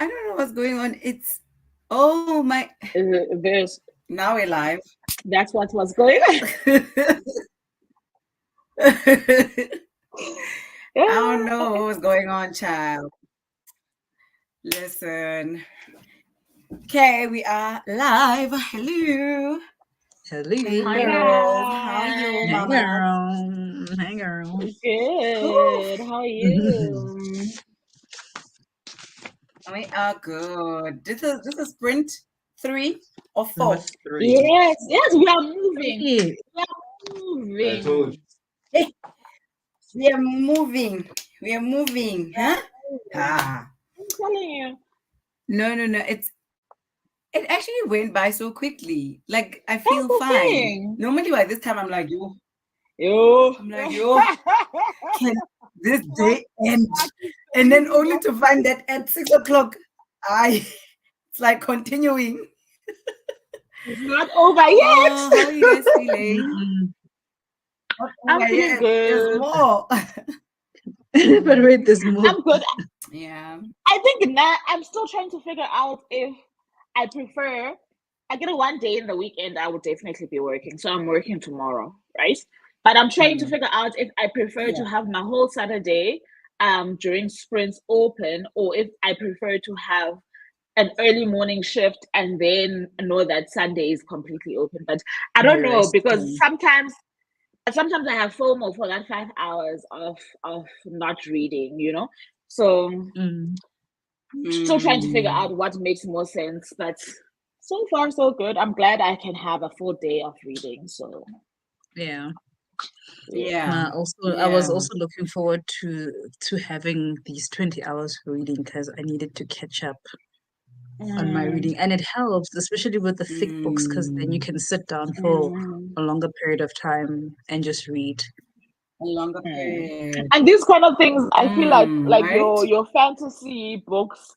I don't know what's going on. It's oh my. There's Now we're live. That's what was going on. I don't Yeah. know what's going on, child. Listen. Okay, we are live. Hello. Hey, Hello. Hi girls. How are you, Hey guys. mamas? girl. Hey girl. Whew. Good. How are you? We are good. This is sprint 3 or 4. Number 3. Yes, we are moving. Hey. We are I told moving. you. Hey, we are moving. We are moving. We are Huh? moving. Ah. I'm telling you. No. It actually went by so quickly. Like I That's feel the fine. thing. Normally by this time I'm like, yo, Yo. can this What day end? is And then crazy only about to find that at 6 o'clock, it's like continuing. it's not over Oh, how are yet. you guys feeling? Mm. Not I'm over feeling yet. There's good. more. But wait, this move. I'm good. Yeah. I think now I'm still trying to figure out if I prefer. I get a one day in the weekend, I would definitely be working. So I'm working tomorrow, right? But I'm trying to figure out if I prefer Yeah. to have my whole Saturday during sprints open, or if I prefer to have an early morning shift and then know that Sunday is completely open. But I don't You're know, because resting. sometimes I have FOMO for that 5 hours of not reading, you know. So Mm. still trying to figure Mm. out what makes more sense, but so far so good. I'm glad I can have a full day of reading. So Yeah. Yeah. I was Yeah. also looking forward to having these 20 hours reading because I needed to catch up on my mm, reading. And it helps, especially with the thick books, because then you Mm. can sit down for mm, a longer period of time and just read. A longer mm. period. And these kind of things, I feel like Right? your fantasy books,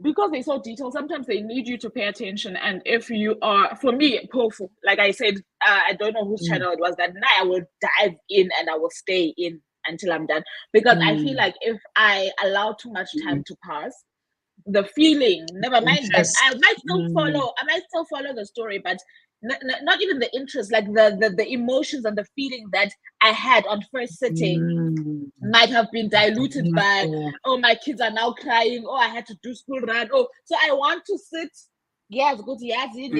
because they're so detailed, sometimes they need you to pay attention. And if you are, for me, Pofu, like I said, I don't know whose Mm. channel it was, that now I will dive in and I will stay in until I'm done, because I feel Mm. like if I allow too much Mm. time to pass, the feeling, never mind that Interest. I might still follow the story, but not even the interest, like the emotions and the feeling that I had on first sitting Mm. might have been diluted by, Oh, oh, my kids are now crying, oh, I had to do school run, oh, so I want to sit. Yes, good. Yes, Mm.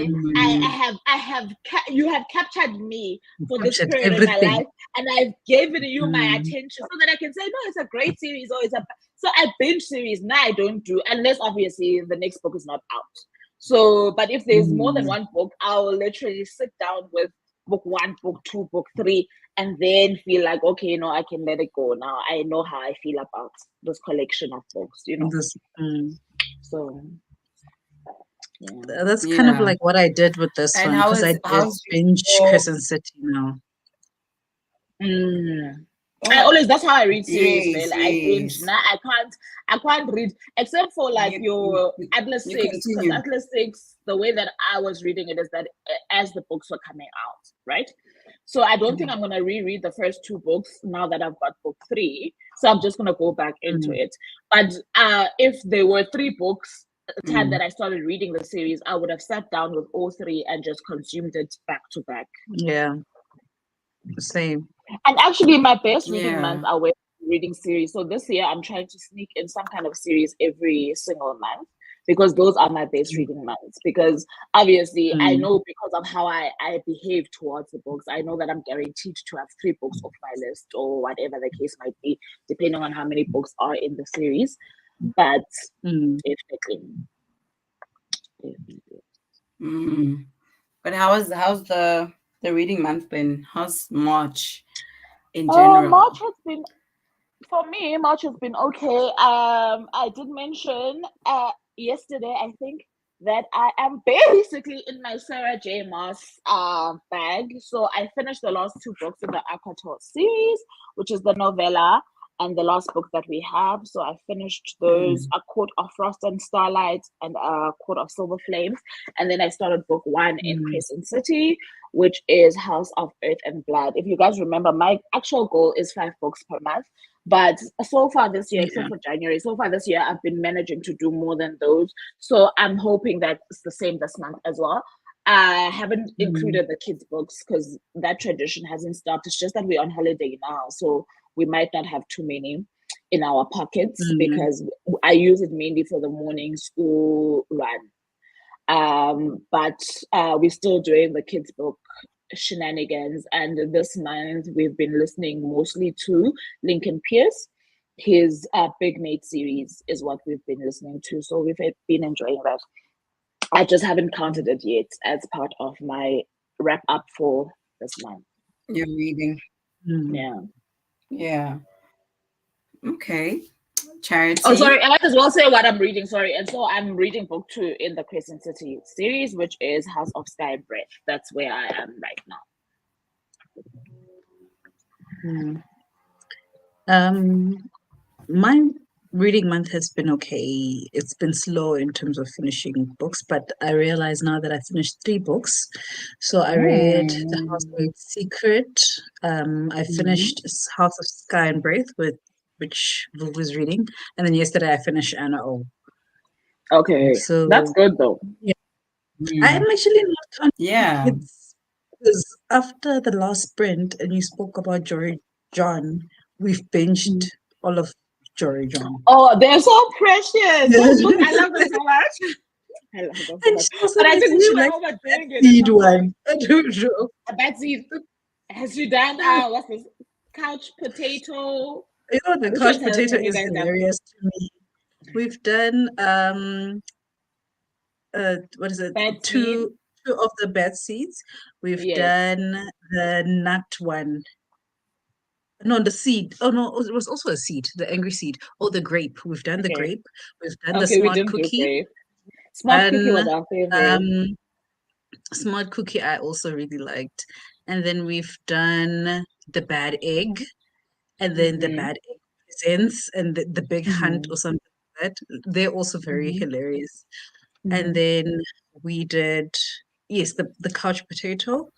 you have captured me for this captured period in my everything. life, and I've given you my Mm. attention so that I can say, no, it's a great series, or it's a, so I binge series. Now I don't do, unless obviously the next book is not out. So, but if there's more than Mm. one book, I'll literally sit down with book one, book two, book three, and then feel like, okay, I can let it go now. I know how I feel about this collection of books. This, mm. So yeah. That's kind of Yeah. like what I did with this And one because I did how's binge your Crescent City now. Mm. oh That's how I read series, yes, man. I binge. yes. Now I can't read except for like You your you, Atlas you 6, because continue. Atlas 6, the way that I was reading it is that as the books were coming out, right? So I don't think I'm gonna reread the first two books now that I've got book three. So I'm just gonna go back into Mm. it. But if there were three books at the time Mm. that I started reading the series, I would have sat down with all three and just consumed it back to back. Yeah, same. And actually, my best reading Yeah. months are with reading series. So this year, I'm trying to sneak in some kind of series every single month, because those are my best reading months. Because obviously, I Mm. know, because of how I behave towards the books, I know that I'm guaranteed to have three books off my list, or whatever the case might be, depending on how many books are in the series. But Mm. definitely. Mm. But how's the reading month been? How's March in general? March has been For me, March has been okay. I did mention yesterday, I think, that I am basically in my Sarah J. Maas bag. So I finished the last two books in the Akator series, which is the novella. and the last book that we have. So I finished those: A Court of Frost and Starlight and A Court of Silver Flames. And then I started book one in Crescent City, which is House of Earth and Blood. If you guys remember, my actual goal is 5 books per month. But so far this year, except Yeah. for January, so far this year, I've been managing to do more than those. So I'm hoping that it's the same this month as well. I haven't included the kids' books because that tradition hasn't stopped. It's just that we're on holiday now. So we might not have too many in our pockets because I use it mainly for the morning school run. But we're still doing the kids' book shenanigans. And this month we've been listening mostly to Lincoln Pierce. His Big Mate series is what we've been listening to. So we've been enjoying that. I just haven't counted it yet as part of my wrap up for this month. You're reading. Yeah. Yeah. Okay. Oh, Charity. sorry. I might as well say what I'm reading. Sorry. And so I'm reading book 2 in the Crescent City series, which is House of Sky and Breath. That's where I am right now. My reading month has been okay. It's been slow in terms of finishing books, but I realize now that I finished 3 books. So I read The Housemaid's Secret. I finished House of Sky and Breath, which Vu was reading, and then yesterday I finished Anna O. Okay. That's So good though. yeah, I'm actually not on Yeah. kids because after the last sprint, and you spoke about Jory John, we've binged all of Jory John. Oh, they're so precious. Those books, I love them so much. I love them so And much. she also But I think mentioned we she were likes that overdoing it at seed some point. one. I don't know. Betsy, has she done what's this? Couch potato. You know, the Which couch ones potato have you is guys done? hilarious to me. We've done what is it? Bad seed. Two of the bad seeds. We've Yes. done the nut one. No, the seed. Oh no, it was also a seed, the angry seed. Oh, the grape. We've done the Okay. grape. We've done the Okay, we smart didn't do cookie. great. Smart cookie was And our favorite. um smart cookie I also really liked. And then we've done the bad egg, and then the bad egg presents, and the big hunt or something like that. They're also very hilarious. And then we did, yes, the couch potato.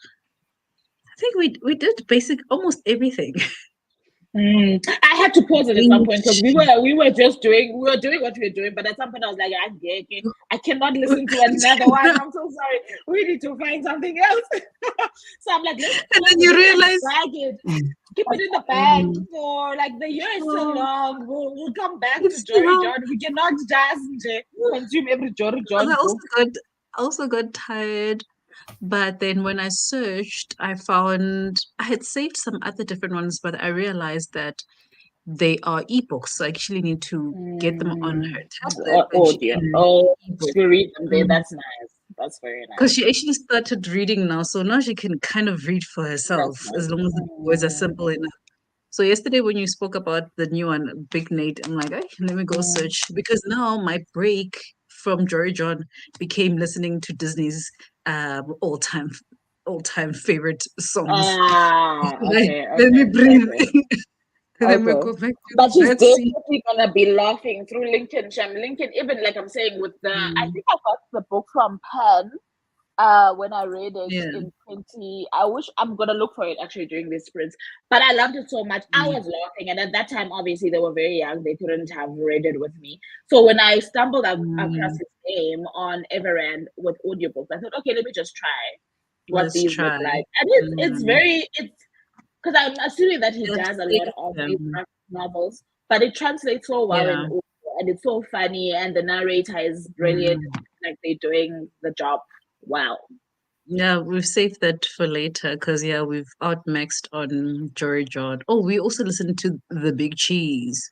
I think we did basic almost everything. I had to pause it at some point because Binge. we were just doing what we were doing, but at some point I was like, I cannot listen to another one. I'm so sorry. We need to find something else. So I'm like, let's And pause then it, you let's realize, bag it, keep it in the bag mm, for like the year is so oh, long. We'll come back to it's Jory now. John. We cannot just consume every Jory Because John book. I also got tired. But then when I searched, I found I had saved some other different ones, but I realized that they are ebooks. So I actually need to get them on her tablet, Oh which dear. in Oh, ebook. she read them there. That's nice. That's very Because nice. she actually started reading now, so now she can kind of read for herself That's as nice. long as the words are simple enough. So yesterday when you spoke about the new one, Big Nate, I'm like, let me go search because now my break from Jory John became listening to Disney's all time favorite songs. Like, Okay, let me okay, breathe. okay, Let me okay. go back to But she's that scene. definitely gonna be laughing through Lincoln Sham. Lincoln, even like I'm saying, with I Mm, think I got the book from Pen. When I read it yeah. in 20, I wish I'm gonna look for it actually during this sprints. But I loved it so much. I Mm, was laughing, and at that time, obviously, they were very young. They couldn't have read it with me. So when I stumbled across mm, its name on Everand with audiobooks, I thought, okay, let me just try what let's these look try. like. And Mm, it's because I'm assuming that he let's does a lot save of these them. graphic novels, but it translates so well in Yeah. audio, and it's so funny, and the narrator is brilliant. Mm. Like they're doing the job well. Yeah, we've saved that for later because yeah, we've outmaxed on Jory John. Oh, we also listened to The Big Cheese.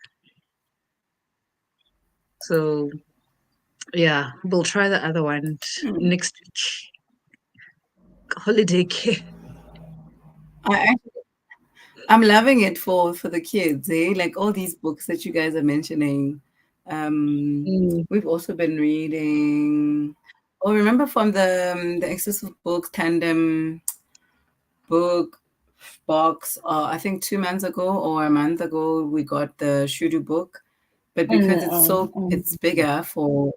So yeah, we'll try the other one next week. Holiday care. I I'm loving it for the kids, eh? Like all these books that you guys are mentioning. Mm, We've also been reading. Oh, remember from the excessive books tandem book box. I think 2 months ago or a month ago, we got the Shudu book, but because it's bigger for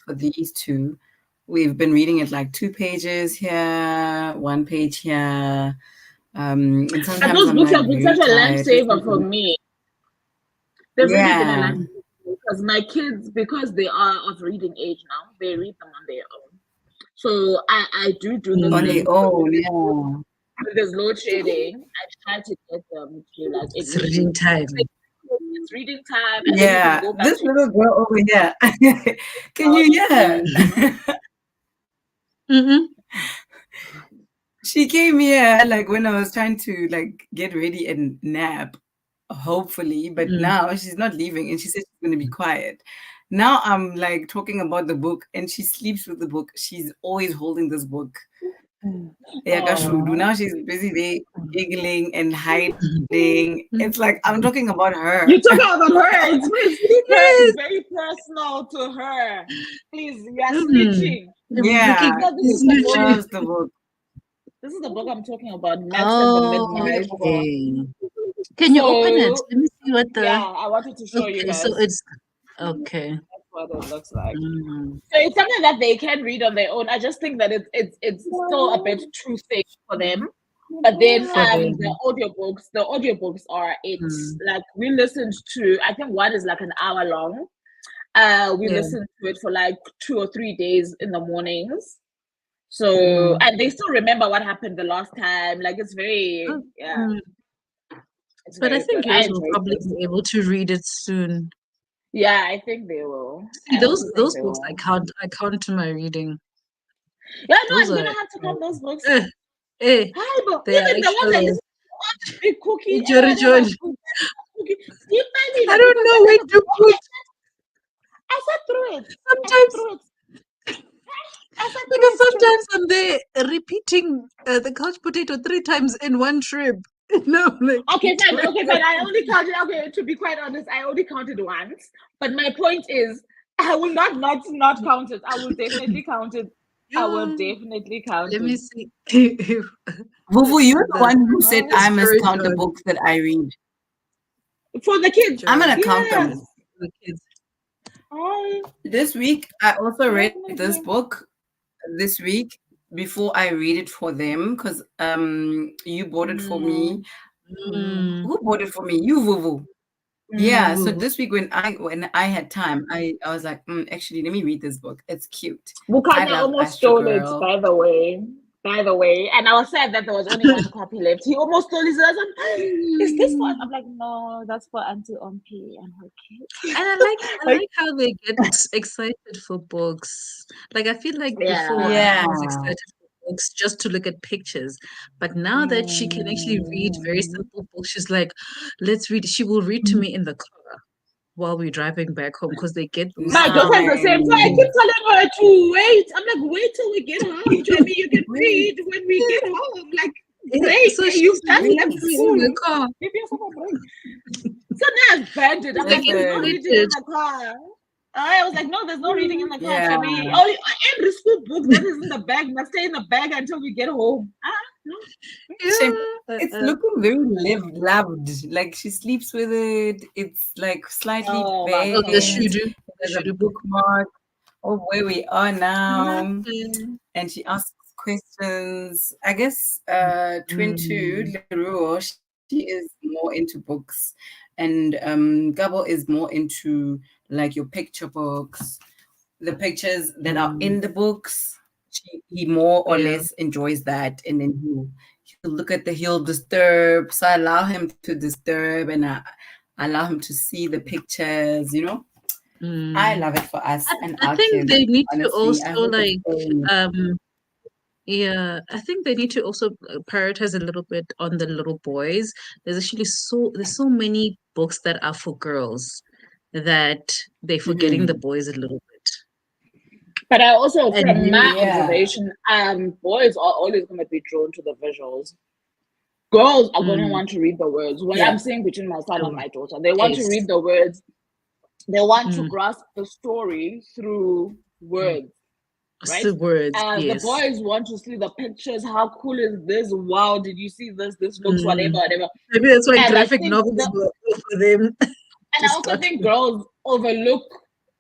these two, we've been reading it like 2 pages here, 1 page here. And And sometimes those I'm books like have been such very a tired. Let's lifesaver read for the- me. They've really been a Yeah, lifesaver because my kids, because they are of reading age now, they read them on their own. So I do this on Mm. their thing own. Yeah. when there's load shedding. I try to get them to like at It's least reading time. it's reading time, and then you can Yeah, go back this to little girl over here. Can your you hear her? Mm-hmm. She came here like when I was trying to like get ready and nap, hopefully, but Mm. now she's not leaving and she said she's going to be quiet. Now I'm like talking about the book and she sleeps with the book. She's always holding this book. Yeah, Kashudu. Now she's busy there giggling and hiding. It's like I'm talking about her. You talk about her. It's Yes. very personal to her. Please, you are Mm. snitching. Yeah, Looking, No, this he's is the book. literally. loves the book. This is the book I'm talking about. Max and the Oh, Midnight. okay. Can you open it? So Let me see what yeah, the. I wanted to show you Okay, so guys. it's okay. That's what it looks like. Mm. So it's something that they can read on their own. I just think that it's still a bit too thick for them. But then For them. the audiobooks are it's Mm. like we listened to, I think one is like an hour long. We Yeah. listened to it for like 2 or 3 days in the mornings. So Mm. and they still remember what happened the last time. Like it's very Oh, yeah, mm. it's But I very good. think I yours will enjoyed probably this. be able to read it soon. Yeah, I think they will. See, I also think those they books will. I count to my reading. Yeah, no, Those I'm are gonna have to count those books. eh, eh, Hi, but they are even the ones like actual this big cookie, Jory John. cookie. Deep I money don't because know where to put. I sat through it. I sat Sometimes through it. I sat through because it straight. sometimes I'm there repeating the couch potato 3 times in one trip. No, like Okay, fine. where Okay, do I fine. I put only it? counted. Okay, to be quite honest, I only counted once. But my point is, I will not count it. I will definitely count it. I will Yeah, definitely count let it. me see. Vuvu, Let's you're see the the one who said I must Jory count the John. books that I read. For the kids, I'm Jory gonna count yes. them. the kids. I This week, I also read this definitely. book this week before I read it for them because you bought it for me. Mm. Who bought it for me? You, Vuvu. Yeah. So Mm. this week when I had time, I was like, actually, let me read this book. It's cute. I Bukanya love almost Astro stole it, Girl. by the way. By the way, and I was sad that there was only one copy left. He almost stole his. Is this one? I'm like, no, that's for Auntie Ompi and her kids. And I Like, like how they get excited for books. Like I feel like before yeah. I was Yeah. excited for books just to look at pictures. But now that she can actually read very Mm. simple books, she's like, let's read. She will read to me in the car while we're driving back home because they get those My simple daughter is the Nice. same. So I keep telling her to wait. I'm like, wait till we get home, Jamie. You can read when we get home. Like, break. So You've she's just reading left to me in school. the car. Give yourself a break. So now I've banned it. I'm They like, get there's no Listen. reading in excited. the car. I was like, no, there's no reading in the car, Yeah. Jimmy. Oh, every school book that is in the bag must stay in the bag until we get home. No. Shame. Yeah. It's looking very loved. Like she sleeps with it. It's like slightly Oh, Oh, the bent. Shudu. The There's a Shudu book. bookmark of where we are now. Okay. And she asks questions. I guess twin two, Mm. Leroy, she is more into books. And Gabo is more into like your picture books, the pictures that are in Mm. the books. He more or Yeah. less enjoys that, and then he'll look at he'll disturb. So I allow him to disturb, and I allow him to see the pictures. I Mm. love it for us and I our think kids. they need to Honestly, I also hope it's like staying. yeah, I think they need to also prioritize a little bit on the little boys. There's so many books that are for girls that they're forgetting the Mhm. boys a little bit. But I also, And from my Yeah. observation, boys are always going to be drawn to the visuals. Girls are going to mm, want to read the words. What Yeah. I'm saying between my son and oh, my daughter, they want to read Yes. the words. They want to mm, grasp the story through mm. words. right? Words, The yes. boys want to see the pictures. How cool is this? Wow, did you see this? This looks whatever. Maybe that's why And I graphic think novels were for them. and I also think girls overlook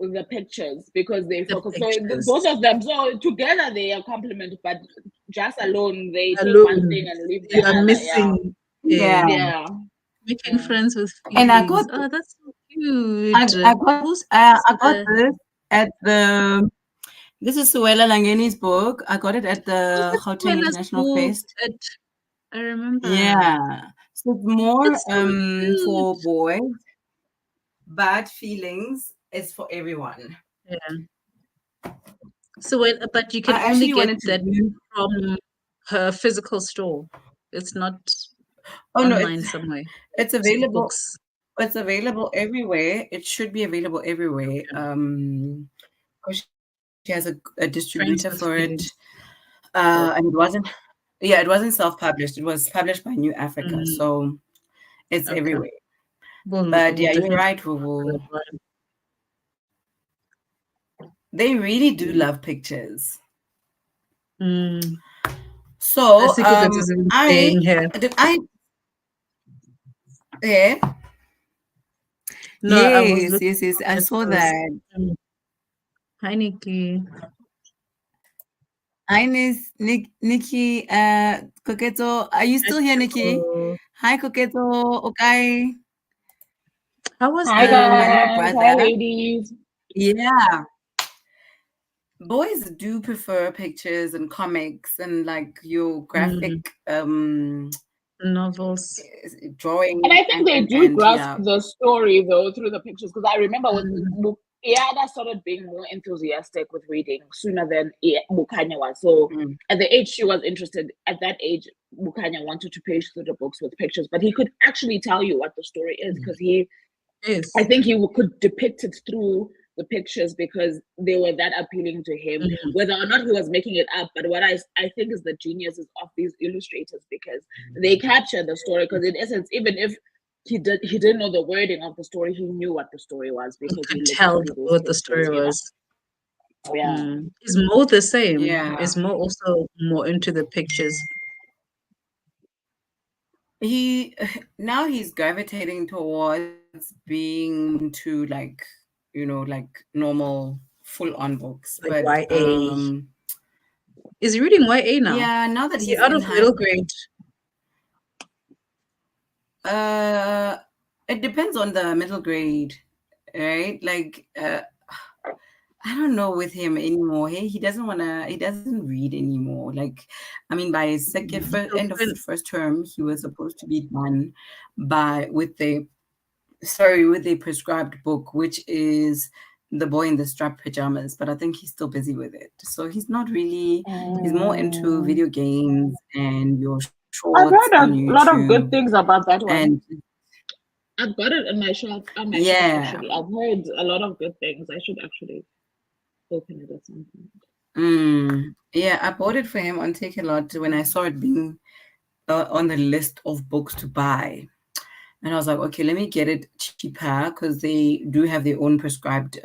the pictures because they focus. So both of them, so together they are complement, but just alone they take one thing and leave the you are other. missing. Yeah. Making friends with And I feelings. got That's so cute. I got this at the this is Suela Langeni's book. I got it at the Gauteng International Fest. I remember. Yeah. So it's more so for boys, but feelings is for everyone. Yeah. So but you can I only actually get wanted to that do from her physical store. It's not Oh no, online somewhere. it's available. Books. It's available everywhere. It should be available everywhere. 'Cause she has a distributor Friends for with it. feelings. And it wasn't self-published. It was published by New Africa. So it's everywhere. But yeah, you're right, Vuvu. They really do love pictures. So yeah. No, I was Yes. I saw that. Hi, Nikki. Hi, Nikki. Koketo, are you still here, Nikki? Hi, Koketo. Okay. How was Hi my little guys. brother? Hi ladies. Yeah. Boys do prefer pictures and comics and like your graphic novels, drawing, and I think they do grasp the story though through the pictures. Because I remember when Iada started being more enthusiastic with reading sooner than Mukanya was. So at the age she was interested, at that age Mukanya wanted to page through the books with pictures, but he could actually tell you what the story is because I think he could depict it through the pictures because they were that appealing to him, whether or not he was making it up. But what I think is the genius is of these illustrators because they capture the story. Because in essence, even if he didn't know the wording of the story, he knew what the story was because he could tell what the story was. Yeah, is Mo the same? Yeah, is Mo also more into the pictures? Now he's gravitating towards being into like normal full-on books, like but YA. Is he reading YA now? Yeah, now that he's out of middle grade. It depends on the middle grade, right? Like I don't know with him anymore. He doesn't read anymore. Like, I mean, by his end of first term, he was supposed to be done with the prescribed book, which is The Boy in the Striped Pajamas. But I think he's still busy with it. So he's not really, he's more into video games and your shorts I've heard on a YouTube. lot of good things about that one. And I've got it in my shelf. Shelf, actually. I've heard a lot of good things. I should actually open it at some point. Yeah, I bought it for him on Take a Lot when I saw it being on the list of books to buy. And I was like, okay, let me get it cheaper because they do have their own prescribed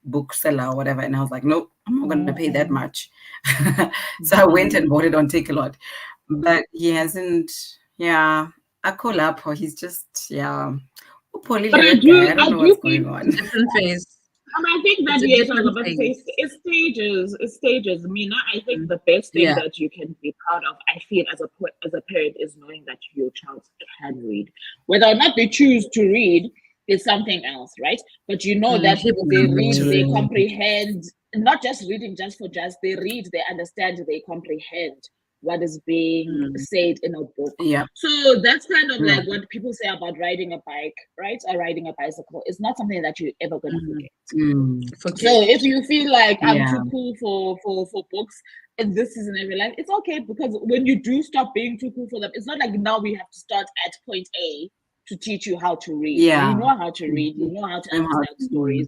bookseller or whatever. And I was like, nope, I'm not going to pay that much. So I went and bought it on Take a Lot. But he hasn't, I call up or he's just, But I don't know what's going on. Different phase. I think that yes, I was about to say it's stages. It's stages. Mina, I think the best thing that you can be proud of, I feel as a parent, is knowing that your child can read. Whether or not they choose to read is something else, right? But you know that they read, they comprehend, not just reading just for just. They read, they understand, they comprehend what is being said in a book. Yeah. So that's kind of like what people say about riding a bike, right? Or riding a bicycle. It's not something that you're ever gonna forget. So if you feel like I'm too cool for books in this season of your life, it's okay because when you do stop being too cool for them, it's not like now we have to start at point A to teach you how to read. Yeah. You know how to read, you know how to understand stories.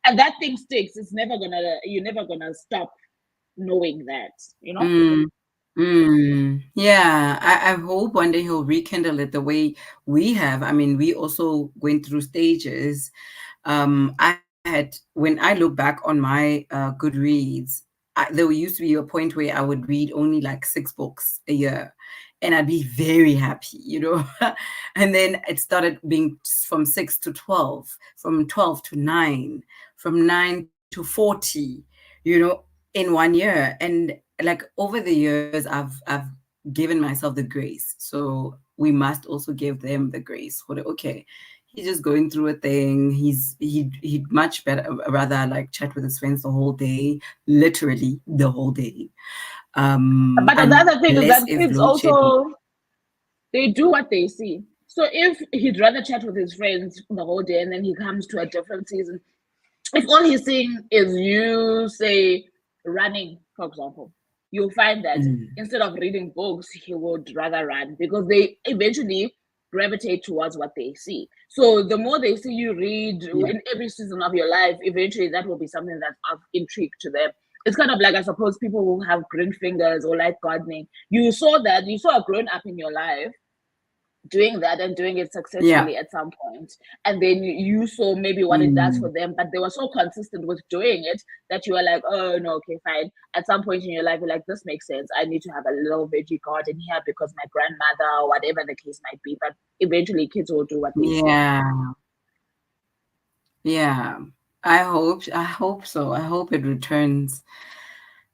And that thing sticks. It's never gonna you're never gonna stop knowing that, you know? Yeah, I hope one day he'll rekindle it the way we have. I mean, we also went through stages. When I look back on my Goodreads, there used to be a point where I would read only like 6 books a year, and I'd be very happy, And then it started being from 6 to 12, from 12 to 9, from 9 to 40, in 1 year. And like over the years, I've given myself the grace. So we must also give them the grace for okay, he's just going through a thing. He'd much better rather like chat with his friends the whole day, literally the whole day. But another thing is that kids also, shedding. they do what they see. So if he'd rather chat with his friends the whole day and then he comes to a different season, if all he's seeing is you, say, running, for example, you'll find that instead of reading books, he would rather run, because they eventually gravitate towards what they see. So the more they see you read in every season of your life, eventually that will be something that's of intrigue to them. It's kind of like, I suppose, people who have green fingers or like gardening. You saw a grown up in your life doing that and doing it successfully at some point, and then you saw maybe what it does for them, but they were so consistent with doing it that you were like, oh no, okay, fine. At some point in your life, you're like, this makes sense. I need to have a little veggie garden here because my grandmother, or whatever the case might be. But eventually kids will do what they see. Yeah, I hope so. I hope it returns.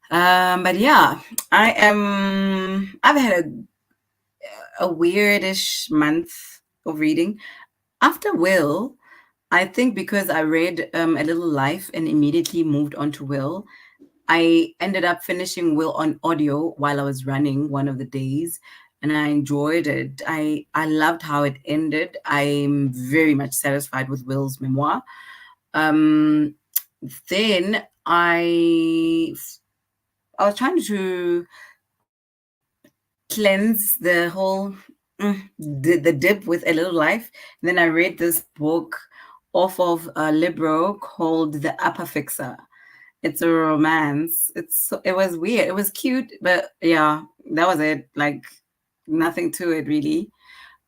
But yeah, I've had a weirdish month of reading. After Will, I think because I read A Little Life and immediately moved on to Will, I ended up finishing Will on audio while I was running one of the days, and I enjoyed it. I loved how it ended. I'm very much satisfied with Will's memoir. Then I was trying to cleanse the whole the dip with A Little Life. And then I read this book off of Libro called The Upper Fixer. It's a romance. It was weird. It was cute, but yeah, that was it. Like nothing to it really.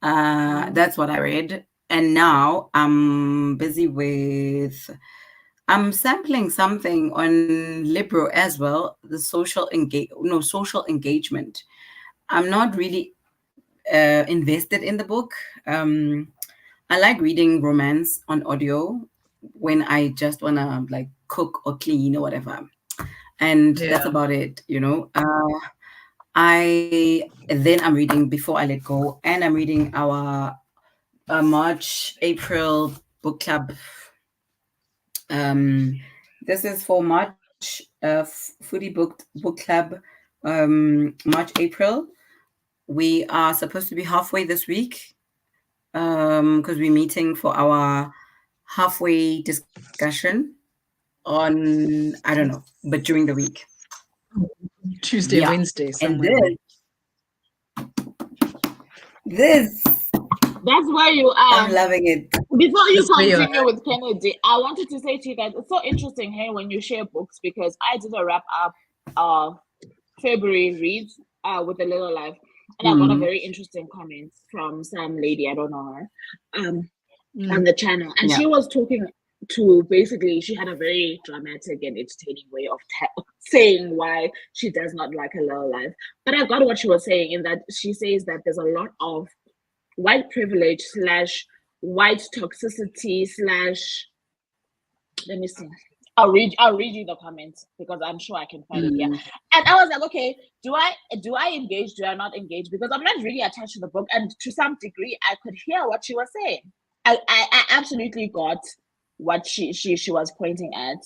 That's what I read. And now I'm busy I'm sampling something on Libro as well, the social engagement. I'm not really invested in the book. I like reading romance on audio when I just want to like cook or clean or whatever. And that's about it, I'm reading Before I Let Go, and I'm reading our March, April book club. This is for March, Foodie book club, March, April. We are supposed to be halfway this week, because we're meeting for our halfway discussion on, I don't know, but during the week. Tuesday, Wednesday, somewhere. That's where you are. I'm loving it. Before you continue with Kennedy, I wanted to say to you guys, it's so interesting, hey, when you share books, because I did a wrap up February reads with A Little Life, and I got a very interesting comment from some lady, I don't know her, on the channel, and she was talking to, basically, she had a very dramatic and entertaining way of saying why she does not like A Little Life. But I got what she was saying, in that she says that there's a lot of white privilege / white toxicity / let me see. I'll read you the comments, because I'm sure I can find it here. And I was like, okay, do I engage? Do I not engage? Because I'm not really attached to the book, and to some degree, I could hear what she was saying. I absolutely got what she was pointing at.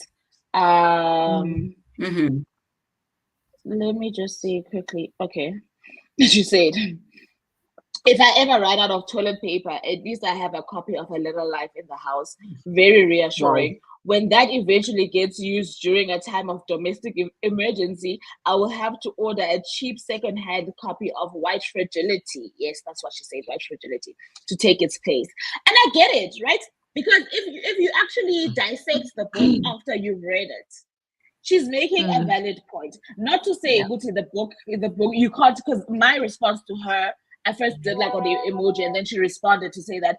Let me just see quickly. Okay, she said, if I ever run out of toilet paper, at least I have a copy of A Little Life in the house. Very reassuring. Wow. When that eventually gets used during a time of domestic emergency, I will have to order a cheap second-hand copy of White Fragility. Yes, that's what she said, White Fragility, to take its place. And I get it, right? Because if you actually dissect the book after you've read it, she's making a valid point. Not to say, go to the book you can't, because my response to her I first did like on the emoji, and then she responded to say that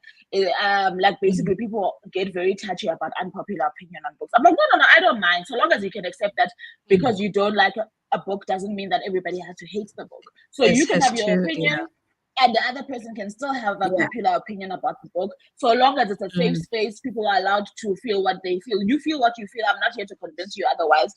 like basically people get very touchy about unpopular opinion on books. I'm like, no, I don't mind, so long as you can accept that because you don't like a book doesn't mean that everybody has to hate the book. So you can have your opinion, and the other person can still have a popular opinion about the book. So long as it's a safe space, people are allowed to feel what they feel. You feel what you feel. I'm not here to convince you otherwise.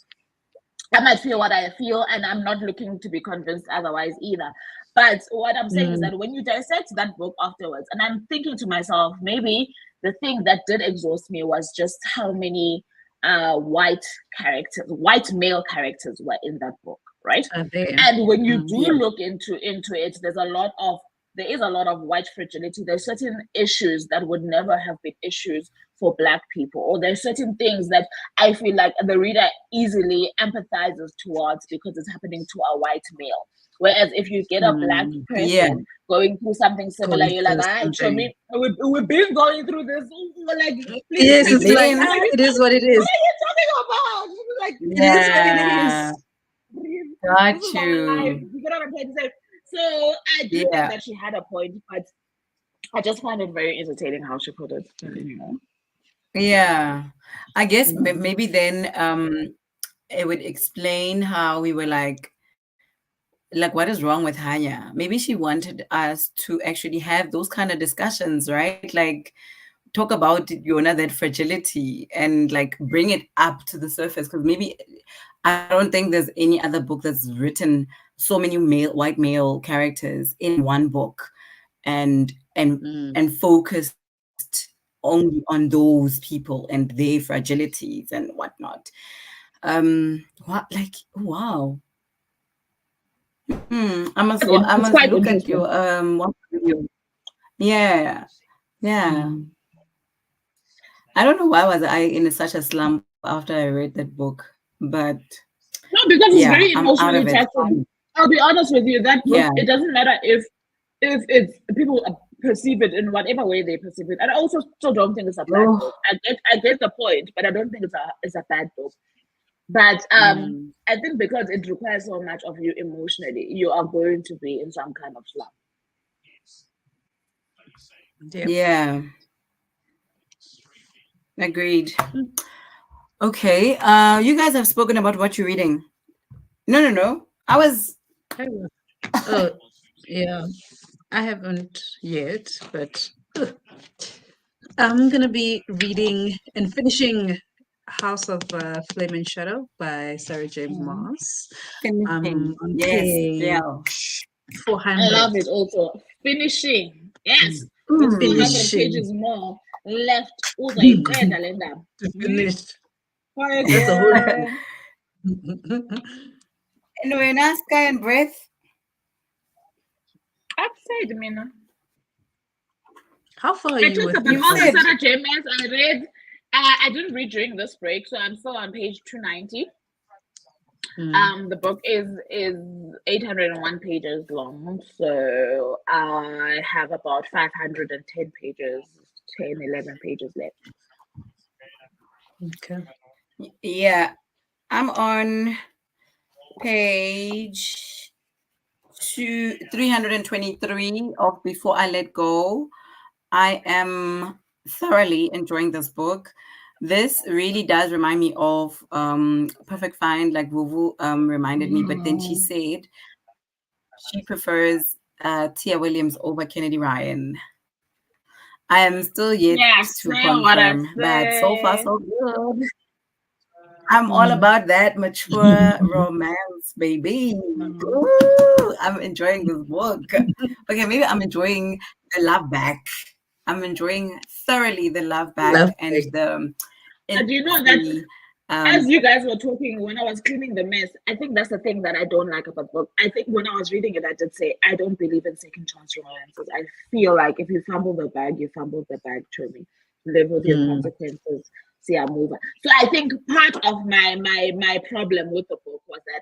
I might feel what I feel, and I'm not looking to be convinced otherwise either. But what I'm saying is that when you dissect that book afterwards, and I'm thinking to myself, maybe the thing that did exhaust me was just how many white male characters were in that book, right? And when you do look into it, there is a lot of white fragility. There's certain issues that would never have been issues for Black people, or there's certain things that I feel like the reader easily empathizes towards because it's happening to a white male. Whereas if you get a Black person going through something similar, you're like, we've been going through this. Like, yes, it's like, it is what it is. What are you talking about? Like, it is what it is. Got you. You get what I'm trying to say? So I do think that she had a point, but I just find it very irritating how she put it. Yeah, I guess maybe then it would explain how we were like what is wrong with Hanya? Maybe she wanted us to actually have those kind of discussions, right? Like talk about that fragility and like bring it up to the surface, because maybe I don't think there's any other book that's written so many white male characters in one book and focused only on those people and their fragilities and whatnot. Wow. I must look at your one video. Yeah. I don't know why was I in such a slump after I read that book, but no, because it's very emotionally touching. I'll be honest with you, that book, it doesn't matter if it's people perceive it in whatever way they perceive it. And I also still don't think it's a bad book. I get the point, but I don't think it's a bad book. But I think because it requires so much of you emotionally, you are going to be in some kind of slump. Yeah. Agreed. Okay. You guys have spoken about what you're reading. No. Oh, yeah. I haven't yet, but I'm going to be reading and finishing House of Flame and Shadow by Sarah J. Maas. On page 400. I love it also. Finishing. Yes. There's 400 pages more left. To finish. That's a whole Anyway, Sky and Breath. Outside, Mina. How far are you with Sarah J. Maas I read. I didn't read during this break, so I'm still on page 290. The book is 801 pages long, so I have about 510 pages, 11 pages left. Okay. Yeah, I'm on page 323 of Before I Let Go. I am thoroughly enjoying this book. This really does remind me of Perfect Find, like Vuvu reminded me, but then she said she prefers Tia Williams over Kennedy Ryan. I am still yet to confirm, but so far so good. I'm all about that mature romance, baby. Ooh, I'm enjoying this book. Okay, maybe I'm enjoying the love back. I'm enjoying thoroughly the love back and the. And do you know that as you guys were talking when I was cleaning the mess, I think that's the thing that I don't like about the book. I think when I was reading it, I did say I don't believe in second chance romances. I feel like if you fumble the bag, you fumble the bag. To me, live with your consequences. See, I move. So I think part of my problem with the book was that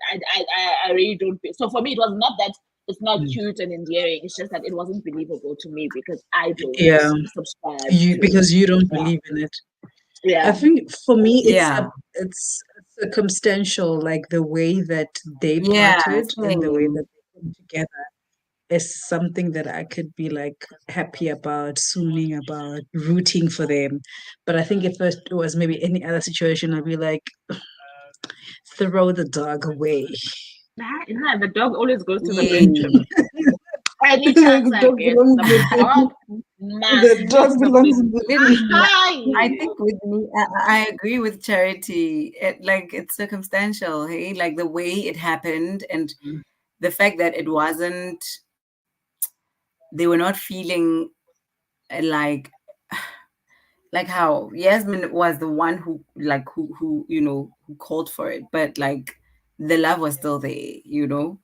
I really don't. So for me, it was not that it's not cute and endearing. It's just that it wasn't believable to me because I don't subscribe. Because you don't believe in it. Yeah, I think for me it's circumstantial, like the way that they parted and the way that they came together. is something that I could be like happy about, swooning about, rooting for them. But I think if it was maybe any other situation, I'd be like, throw the dog away. Nah, the dog always goes to the Yeah. bedroom. Any chance I get, the dog must The dog leave the belongs in bedroom. the I think with me, I agree with Charity. It's circumstantial, hey? Like the way it happened and the fact that it wasn't, they were not feeling like how Yasmin was the one who who called for it, but like the love was still there, you know.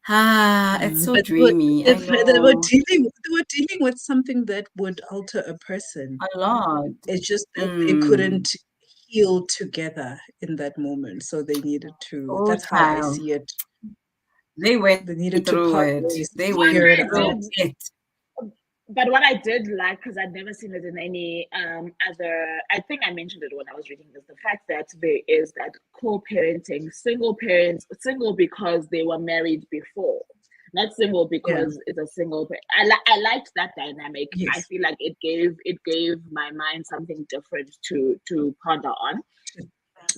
It's so But dreamy. I know they were dealing with something that would alter a person. a lot. It's just that they couldn't heal together in that moment, so they needed to. Oh, That's how I child. see it. They went They needed to through part it. ways They to went figure it through out. it. But what I did like, because I'd never seen it in any other, I think I mentioned it when I was reading this, the fact that there is that co-parenting, single parents, single because they were married before, not single because it's a single. I liked that dynamic. Yes. I feel like it gave my mind something different to ponder on.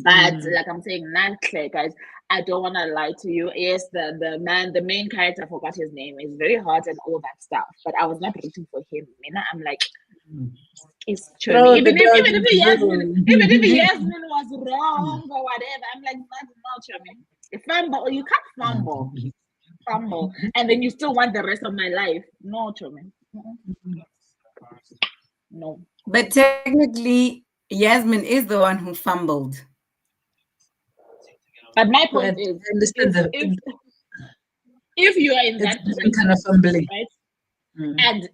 But like I'm saying, not clear, guys. I don't want to lie to you. Yes, the main character, I forgot his name, is very hot and all that stuff. But I was not rooting for him. I'm like, it's true. Even if Yasmin was wrong or whatever, I'm like, not Chumi. If you can't fumble, and then you still want the rest of my life. No, Chumi. No. But technically, Yasmin is the one who fumbled. But my point is, if you are in that kind of fumbling, right? And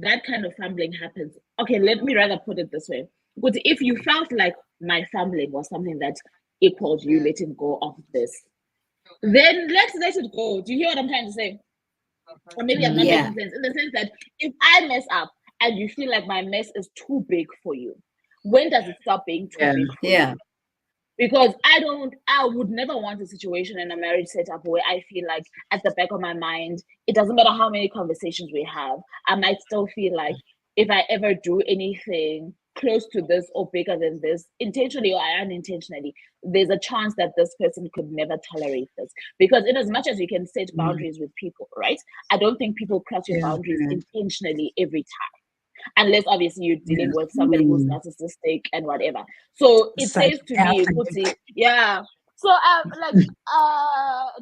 that kind of fumbling happens. Okay, let me rather put it this way. But if you felt like my fumbling was something that equaled you letting go of this, then let's let it go. Do you hear what I'm trying to say? Or maybe I'm not making sense, in the sense that if I mess up and you feel like my mess is too big for you, when does it stop being too big for you? Because I would never want a situation in a marriage setup where I feel like at the back of my mind, it doesn't matter how many conversations we have, I might still feel like if I ever do anything close to this or bigger than this, intentionally or unintentionally, there's a chance that this person could never tolerate this. Because in as much as you can set boundaries with people, right? I don't think people cross your boundaries intentionally every time. Unless obviously you're dealing with somebody who's narcissistic and whatever. So it says to me, yeah. So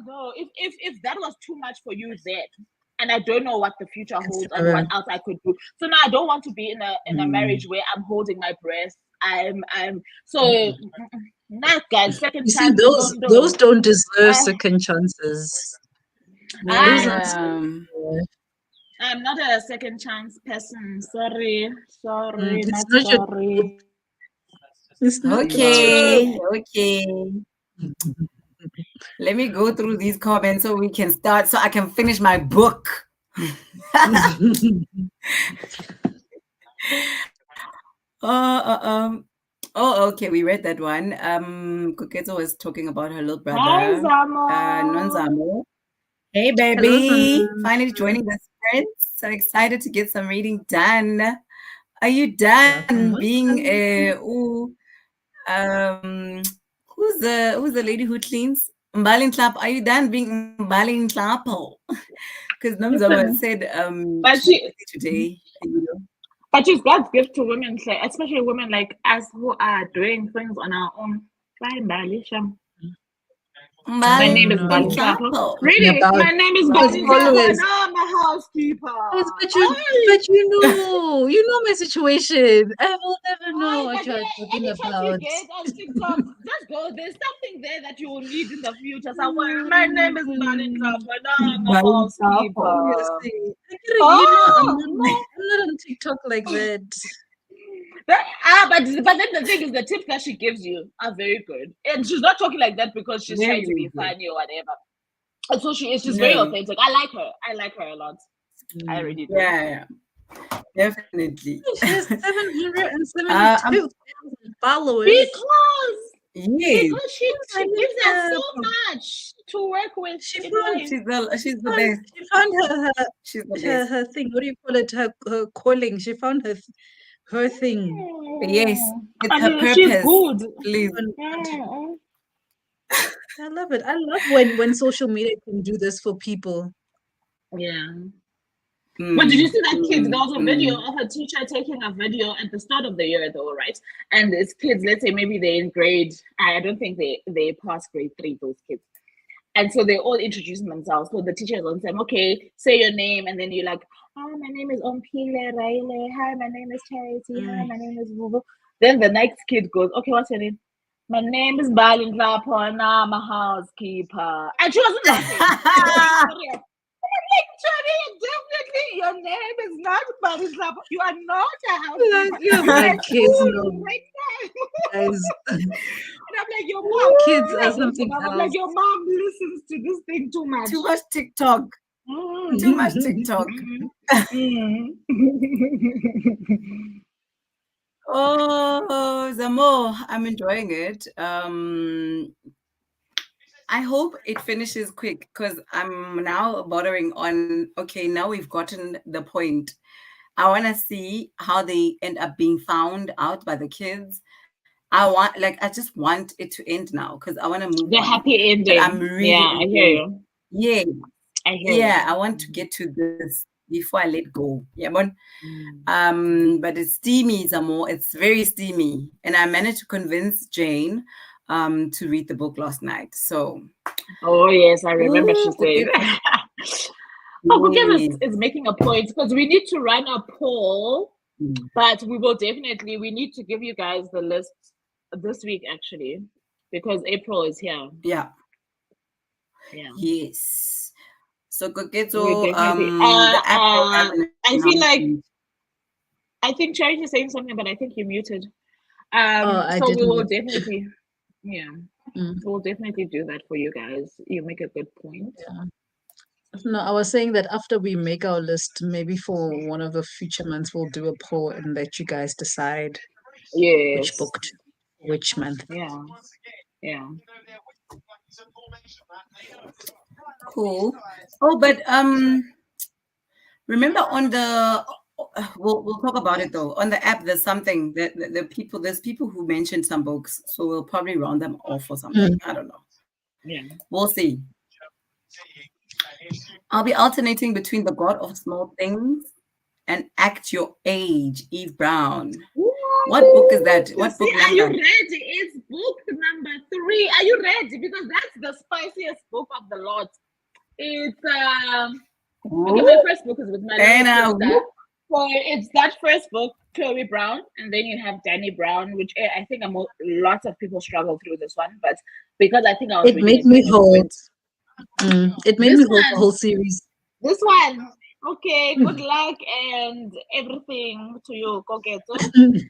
no, if that was too much for you then, and I don't know what the future holds and what else I could do. So now I don't want to be in a marriage where I'm holding my breath. I'm so not guys. Second chance. Those don't deserve second chances. I'm not a second chance person. Sorry. It's not sorry. It's not Okay. Let me go through these comments so we can start, so I can finish my book. Okay, we read that one. Koketo was talking about her little brother. Hi, Zamo. Nonzamo. Hey, baby. Hello, finally joining the spread. So excited to get some reading done. Are you done being who's the lady who cleans? Mbalin Tlap. Are you done being Mbalin Tlapo? Because Nomzama said today, But she's God's gift to women, especially women like us who are doing things on our own. Bye, Mbali. My name is Mbali Tlapo. Really? My name is Mbali Tlapo and I'm a housekeeper. But you know my situation. I will never know what you're talking about. You get on TikTok, just go. There's something there that you will need in the future. Somewhere. My name is Mbali Tlapo and I'm a housekeeper. I'm not on TikTok like that. But then the thing is, the tips that she gives you are very good, and she's not talking like that because she's trying to be funny or whatever. And so she is. She's very authentic. I like her a lot. I really do. Yeah, definitely. She has 772,000 followers. Yes, because she I miss gives us her. so much to work with She in found life. she's the best. she found her She's the her best. her thing. What do you call it? Her calling. She found her thing. Yes, it's her And she's purpose. good. Please. I love it. I love when social media can do this for people. Yeah. But did you Mm, see that kid? There mm, was a video mm. of a teacher taking a video at the start of the year, though, right? And it's kids, let's say maybe they're in grade, I don't think they passed grade 3, those kids. And so they all introducing themselves. So the teacher is on them, okay, say your name. And then you're like, hi, my name is Ompile Raile. Hi, my name is Charity. Hi, my name is Vuvu. Then the next kid goes, okay, what's your name? My name is Balin Lapona. I'm a housekeeper. And she wasn't laughing. She was being serious. Charlie, definitely your name is not Balin. You are not a housekeeper. You're You are like at kids, school no, right now. guys. And I'm like, your mom. Kids I are hate your something mom. I'm like, else. your mom listens to this thing too much. Too much TikTok. Too much TikTok. Oh, Zamo, I'm enjoying it. I hope it finishes quick because I'm now bordering on, okay, now we've gotten the point. I want to see how they end up being found out by the kids. I just want it to end now because I want to move The on. happy But I'm ending. really Yeah, I hear enjoying it. you. Yeah, I hear yeah, I you. want to get to this before I let go. Yeah, but Mm. but it's steamy, Zamo. It's very steamy, and I managed to convince Jane to read the book last night. So, Oh yes, I remember she ooh, said. Oh, BookTubers yes. is making a point because we need to run a poll, Mm. but we need to give you guys the list this week actually, because April is here. Yeah. Yeah. Yes. So We Koketo, definitely the app will have an I feel like announcement. I think Charity is saying something, but I think you muted. Oh, I So we will didn't. definitely, yeah, Mm, we'll definitely do that for you guys. You make a good point. yeah. No, I was saying that after we make our list, maybe for one of the future months, we'll do a poll and let you guys decide which Yes. book to which month. Yeah. Yeah. Cool. Oh, but remember on the we'll talk about it though. On the app, there's something that there's people who mentioned some books, so we'll probably round them off or something. Mm. I don't know. Yeah. We'll see. I'll be alternating between The God of Small Things and Act Your Age, Eve Brown. What book is that? You What see, book are you number? ready? It's book number 3. Are you ready? Because that's the spiciest book of the lot. It's okay, my first book is with my little sister. So it's that first book, Chloe Brown, and then you have Danny Brown, which I think lots of people struggle through this one, but because I think I was It reading made it me during hold. COVID. It made This me hold the one, whole series. this one. Okay, good luck and everything to you, Koketo.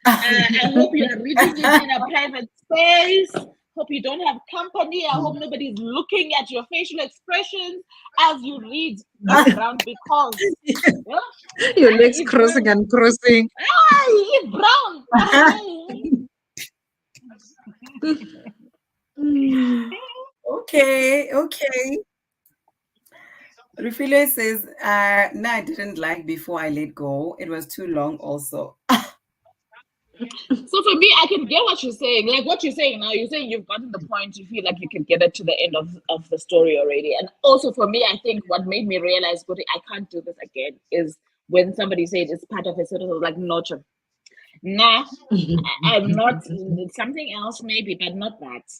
I hope you are reading it in a private space. Hope you don't have company. I hope nobody's looking at your facial expressions as you read Eve Brown because Your legs Eve crossing Brown. and crossing. Eve Brown. Okay, okay. Rufile says, no, I didn't like Before I Let Go. It was too long also. So for me, I can get what you're saying. Like what you're saying now, you're saying you've gotten the point, you feel like you can get it to the end of the story already. And also for me, I think what made me realize, "Goody, I can't do this again," is when somebody said it's part of a sort of like nurture. Nah, I'm not. Something else maybe, but not that.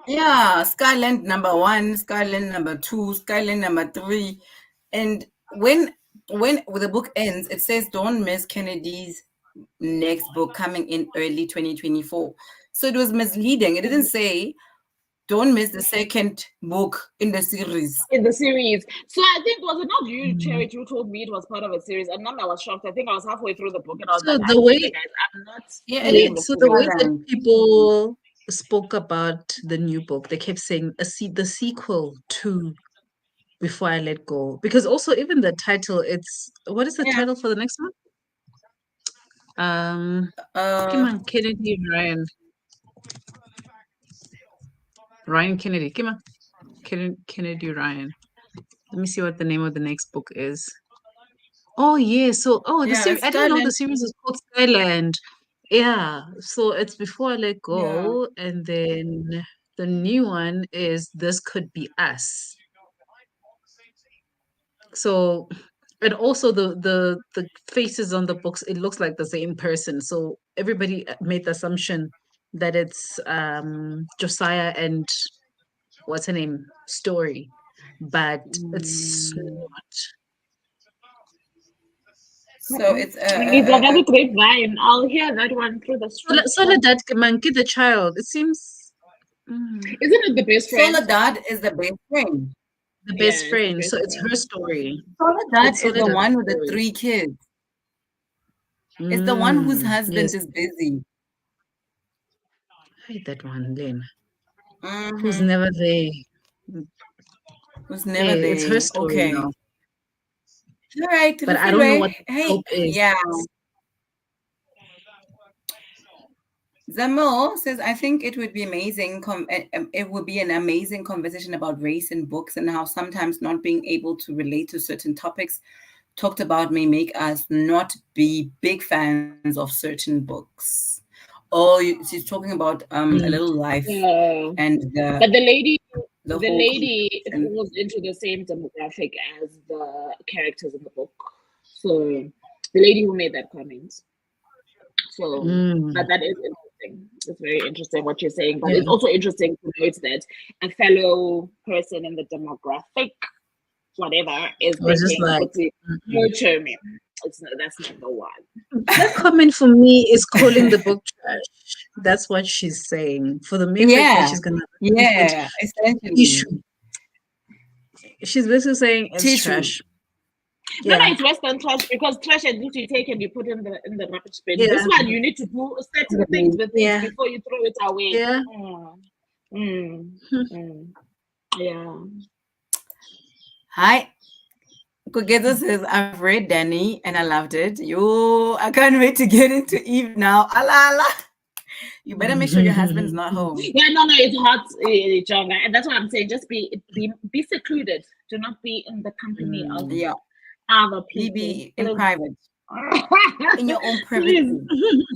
Yeah, Skyland number 1, Skyland number 2, Skyland number 3. And when the book ends, it says don't miss Kennedy's next book coming in early 2024. So it was misleading. It didn't say don't miss the second book in the series. In the series. So I think, was it not you, Charity, who told me it was part of a series? And then I was shocked. I think I was halfway through the book and I was So like, the way, guys, I'm not Yeah, it reading is the so full the way series. that Skyland. people spoke about the new book, they kept saying the sequel to Before I Let Go. Because also even the title, it's what is the Yeah. title for the next one? Come on, Kennedy Ryan. Ryan Kennedy. Come on. Kennedy Ryan. Let me see what the name of the next book is. Oh yeah, so the Yeah, series. it's I didn't know the Skyland. series is called Skyland. Yeah, so it's Before I Let Yeah. Go, and then the new one is This Could Be Us. So, and also the faces on the books, it looks like the same person. So everybody made the assumption that it's Josiah and what's her name, Story, but it's not. So it's It's a very great vine. I'll hear that one through the streets. Soledad Kemanki, the child. It seems Isn't it the best friend? Soledad is the best friend. the Yeah, best it's the friend. So best it's her friend. story. Soledad It's is the Soledad's one with the story. 3 kids. It's the one whose husband Yes, is busy. I hate that one, Lynn. Who's Mm-hmm. never there. Who's never It's her there. story Okay. now. All right, But I don't know Rufilwe. what the Hey, trope is. yeah. Zamil says, I think it would be amazing. It would be an amazing conversation about race in books and how sometimes not being able to relate to certain topics talked about may make us not be big fans of certain books. Oh, she's talking about A Little Life Yeah. and But the lady whole conversation. falls into the same demographic as the characters in the book. So the lady who made that comment. So, but that is interesting. It's very interesting what you're saying. But Yeah. it's also interesting to note that a fellow person in the demographic, whatever, is I was just thinking, like, "What's it? Nurture me." That's not the one. that comment for me is calling the book trash. That's what she's saying. For the mere fact that Yeah, she's gonna put yeah, essentially. issue. She's basically saying it's Tissue. trash. No, Yeah. it's worse than trash because trash at least you take and you put in the rubbish bin. Yeah. This one you need to do certain things with Yeah. it before you throw it away. Yeah. Yeah. Hi. Kugezo says, I've read Danny and I loved it. Yo, I can't wait to get into Eve now. Allah, Allah. You better make sure your husband's not home. Yeah, no, it's hot, Jonga. And that's what I'm saying. Just be secluded. Do not be in the company of other people. Be in private. In your own privacy. Please.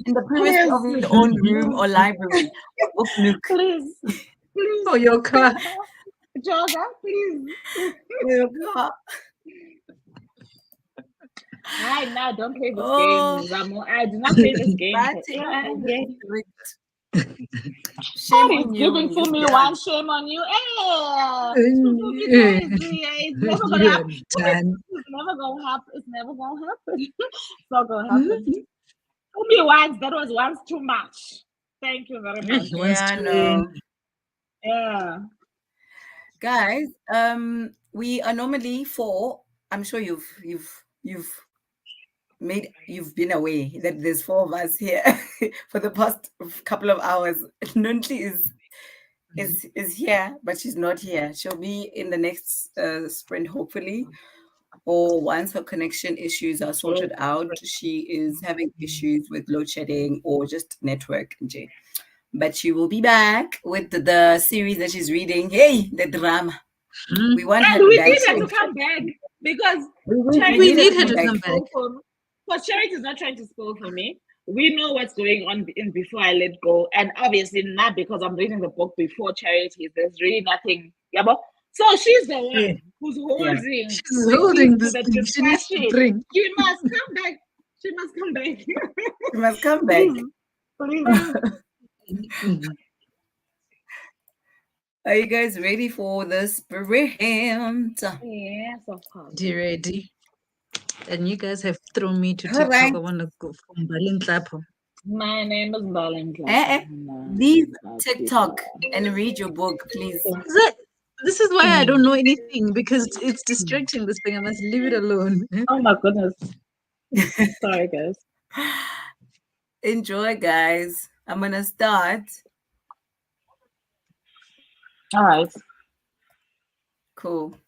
In the privacy of your own room or library. Book nook. Please. Oh, your car. Jonga, please. Your car. Right now, don't play this game, Zamo. I do not play this game. Shame on you. Giving to me one shame on you. It's never gonna happen. It's never gonna happen. It's never gonna happen. It's not gonna happen. Tell me once. That was once too much. Thank you very much. Yeah, no. Yeah. Guys, we are normally 4. I'm sure you've been away that there's 4 of us here for the past couple of hours. Nunti is here, but she's not here. She'll be in the next sprint, hopefully, or once her connection issues are sorted out. She is having issues with load shedding or just network. But she will be back with the series that she's reading. Hey, the drama. We want her we back. need her to come back because we need her to come back. Because Charity is not trying to spoil for me. We know what's going on in Before I Let Go, and obviously not because I'm reading the book before Charity. There's really nothing. Yeah, but so she's the one who's holding. She's holding this thing. She must come back. She must come back. She must come back. Please. Are you guys ready for the sprint? Yes, of course. You ready? And you guys have thrown me to TikTok. I want to go from Berlin Tapo. My name is Berlin. Leave TikTok and read your book, please. This is why I don't know anything, because it's distracting, this thing. I must leave it alone. Oh my goodness. Sorry, guys. Enjoy, guys. I'm going to start. All right. Cool.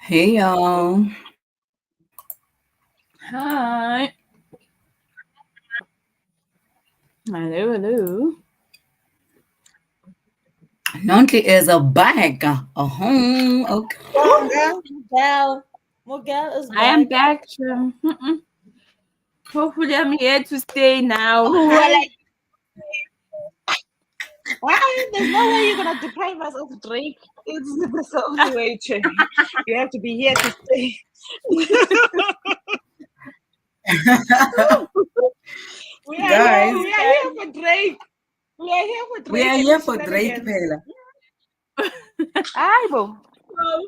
Hey y'all. Hi. Hello, hello. Nonke is a back. Okay. Miguel is I am back. back. Hopefully, I'm here to stay now. We're Hi. like, why? There's no way you're gonna deprive us of Drake. It's the only way, Che. You have to be here to stay. Guys, We are here for Drake. We are here for Drake. we are and here his for Drake shenanigans. Pela. Aibo. So,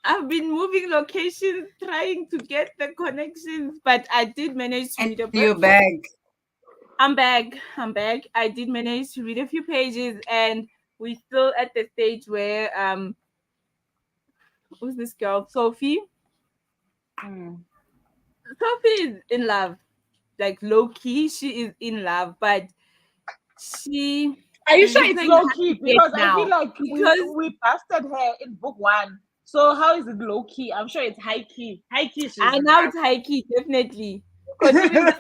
I've been moving locations, trying to get the connections, but I did manage to read a And you're book. back. I'm back. I'm back. I did manage to read a few pages, and we're still at the stage where who's this girl? Sophie. Sophie is in love. Like low key, she is in love, but she Are you sure she's it's playing low hard key? to get Because I feel now like because we busted her in book one. So how is it low key? I'm sure it's high key. High key, she's in now love. it's high key, definitely. Because even this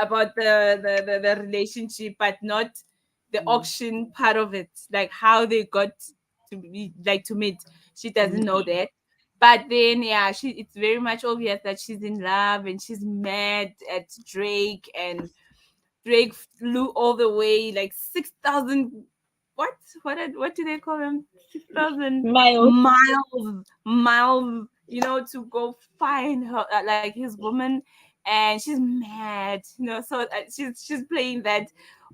about the relationship, but not the auction part of it, like how they got to be like to meet. She doesn't know that. But then yeah, it's very much obvious that she's in love and she's mad at Drake, and Drake flew all the way like 6,000 what do they call them? 6,000 Miles. miles, to go find her, like his woman, and she's mad, so she's playing that,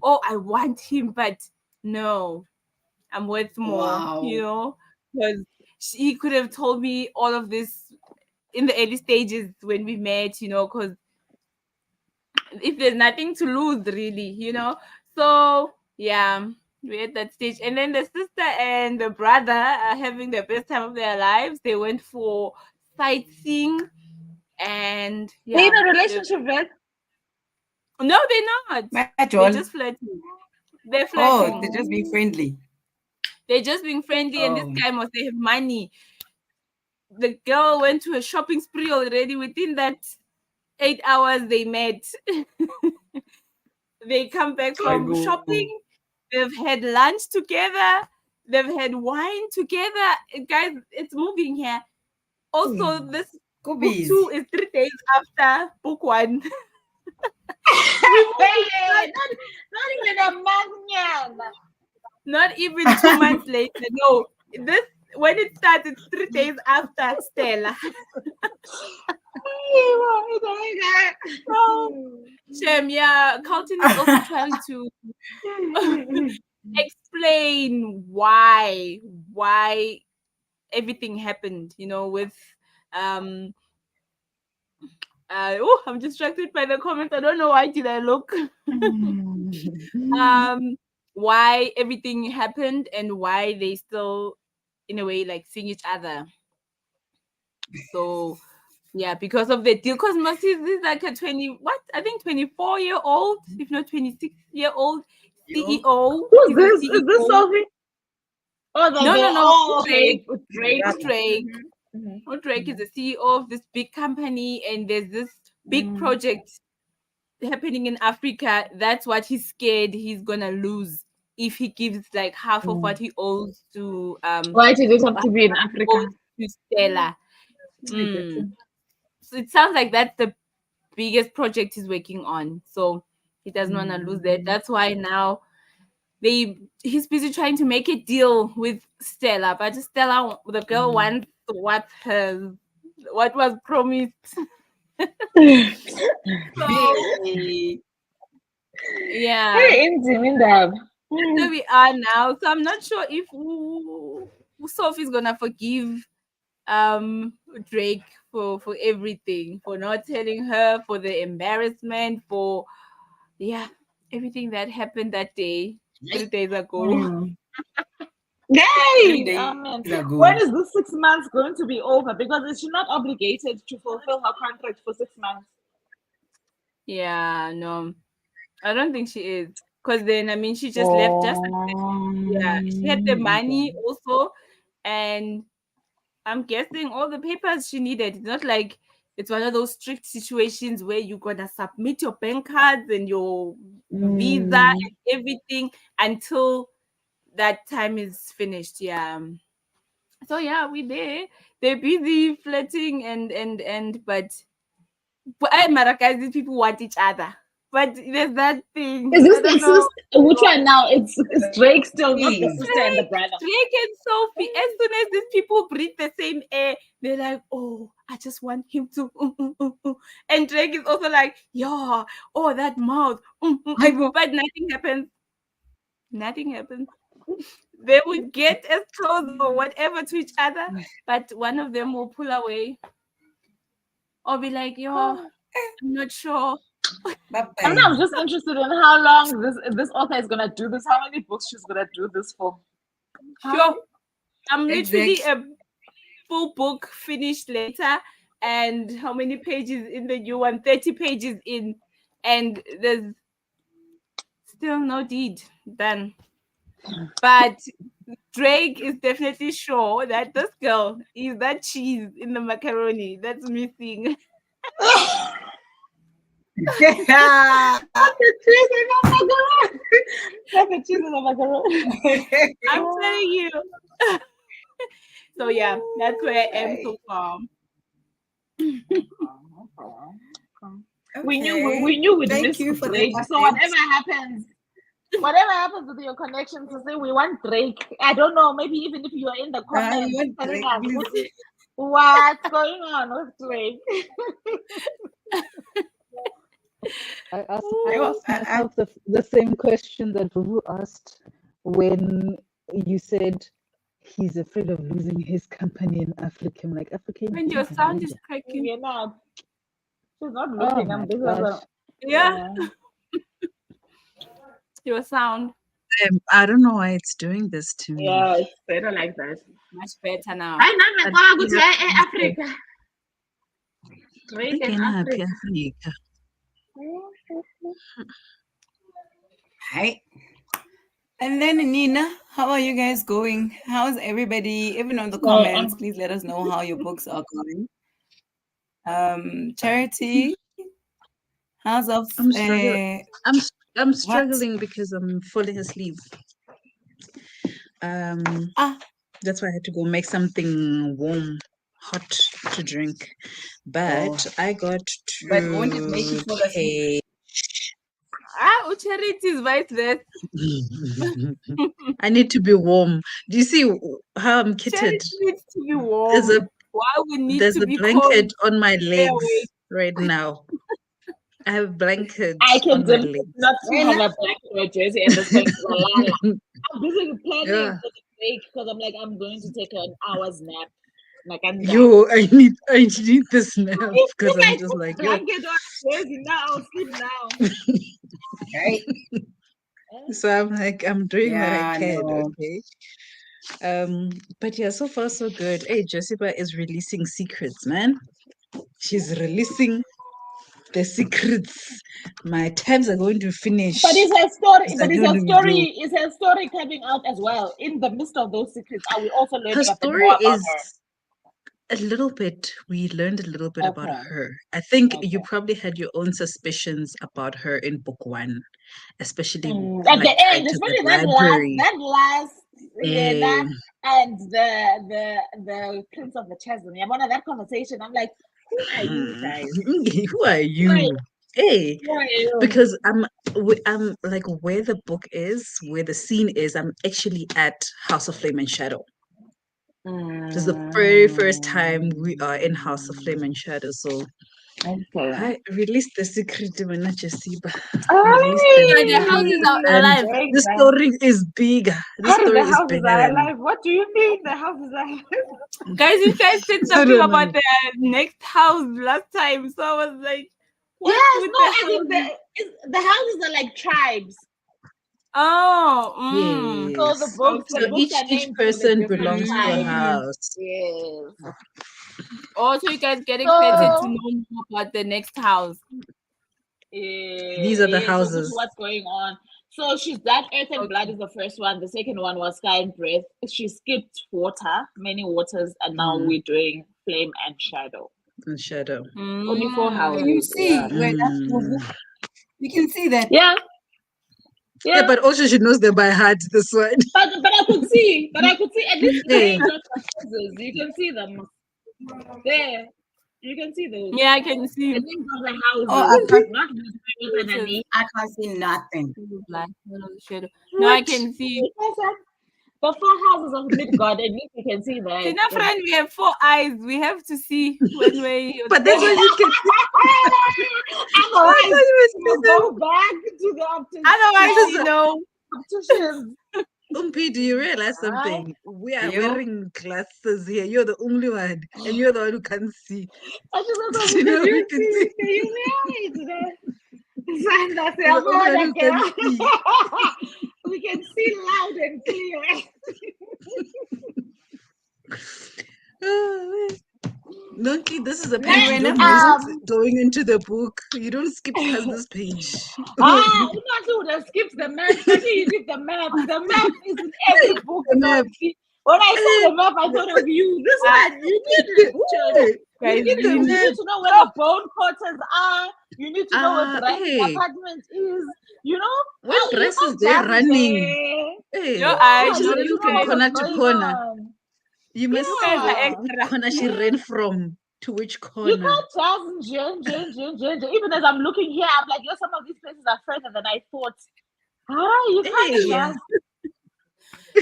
oh, I want him, but no, I'm worth more, Wow. because he could have told me all of this in the early stages when we met, because if there's nothing to lose really. So yeah, we're at that stage, and then the sister and the brother are having the best time of their lives. They went for sightseeing, and They in yeah, a relationship, right? no, they're not. They're Majol. just flirting. They're Oh, flirting. they're just being friendly. They're just being friendly, and this Oh, guy must have money. The girl went to a shopping spree already within that 8 hours they met. They come back I from go. shopping. They've had lunch together. They've had wine together. Guys, it's moving here. Also, this book Kobe's. 2 is 3 days after book 1. We're moving Hey, not even a month, yeah. not even 2 months later. No, this when it starts, it's 3 days after Stella. So, Shem, yeah, Carlton is also trying to explain why everything happened, with um I'm distracted by the comments. I don't know why did I look. um why everything happened and why they still in a way like seeing each other. So yeah, because of the deal, because Mercy is like a 24-year-old, if not 26-year-old Yo. CEO. Who's He's a this? Is this CEO. Sophie? Oh, No, oh, okay, Drake. with Drake. Drake. Mm-hmm. Drake is the CEO of this big company, and there's this big project happening in Africa. That's what he's scared he's gonna lose if he gives like half of what he owes to Why did it have what to be in he owes Africa? to Stella. I get Mm. you. So it sounds like that's the biggest project he's working on. So he doesn't want to lose that. That's why now he's busy trying to make a deal with Stella, but Stella, the girl, wants what was promised. So Hey. yeah, Hey, Inzimindab. that's where we are now. So I'm not sure if Sophie's gonna forgive Drake for everything, for not telling her, for the embarrassment, for everything that happened that day, 3 days ago. Three Yay! days Man. ago. When is this 6 months going to be over? Because is she not obligated to fulfill her contract for 6 months? Yeah, no, I don't think she is. Because then, I mean, she just left just like that. Yeah, she had the money also, and I'm guessing all the papers she needed. It's not like it's one of those strict situations where you're gonna submit your bank cards and your visa and everything until that time is finished. Yeah. So yeah, we there. They're busy flirting but Mara, guys, these people want each other. But there's that thing. Is this I don't the know. sister? Which one now? It's Drake still, not the sister and the brother. Drake and Sophie. As soon as these people breathe the same air, they're like, "Oh, I just want him to." And Drake is also like, "Yeah, oh, that mouth." But nothing happens. Nothing happens. They would get as close or whatever to each other, but one of them will pull away or be like, "Yo, I'm not sure." I'm just interested in how long this author is gonna do this. How many books she's gonna do this for? Sure. I'm literally a full book finished later, and how many pages in the new one? 30 pages in, and there's still no deed done. But Drake is definitely sure that this girl is that cheese in the macaroni that's missing. That's the cheese in the macaroni. That's the cheese in the macaroni. I'm telling you. So yeah, that's where I am so far. We knew we'd miss Drake. So whatever happens with your connection, to say we want Drake. I don't know. Maybe even if you are in the comments, telling us what's going on with Drake. I asked myself the same question that Vuvu asked when you said he's afraid of losing his company in Africa. I'm like, African. When your sound is cracking. She's not looking. I'm busy. Yeah. Your sound. I don't know why it's doing this to me. Yeah, it's better like that. Much better now. I know go to Africa. Drake in Africa. Hi. And then Nina, how are you guys going? How's everybody? Even on the comments, please let us know how your books are going. Charity, how's up? I'm struggling because I'm falling asleep. That's why I had to go make something warm, hot to drink. But I got to. But won't it make you fall asleep? Charity is right there. I need to be warm. Do you see how I'm kitted? Charity needs to be warm. There's a blanket on my legs right now. I have a blanket on my legs. Not to have a blanket or a jersey and this thing. I'm busy planning for the break because I'm like, I'm going to take an hour's nap. Like I need this nap because I'm just like, blanket or jersey now, I'll sleep now. Right. So I'm like, I'm doing what I can. Okay. But yeah, so far so good. Hey, Jessica is releasing secrets, man. She's releasing the secrets. My times are going to finish. But is her story coming out as well in the midst of those secrets? Are we also learning her story about is her? a little bit. We learned a little bit about her. I think you probably had your own suspicions about her in book one, especially at the end, especially that last and the Prince of the Chasm. I'm on that conversation. I'm like, who are you guys? Who are you? Hey, because I'm like where the book is, where the scene is. I'm actually at House of Flame and Shadow. This is the very first time we are in House of Flame and Shadow. So I released the secret to Jessica. The houses are alive. The story is big. The story is bigger. Alive? What do you mean the houses are alive? Guys, you guys said something about the next house last time. So I was like, the houses are like tribes. Oh, yes. So the books, so each person belongs to a house. Yes. Also, you guys get excited to know more about the next house. These are the houses. So what's going on? So she's done Earth and Blood is the first one. The second one was Sky and Breath. She skipped Water, Many Waters, and now we're doing Flame and Shadow. And Shadow. Only 4 houses. Can you see? Yeah. You can see that. Yeah. Yeah, but also she knows them by heart, this one. But I could see at least the houses. You can see them there. You can see those. Yeah, I can see. The names of the houses. I can't see nothing. No, I can see. The 4 houses of Midgard, at least you can see that. In a friend, we have 4 eyes. We have to see when we. But that's what you can see. Otherwise, go back to the optician. Otherwise, you know. Opticians. Umpi, do you realize something? We are wearing glasses here. You're the only one, and you're the one who can see. I just You know, we can see. We can see loud and clear. Nonki, this is a page you don't miss going into the book. You don't skip past this page. Not would have skipped the map. You skip the map. The map is in every book. The map. When I saw the map, I thought of you. This one, you need it. You need to know where the bone quarters are. You need to know what the apartment is. You know? What dress is there running? Your eyes. She's running from corner to corner. You must say which corner she ran from to which corner. You can't just even as I'm looking here, I'm like, some of these places are further than I thought. You can't just.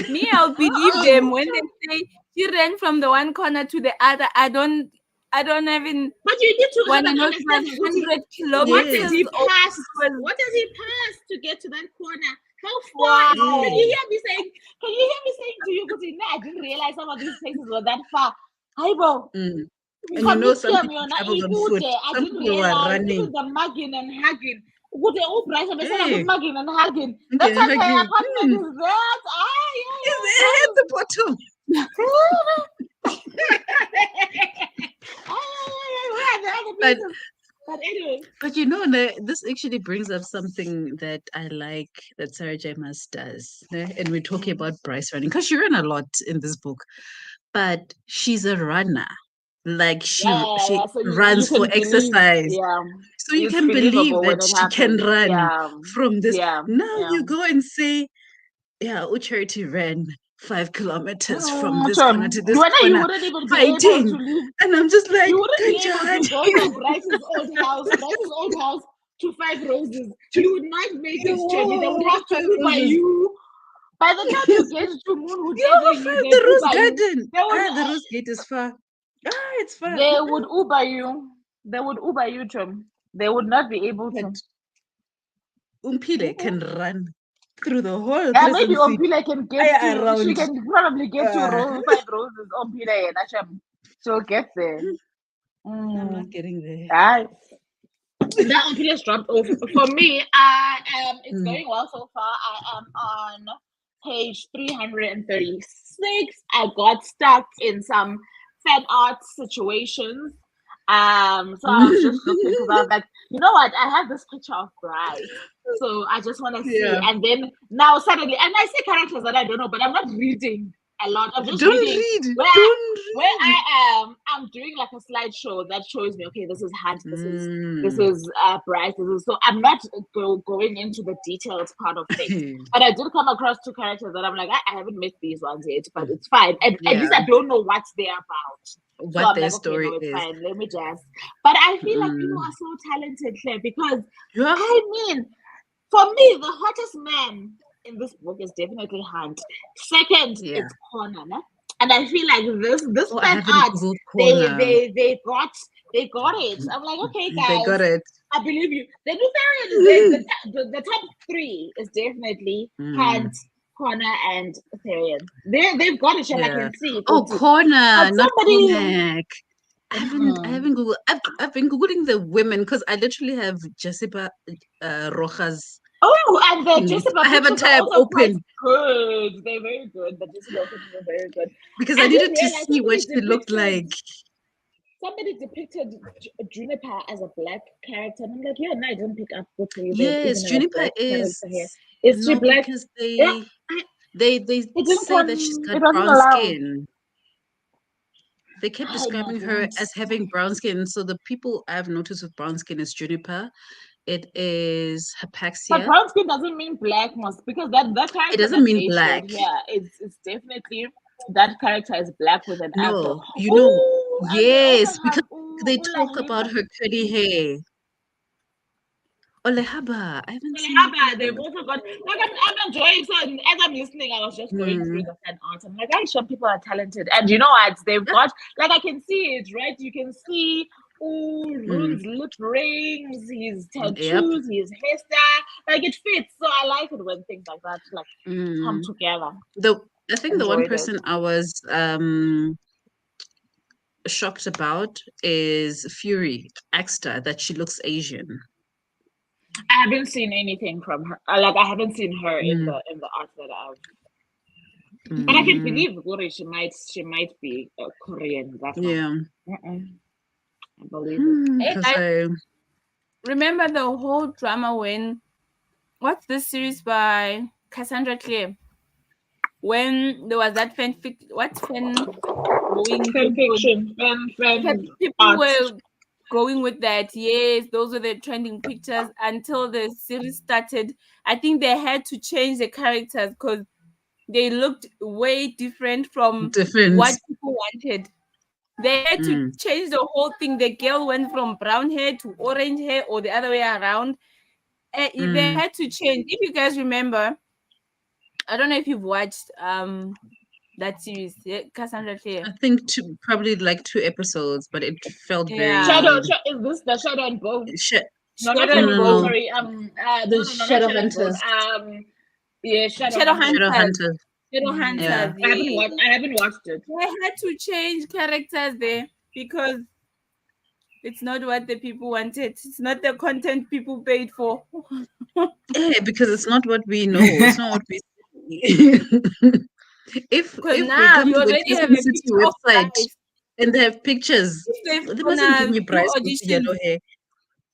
Me, I'll believe them when they say she ran from the one corner to the other. I don't even. But you need to understand 100 kilometers. What does he pass? What does he pass to get to that corner? How far? Wow. Can you hear me saying to you, Kuti, no, I didn't realize some of these places were that far. Aibo. And you know some people traveled on foot. Some people were running. The mugging and hugging. That's what my apartment is that. At the bottom. But anyway. But you know, this actually brings up something that I like that Sarah J. Maas does. And we're talking about Bryce running because she ran a lot in this book, but she's a runner. Like she runs for exercise. So you can believe that she can run from this. Now you go and say, Charity ran 5 kilometers from this corner to this corner, fighting. And I'm just like, you wouldn't be able to go to Bryce's old house to 5 Roses. You would not make this journey. They would have to Uber you. By the time you get to Moonwood, the Rose Garden. The Rose Gate is far. It's far. They would Uber you. Chum. They would not be able to. Umpile can run through the whole. Maybe Umpile can get to. She can probably get to 5 Roses. Umpile and Asham. She'll get there. I'm not getting there. That Umpile has dropped off. For me, it's going well so far. I am on page 336. I got stuck in some fan art situations. So I was just looking because I was like, you know what? I have this picture of Bryce. So I just want to see. And then now suddenly, and I see characters that I don't know, but I'm not reading a lot. I'm just reading. Where I am, I'm doing like a slideshow that shows me, okay, this is Hunt, this is Bryce, so I'm not going into the details part of things. But I did come across 2 characters that I'm like, I haven't met these ones yet, but it's fine. And at least I don't know what they're about. What their story is. Fine. Let me just. But I feel like people are so talented, Claire, because I mean, for me, the hottest man in this book is definitely Hunt. Second, it's Connor, né? And I feel like this fan art, they got it. I'm like, okay, guys, they got it. I believe you. The new variant is the top 3 is definitely Hunt, Connor, and Therian. They've got it. I can see. Connor, not Konak. I haven't Googled. I've been Googling the women because I literally have Jessica Rojas. And the Jessica. I have a tab open. Good. They're very good. The Jessica pictures are very good. Because I needed to see what she looked like. somebody depicted Juniper as a black character, and I'm like, yeah, no, I didn't pick up with you. Yes, Even a Juniper black is character here. Is she no, black? because Yeah, they it didn't say that she's come. got It wasn't brown allowed. skin. They kept Oh my describing her god! as having brown skin. So the people I've noticed with brown skin is Juniper. It is But Hypaxia. brown skin doesn't mean black, most because that It character doesn't that mean they black. showed here, it's definitely that character is black with an afro. No, you know, And they also yes, have because they talk about her curly hair. Olehaba, I haven't seen that. They've also got like I'm enjoying. So as I'm listening, I was just going through the fan art. I'm like, I'm sure people are talented, and you know what? They've got like I can see it, right? You can see Rune's lip rings, his tattoos, his hairstyle. Like it fits. So I like it when things like that like come together. I think the one person I was shocked about is Fury Axter, that she looks Asian. I haven't seen anything from her. Like I haven't seen her in the art that I've. But I can believe Gori, she might be Korean. That's yeah. I believe it. I remember the whole drama when what's this series by Cassandra Clare? When there was that fanfiction, people were going with that. Yes, those were the trending pictures until the series started. I think they had to change the characters because they looked way different from what people wanted. They had to change the whole thing. The girl went from brown hair to orange hair or the other way around. They had to change. If you guys remember, I don't know if you've watched that series, Cassandra Clare. I think probably like 2 episodes, but it felt very Shadow. Is this the Shadow and Bone? No. Sorry. The Shadow Hunters. Yeah, Shadow Hunters. Yeah. I haven't watched it. They had to change characters there because it's not what the people wanted. It's not the content people paid for. Yeah, because it's not what we know. It's not what we see. if now we come you to the already have Kissing a City picture of website Bryce. and they have pictures, they mustn't give me Bryce with yellow hair.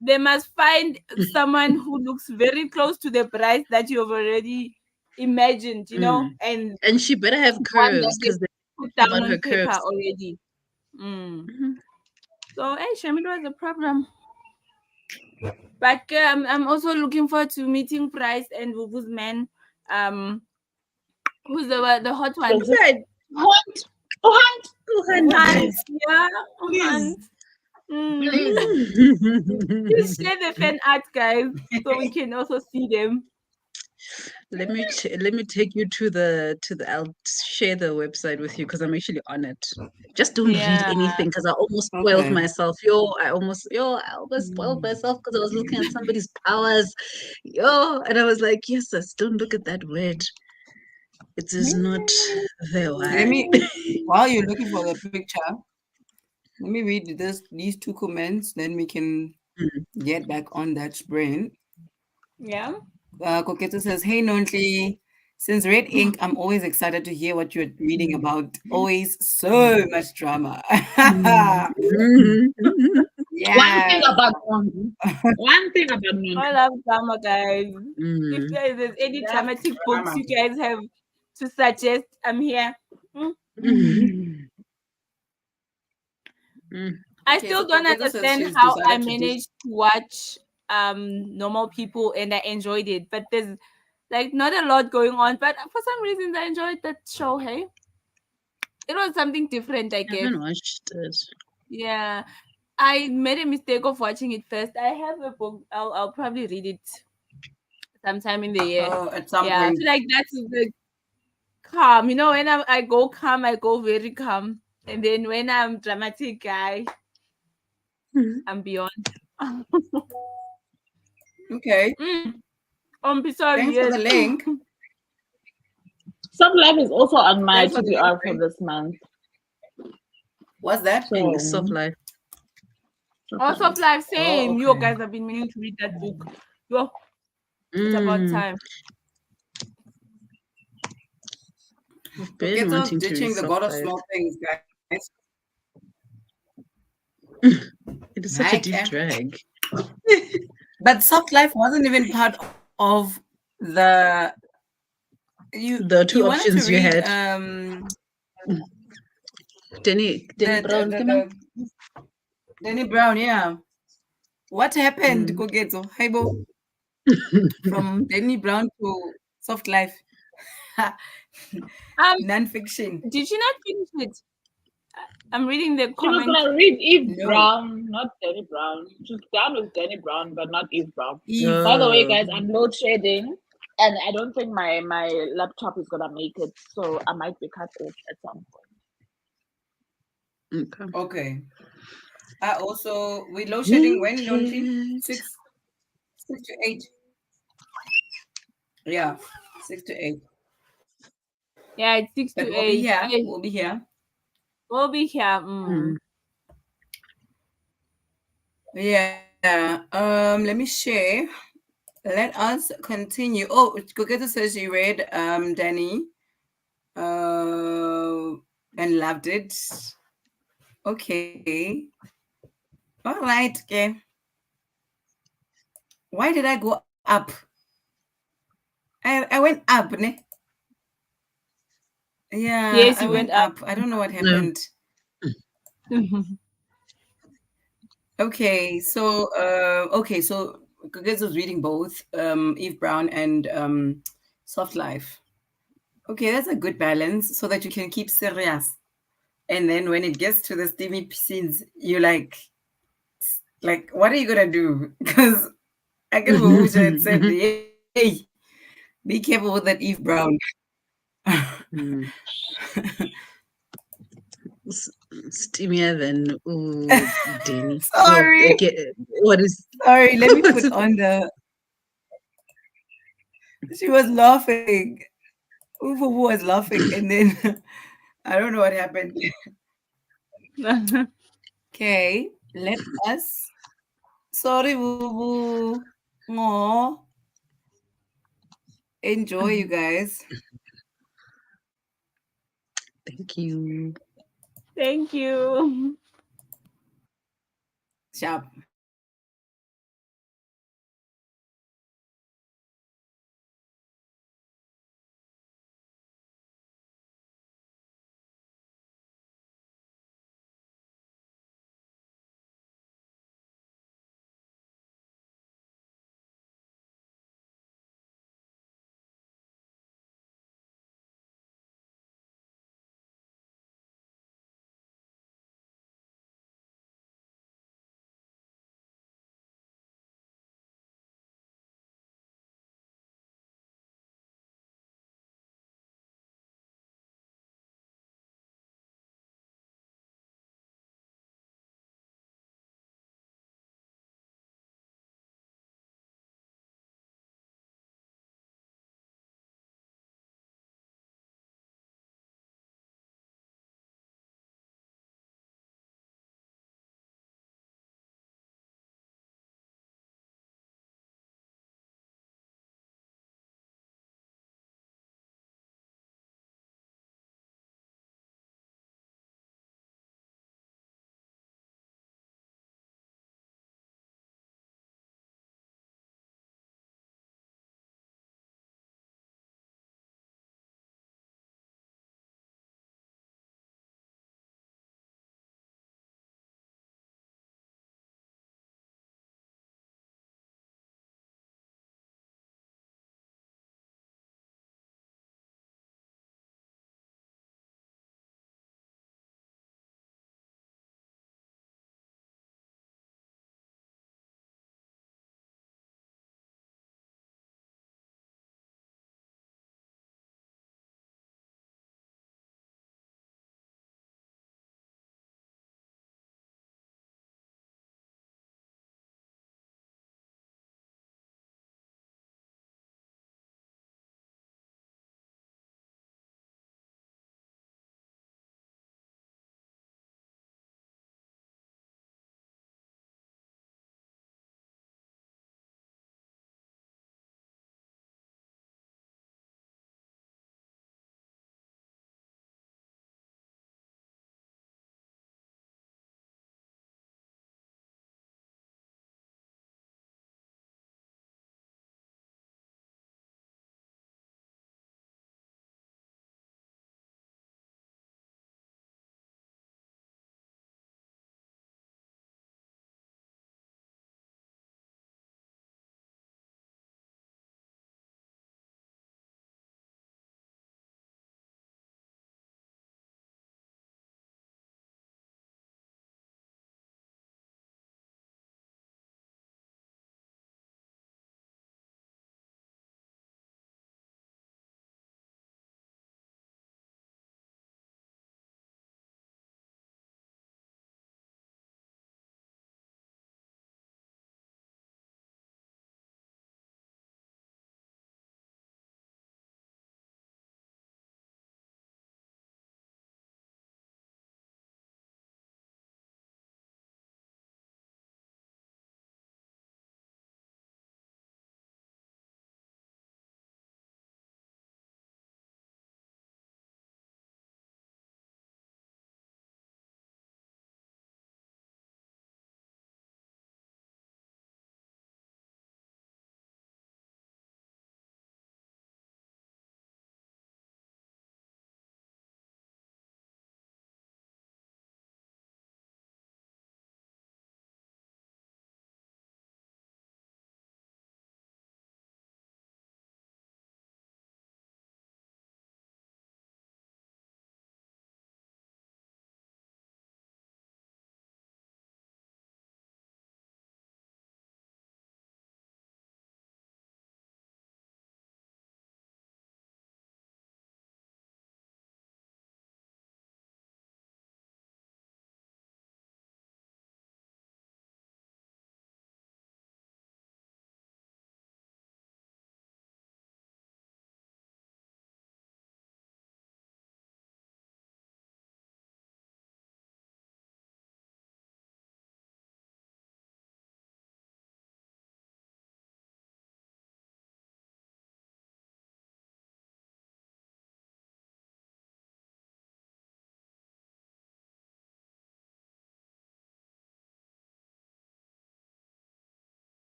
They must find someone who looks very close to the Bryce that you've already imagined, you know, and she better have curves because they put down on her paper curves already. So, hey, Shamil was a problem. But I'm also looking forward to meeting Price and Vuvu's man. Who's the hot one? Hunt. Yeah, Hunt. Please share the fan art, guys, so we can also see them. Let me take you to the I'll share the website with you because I'm actually on it. Just don't read anything because I almost spoiled myself. I almost spoiled myself because I was looking at somebody's powers. And I was like, yes, don't look at that word. It is not the one. While you're looking for the picture, let me read these 2 comments, then we can get back on that sprint. Yeah. Koketo says, hey, Nontli, since Red Ink, I'm always excited to hear what you're reading about. Always so much drama. One thing about me. I love drama, guys. If there's any dramatic books you guys have to suggest, I'm here. I still don't understand how I managed to watch normal people and I enjoyed it, but there's like not a lot going on, but for some reason I enjoyed that show. Hey, it was something different, I guess. I haven't watched it. Yeah, I made a mistake of watching it first. I have a book. I'll probably read it sometime in the year. At some point. I feel like that's the calm. You know, when I go calm, I go very calm, and then when I'm dramatic, I'm beyond. Okay. Sorry. Thanks for the link. Soft Life is also on my TBR for this month. What's that? Soft Life. Soft Life, same. You guys have been meaning to read that book. It's about time. Get ditching the God of Small Things, guys. It is such a deep Okay. drag. But soft life wasn't even part of the The two you wanted to options you read had. Danny the Brown, Danny Brown, yeah. What happened, Kogetso? Haibo? From Danny Brown to soft life. Non-fiction. Did you not finish it? I'm reading the She was comment. gonna read Eve No. Brown, not Danny Brown. She's down with Danny Brown, but not Eve Brown. Eve. By the way, guys, I'm load shedding, and I don't think my laptop is gonna make it, so I might be cut off at some point. Okay. Also, we load shedding when, Lonti? 6 to 8. Yeah, 6 to 8. Yeah, it's 6 But to we'll be 8. here. We'll be here. We'll be here. Yeah. Let me share. Let us continue. Oh, Coquetta says she read Danny and loved it. Okay. All right. Okay. Why did I go up? I went up, ne? Yeah, Yes, I you went went up. up. I don't know what happened. Okay, so Gugez was reading both Eve Brown and Soft Life. Okay, that's a good balance so that you can keep serious. And then when it gets to the steamy scenes, you're like, what are you gonna do? Because I can remember had said, hey, be careful with that Eve Brown. Steamier than Danny. Sorry. Well, okay, what is? Sorry, let me put on the. She was laughing. Ufu was laughing, and then I don't know what happened. Okay, let us. Sorry, Boo. Aw. Enjoy, you guys. Thank you. Thank you. Sharp.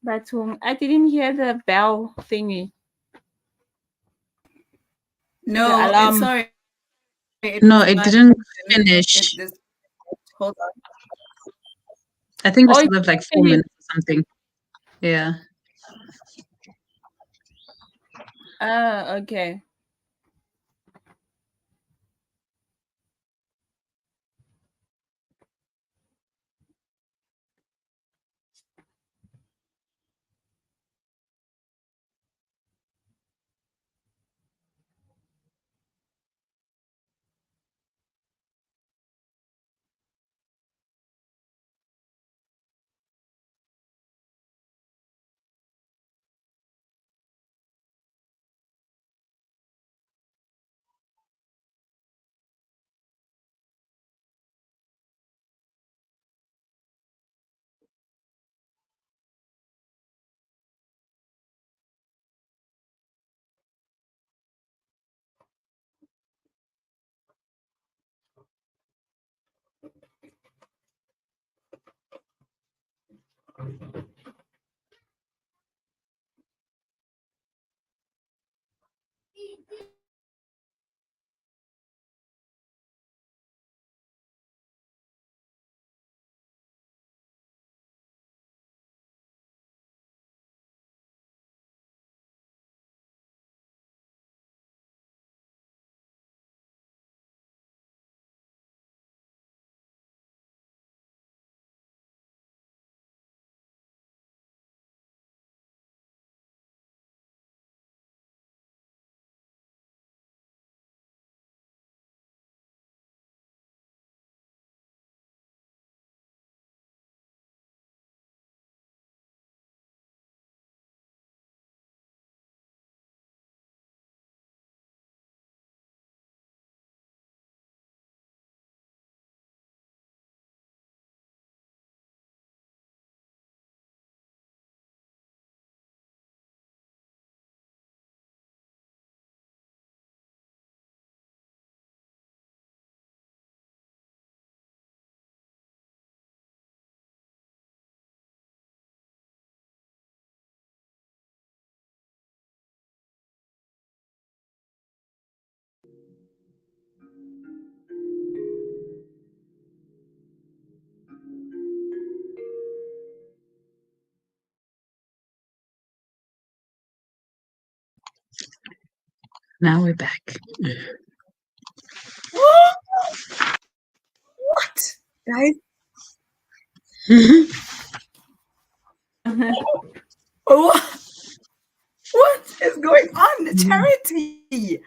But I didn't hear the bell thingy. The No, it's alarm. sorry. It No, was it not. didn't It finish. this. Hold on. I think we Oh, still have like 4 finished. minutes or something. Yeah. Okay. Now we're back. What, guys? Oh, what is going on? Charity.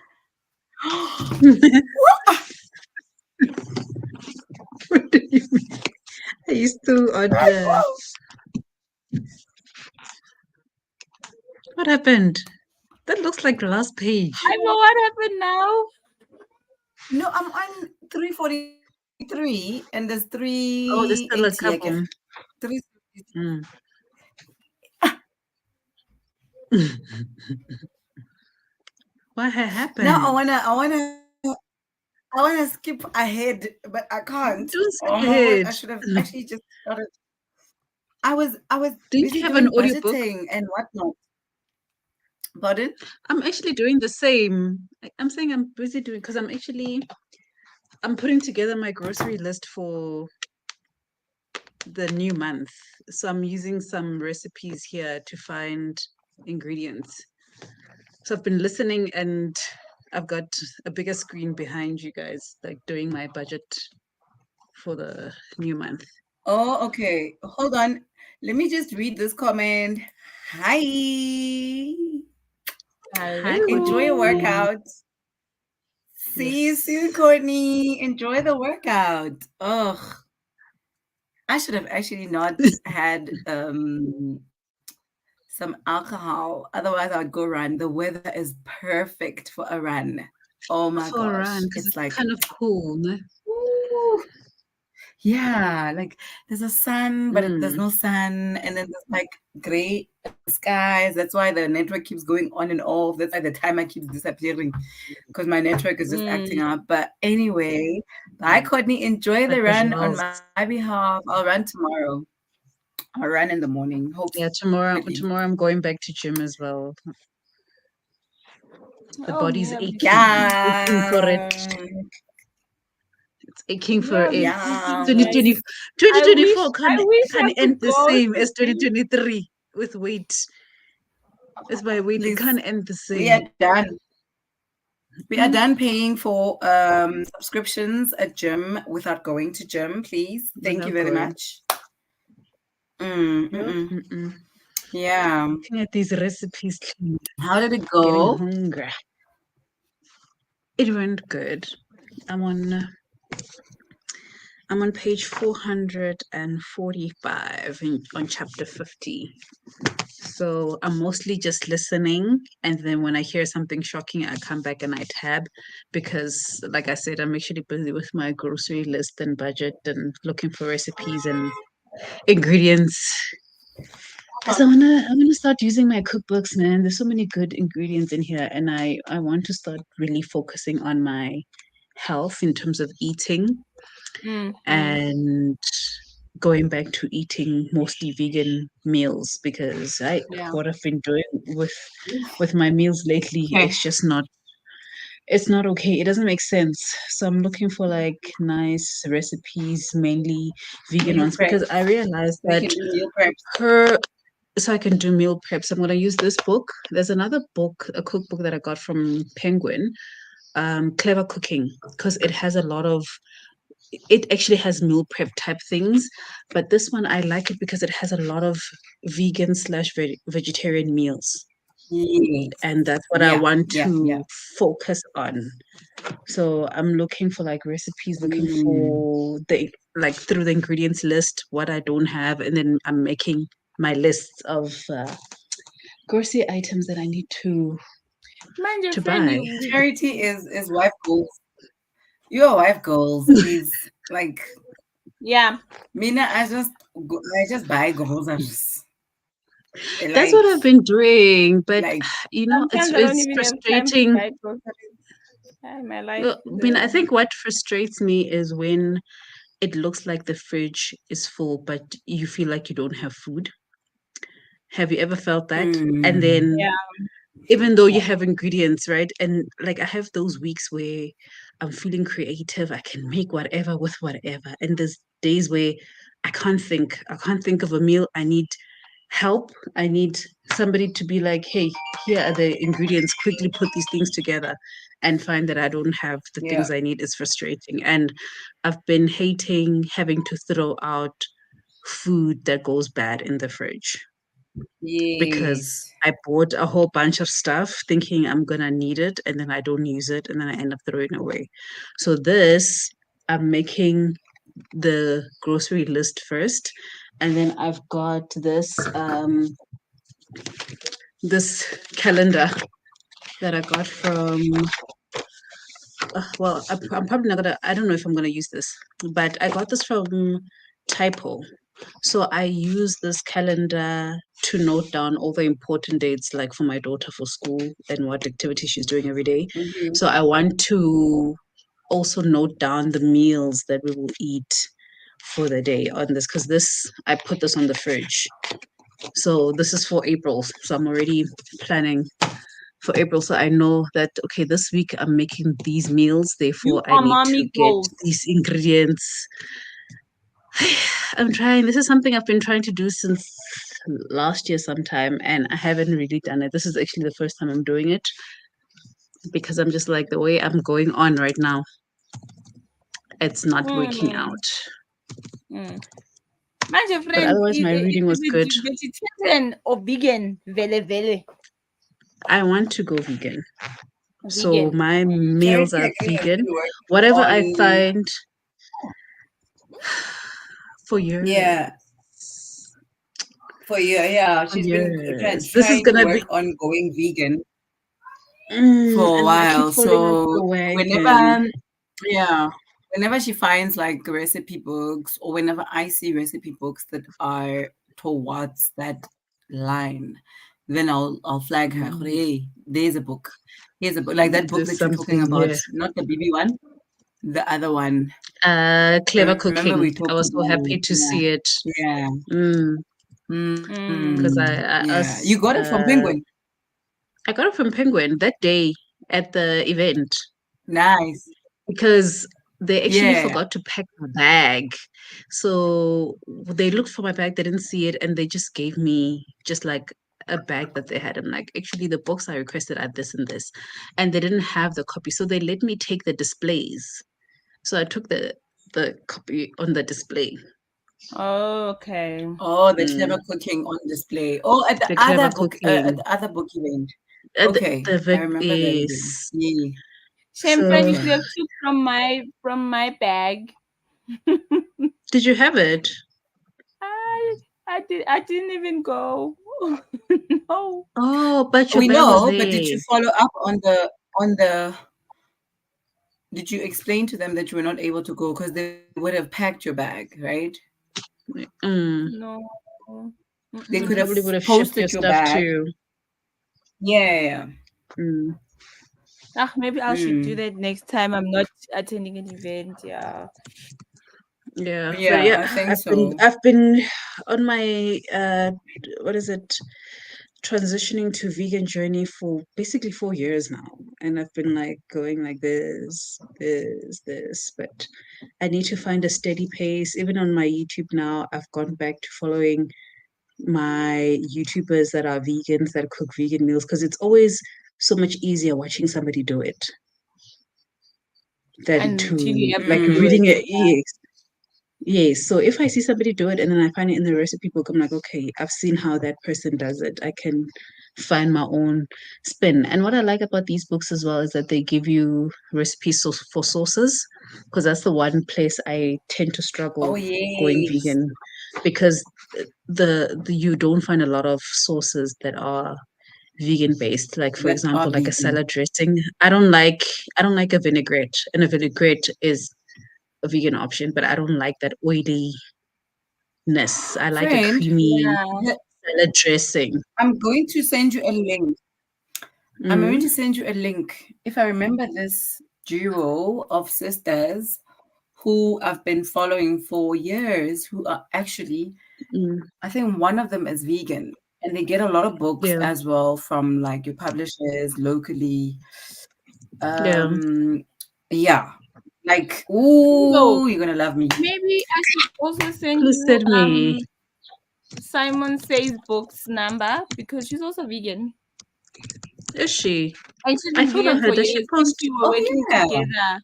What do you mean? Are you still on the... What happened? That looks like the last page. I know what happened now. No, I'm on 343 and there's Oh, there's still a 380. I couple. guess. 360. What had happened? Now I wanna skip ahead, but I can't. Don't skip Oh, ahead. I should have actually just started. I was Don't busy you have an doing audiobook? budgeting and whatnot. Pardon? I'm actually doing the same. I'm saying I'm busy doing because I'm putting together my grocery list for the new month. So I'm using some recipes here to find ingredients. So I've been listening and I've got a bigger screen behind you guys, like doing my budget for the new month. Oh, okay. Hold on. Let me just read this comment. Hi. Hi, Enjoy your Courtney. workout. See you soon, Courtney. Enjoy the workout. Ugh. I should have actually not had some alcohol. Otherwise, I would go run. The weather is perfect for a run. Oh my For a run, gosh. because It's it's like, kind of cool, no? ooh, yeah, like there's a sun, but there's no sun. And then there's like gray skies. That's why the network keeps going on and off. That's why the timer keeps disappearing because my network is just acting up. But anyway, bye, Courtney. Enjoy the Like run on visuals. my behalf. I'll run tomorrow. I run in the morning. Yeah, Hopefully. tomorrow I'm going back to gym as well. The body's aching. Yeah. For it. It's aching for it. Yeah. 2024 I wish I can't could end the go same to as gym. 2023 with weight. With my weight, it Please. can't end the same. We are done. We are done paying for subscriptions at gym without going to gym, please. Thank you very much. Yeah. Looking at these recipes. How did it Getting go? hungry. It went good. I'm on page 445 on chapter 50. So I'm mostly just listening, and then when I hear something shocking, I come back and I tab, because like I said, I'm actually busy with my grocery list and budget and looking for recipes and ingredients. Because I wanna start using my cookbooks, man. There's so many good ingredients in here, and I want to start really focusing on my health in terms of eating and going back to eating mostly vegan meals, because what I've been doing with my meals lately, it's just not okay. It doesn't make sense. So I'm looking for like nice recipes, mainly vegan ones, because I realized that so I can do meal prep. So I'm gonna use this book. There's another book, a cookbook that I got from Penguin, Clever Cooking, because it has a lot of it actually has meal prep type things, but this one I like it because it has a lot of vegan slash vegetarian meals. And that's what I want to focus on. So I'm looking for like recipes, looking for through the ingredients list, what I don't have, and then I'm making my lists of grocery items that I need to buy. Charity is wife goals. Your wife goals, please. Like, yeah. Mina, I just buy groceries. That's what I've been doing, but it's frustrating. My life. I mean, I think what frustrates me is when it looks like the fridge is full, but you feel like you don't have food. Have you ever felt that? And then, even though you have ingredients, right? And like I have those weeks where I'm feeling creative, I can make whatever with whatever. And there's days where I can't think of a meal. I need help. I need somebody to be like, hey, here are the ingredients, quickly put these things together, and find that I don't have the things I need is frustrating. And I've been hating having to throw out food that goes bad in the fridge, because I bought a whole bunch of stuff thinking I'm gonna need it, and then I don't use it, and then I end up throwing away. So I'm making the grocery list first, and then I've got this calendar that I got from I'm probably not gonna, I don't know if I'm gonna use this, but I got this from Typo. So I use this calendar to note down all the important dates, like for my daughter for school and what activity she's doing every day. So I want to also note down the meals that we will eat for the day on this, because I put this on the fridge. So this is for April. So I'm already planning for April. So I know that, okay, this week I'm making these meals. Therefore, I need to get these ingredients. I'm trying. This is something I've been trying to do since last year sometime, and I haven't really done it. This is actually the first time I'm doing it, because I'm just like, the way I'm going on right now, it's not working out. My friend, but otherwise, my reading was good. Vegetarian or vegan? Vele. I want to go vegan. So my meals are vegan. Whatever I find for years. Yeah. For you, she's been trying to work on going vegan for a while. So whenever she finds like recipe books, or whenever I see recipe books that are towards that line, then I'll flag her. Hey, there's a book. Here's a book, like that book that you're talking about, not the BB one, the other one. Clever Cooking. I was so happy to see it. Yeah. because I Yeah, asked, you got it from Penguin. I got it from Penguin that day at the event Nice. because they actually Yeah. forgot to pack my bag. So they looked for my bag, they didn't see it, and they just gave me just like a bag that they had. I'm like, actually, the books I requested are this and this, and they didn't have the copy, so they let me take the displays. So I took the copy on the display. Oh, okay. Oh, the Mm, clever cooking on display. Oh, at the the clever other book, at cooking. the other book event. The Okay, I vet remember that event. is Yeah. Shame, friend, you so. should have took from my bag. Did you have it? I I didn't even go. No. Oh, but your We bag was know, but did there. you follow up on the? Did you explain to them that you were not able to go because they would have packed your bag, right? Mm. No. They They could have Mm-mm. probably would have shipped your posted your stuff bag. too. Yeah. Mm. Maybe I should do Mm. that next time I'm not attending an event. Yeah. Yeah, but Yeah, yeah, I think so. I've been on my what is it, transitioning to vegan journey for basically 4 years now, and I've been like going like this, but I need to find a steady pace. Even on my YouTube now, I've gone back to following my YouTubers that are vegans that cook vegan meals because it's always so much easier watching somebody do it than Until you to have to like do it. reading it. Yes, yes. So if I see somebody do it and then I find it in the recipe book, I'm like, okay, I've seen how that person does it. I can find my own spin. And what I like about these books as well is that they give you recipes for sauces, because that's the one place I tend to Oh struggle going yes, vegan, because the you don't find a lot of sauces that are vegan based, like for that are example like a vegan. salad dressing. I don't like a vinaigrette, and a vinaigrette is a vegan option, but I don't like that oiliness. I like a Friend, creamy Yeah. salad dressing. I'm going to send you a link. I'm going Mm, to send you a link. If I remember this duo of sisters who I've been following for years, who are actually, mm, I think one of them is vegan, and they get a lot of books yeah, as well from like your publishers locally. yeah. Um, yeah, like, So ooh, you're gonna love me. maybe I should also send Please you send me. Simon Says Books number because she's also vegan. Is she? And she's I been follow vegan her. for Does she years since post? we were Oh working yeah, together.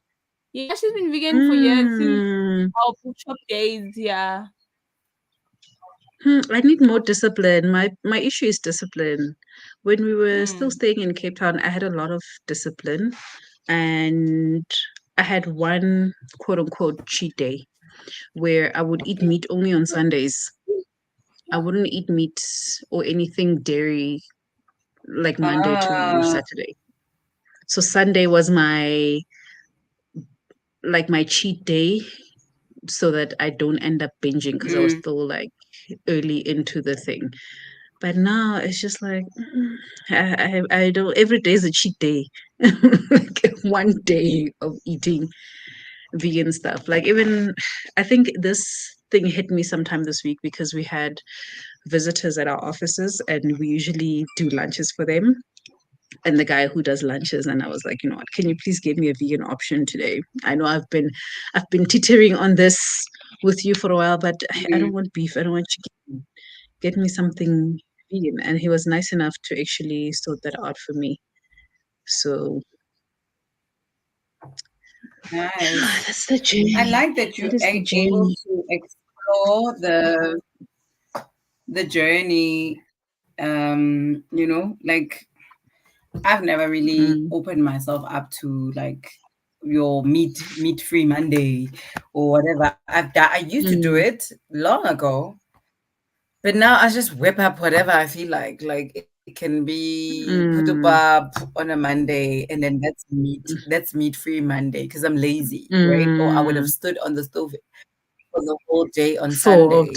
Yeah, she's been vegan for years since Mm, our bookshop days. Yeah. I need more discipline. My issue is discipline. When we were still Mm. staying in Cape Town, I had a lot of discipline, and I had one quote unquote cheat day where I would eat meat only on Sundays. I wouldn't eat meat or anything dairy like Monday to ah, Saturday. So Sunday was my cheat day so that I don't end up binging because I was mm, still like early into the thing. But now it's just like I don't. Every day is a cheat day. Like one day of eating vegan stuff. Like even I think this thing hit me sometime this week because we had visitors at our offices and we usually do lunches for them. And the guy who does lunches, and I was like, you know what, can you please give me a vegan option today? I know I've been teetering on this with you for a while, but I don't mm, want beef, I don't want chicken. Get me something vegan. And he was nice enough to actually sort that out for me. So nice. that's the I journey. like that That you're is the able journey. to explore the journey. Like I've never really Mm, opened myself up to like your meat free Monday or whatever. I used to do mm, it long ago, but now I just whip up whatever I feel like. Like it can be mm, putupa on a Monday, and then that's meat. That's meat free Monday because I'm lazy, right? Or I would have mm. stood on the stove for the whole day on For Sunday.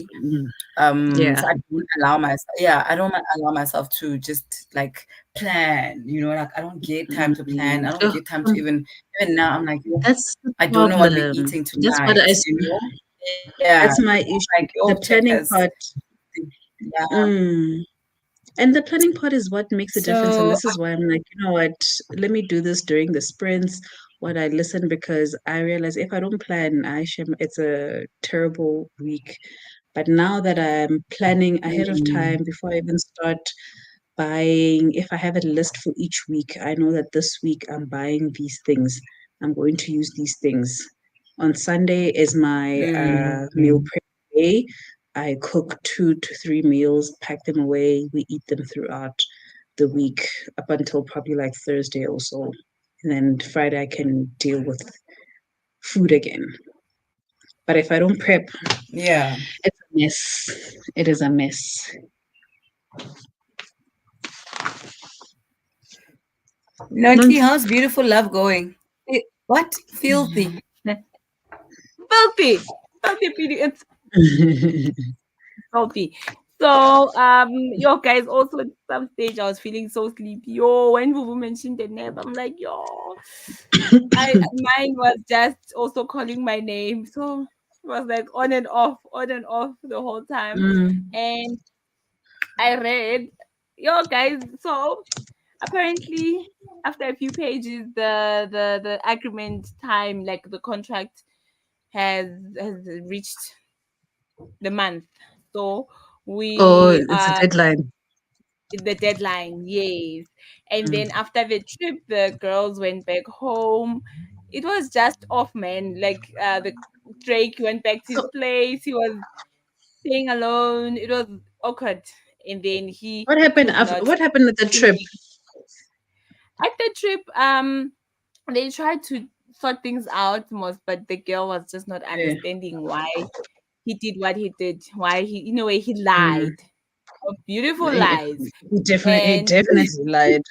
yeah. So I don't allow myself, yeah, I don't allow myself to just like plan, like I don't get time to plan. I don't Oh, get time to even now I'm like, "Yo, that's the I don't know what we're problem. eating That's what tonight, I. you know? Yeah. That's my I'm issue. like, yo, The check planning us. part. Mm. And the planning part is what makes a difference. And So this is why I'm like, you know what, let me do this during the sprints when I listen, because I realize if I don't plan, it's a terrible week. But now that I'm planning ahead of time before I even start buying, if I have a list for each week, I know that this week I'm buying these things. I'm going to use these things. On Sunday is my meal prep day. I cook 2 to 3 meals, pack them away. We eat them throughout the week up until probably like Thursday or so. And then Friday I can deal with food again. But if I don't prep, yeah. it's a mess. It is a mess. Nancy, how's beautiful love going? What? Filthy. Filthy. Filthy PD. It's filthy. So, yo, guys, also at some stage I was feeling so sleepy. Yo, when Vuvu mentioned the name, I'm like, yo, mine was just also calling my name. So it was like on and off the whole time. And I read, yo, guys, so apparently after a few pages, the agreement time, like the contract has reached the month. So Oh, we it's a are deadline. the deadline, yes. And then after the trip, the girls went back home. It was just off, man. Like the Drake went back to his So place. He was staying alone. It was awkward. And then he what happened could after? not What happened at the trip? sleep. At the trip, they tried to sort things out most, but the girl was just not Okay. understanding why he did what he did, why he in a way he Mm. lied. Beautiful He, lies. he And definitely lied.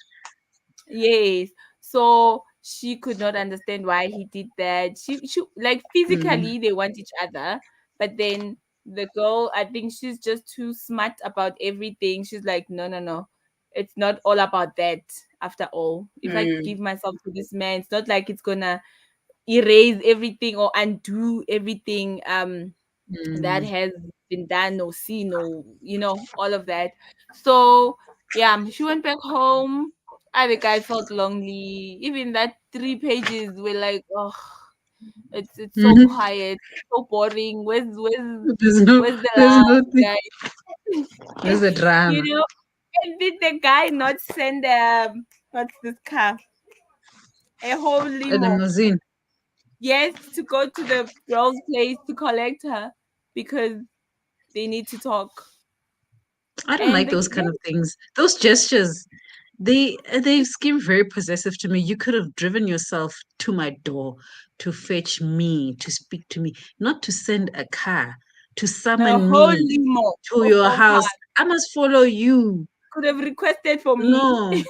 yes, so she could not understand why he did that. She like Mm. physically they want each other, but then the girl, I think she's just too smart about everything. She's like, no, no, no, it's not all about that. After all, if I give myself to this man, it's not like it's gonna erase everything or undo everything that Mm. has been done or seen or all of that. So yeah, she went back home. I think I felt lonely. Even that 3 pages were like, oh, it's so Mhm. quiet, so boring. There's no, Where's the there's love, nothing. There's guys? a drama. And did the guy not send what's this car? A whole A limo. limousine. Yes, to go to the girl's place to collect her because they need to talk. I don't And like those kind of things. Those gestures, they seem very possessive to me. You could have driven yourself to my door to fetch me, to speak to me, not to send a car to a summon whole me limo to your of cars house. I must follow you. could have requested for me. No,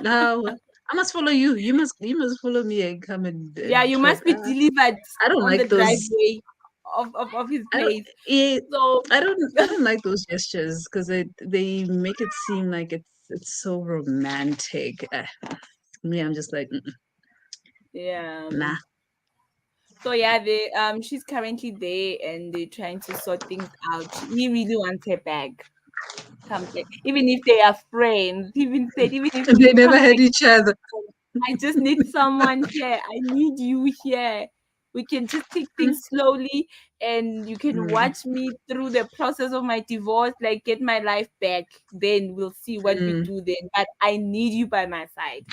no, I must follow you. You must follow me and come Yeah, and you talk. must be delivered I don't on the like those. driveway of his I don't. place. eh, So I don't like those gestures because they make it seem like it's so romantic. Me, I'm just like, yeah. nah. So yeah, they she's currently there and they're trying to sort things out. He really wants her back. Come back. Even if they are friends. He even said, even if They you never come had back, each other. I just need someone here. I need you here. We can just take things slowly and you can Mm, watch me through the process of my divorce, like get my life back. Then we'll see what we mm. do then. But I need you by my side.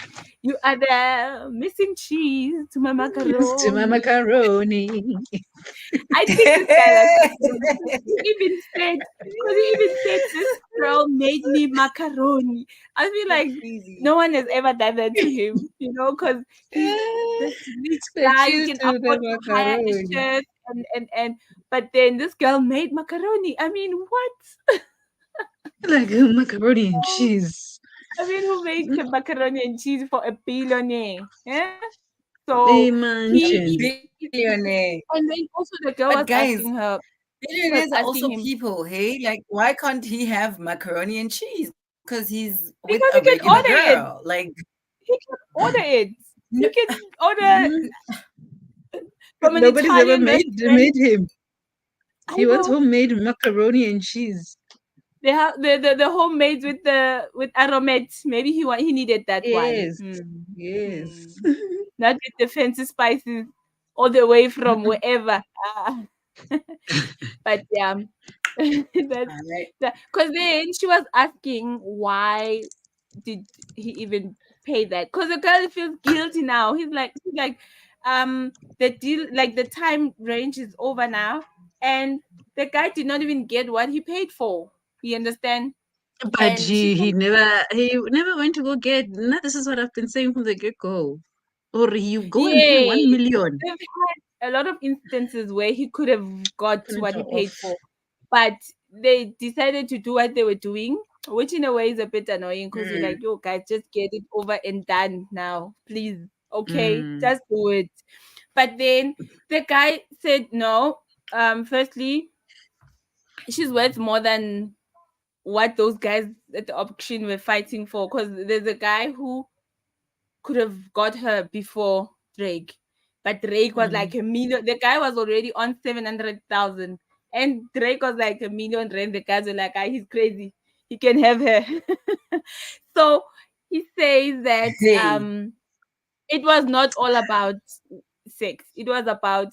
You are the missing cheese to my To my macaroni. macaroni. I think this guy was talking about because he even said, this girl made me macaroni. I feel like no one has ever done that to him, because he's this rich Fetch guy who you can to the afford to hire a macaroni. chef and but then this girl made macaroni. I mean, what? Like macaroni and cheese. I mean, who makes a macaroni and cheese for a billionaire? Yeah. So he Imagine. Billionaire. and then also the girl But guys, was billionaires are asking also him people, hey? Like, why can't he have macaroni and cheese? Because he's with because a he can regular order it. girl. Like, He can order it. no, He can order Mhm. from an Nobody's ever Italian made restaurant. him. I He wants know. homemade macaroni and cheese. They have the homemade with aromat. Maybe he needed that one. Yes. Yes. Not with the fancy spices all the way from wherever. But yeah, that's that. Because then she was asking why did he even pay that? Because the girl feels guilty now. He's like, the deal, like the time range is over now, and the guy did not even get what he paid for. You understand? But And she he never went to go get. No, this is what I've been saying from the get-go. Or you go and pay yeah, 1 million. they've had a lot of instances where he could have got Turn what it he paid off. for, but they decided to do what they were doing, which in a way is a bit annoying because you're like, yo, guys, just get it over and done now, please. Okay, Mm. just do it. But then the guy said no. Firstly, she's worth more than what those guys at the auction were fighting for. Because there's a guy who could have got her before Drake. But Drake was like a million. The guy was already on 700,000. And Drake was like $1 million. The guys were like, ah, he's crazy. He can have her. So he says that it was not all about sex. It was about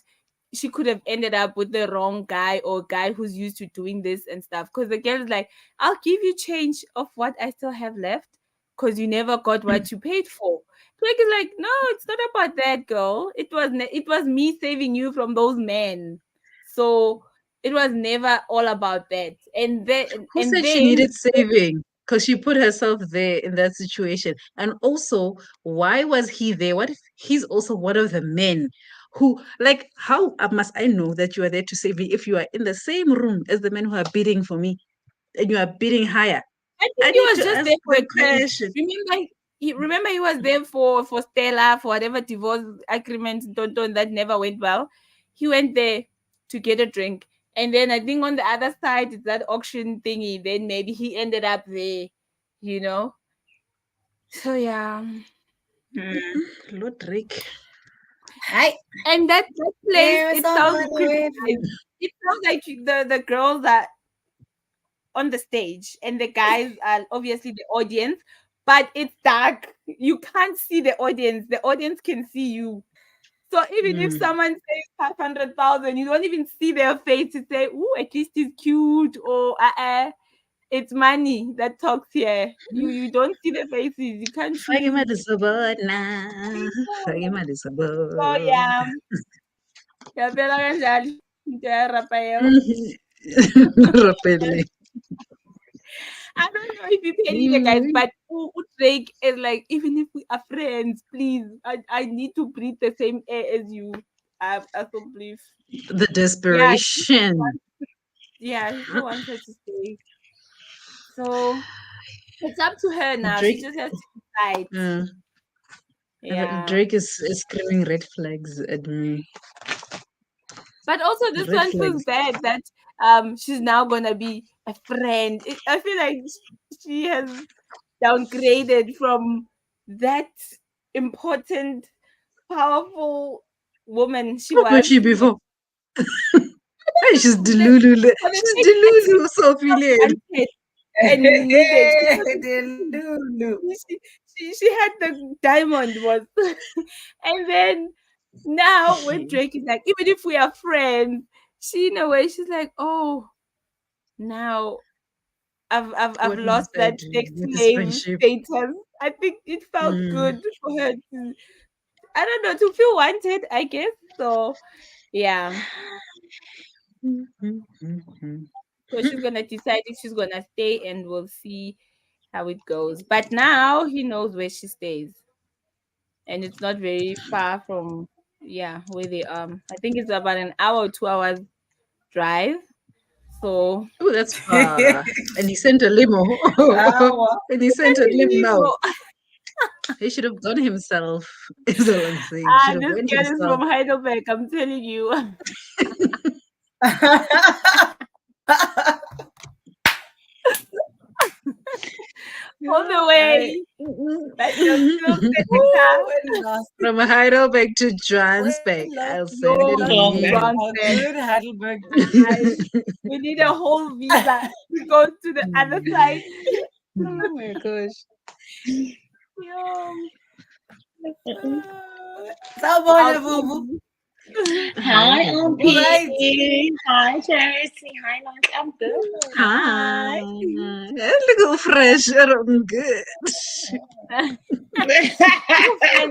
she could have ended up with the wrong guy or guy who's used to doing this and stuff. Because the girl is like, I'll give you change of what I still have left because you never got what you paid for. Drake is like, no, it's not about that, girl. It was me saving you from those men. So it was never all about that. Who And said she then needed saving? Because she put herself there in that situation. And also, why was he there? What if he's also one of the men who, like, how must I know that you are there to save me if you are in the same room as the men who are bidding for me and you are bidding higher? I I think he need was to just ask there for a the drink. question. Remember he was there for Stella for whatever divorce agreement don't that never went well. He went there to get a drink, and then I think on the other side it's that auction thingy. Then maybe he ended up there, you know. So yeah, Lord Drake. and that place There is it some sounds money creepy. with you. It sounds like the girls are on the stage and the guys are obviously the audience, but it's dark. You can't see the audience. The audience can see you. So even if someone says 500,000, you don't even see their face to say, "Ooh, at least he's cute," or it's money that talks here. You don't see the faces. You can't Fake choose. imali sabona. Fake imali So sabona. yeah, phela kanjalo into ya Raphael. Rapele. I don't know if you paid either, guys, but Drake is like, even if we are friends, please, I need to breathe the same air as you. I don't believe. The Yeah, desperation. he still wants her to stay. So it's up to her now. She Drake, just has to decide. Yeah. Drake is screaming red flags at me. But also this Red one feels flags. bad that she's now gonna be a friend. I feel like she has downgraded from that important, powerful woman she What was was. she before? Hey, she's The, delulu. for the She's fact that delulu, Sophie. wanted and needed. Delulu. She had the diamond was, and then now when Drake is like, even if we are friends, she in a way she's like, oh, now I've What must lost I that do sex with this slave friendship? status. I think it felt good for her to, I don't know, to feel wanted, I guess. So yeah. So she's gonna decide if she's gonna stay and we'll see how it goes. But now he knows where she stays. And it's not very far from where they I think it's about an hour or 2 hours drive. So Oh, that's far. And he sent a limo. And he sent a limo. He should have gone himself. Is all I'm saying. He should have this went girl is himself. from Heidelberg, I'm telling you. All the way. But From Heidelberg to Johannesburg. I'll send it Johannesburg. Good Heidelberg. We need a whole visa to go to the other side. Oh my gosh. Sawubona, Vuvu. Hi, Auntie. Right. Hi, Jersey. Hi, Nancy. I'm good. Hi. Look fresh. I'm good. And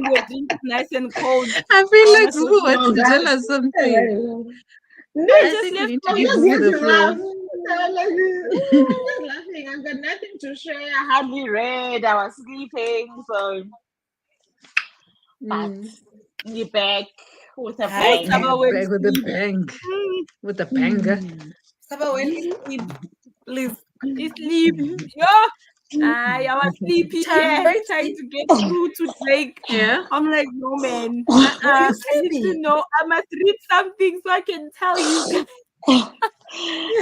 your drink is nice and cold. I feel like Zubu wants to tell us something. I I just think we left. need to give Zubu the floor. Laughing. I've got nothing to share. I hardly read. I was sleeping. So, but you're back with a Hi, bang. Saba, when Back with the bang. With the banger. Saba, when you sleep, please. You sleep. I was sleepy here, trying to get through to Drake. Yeah. I'm like, no, man. I need to know. I must read something so I can tell you guys.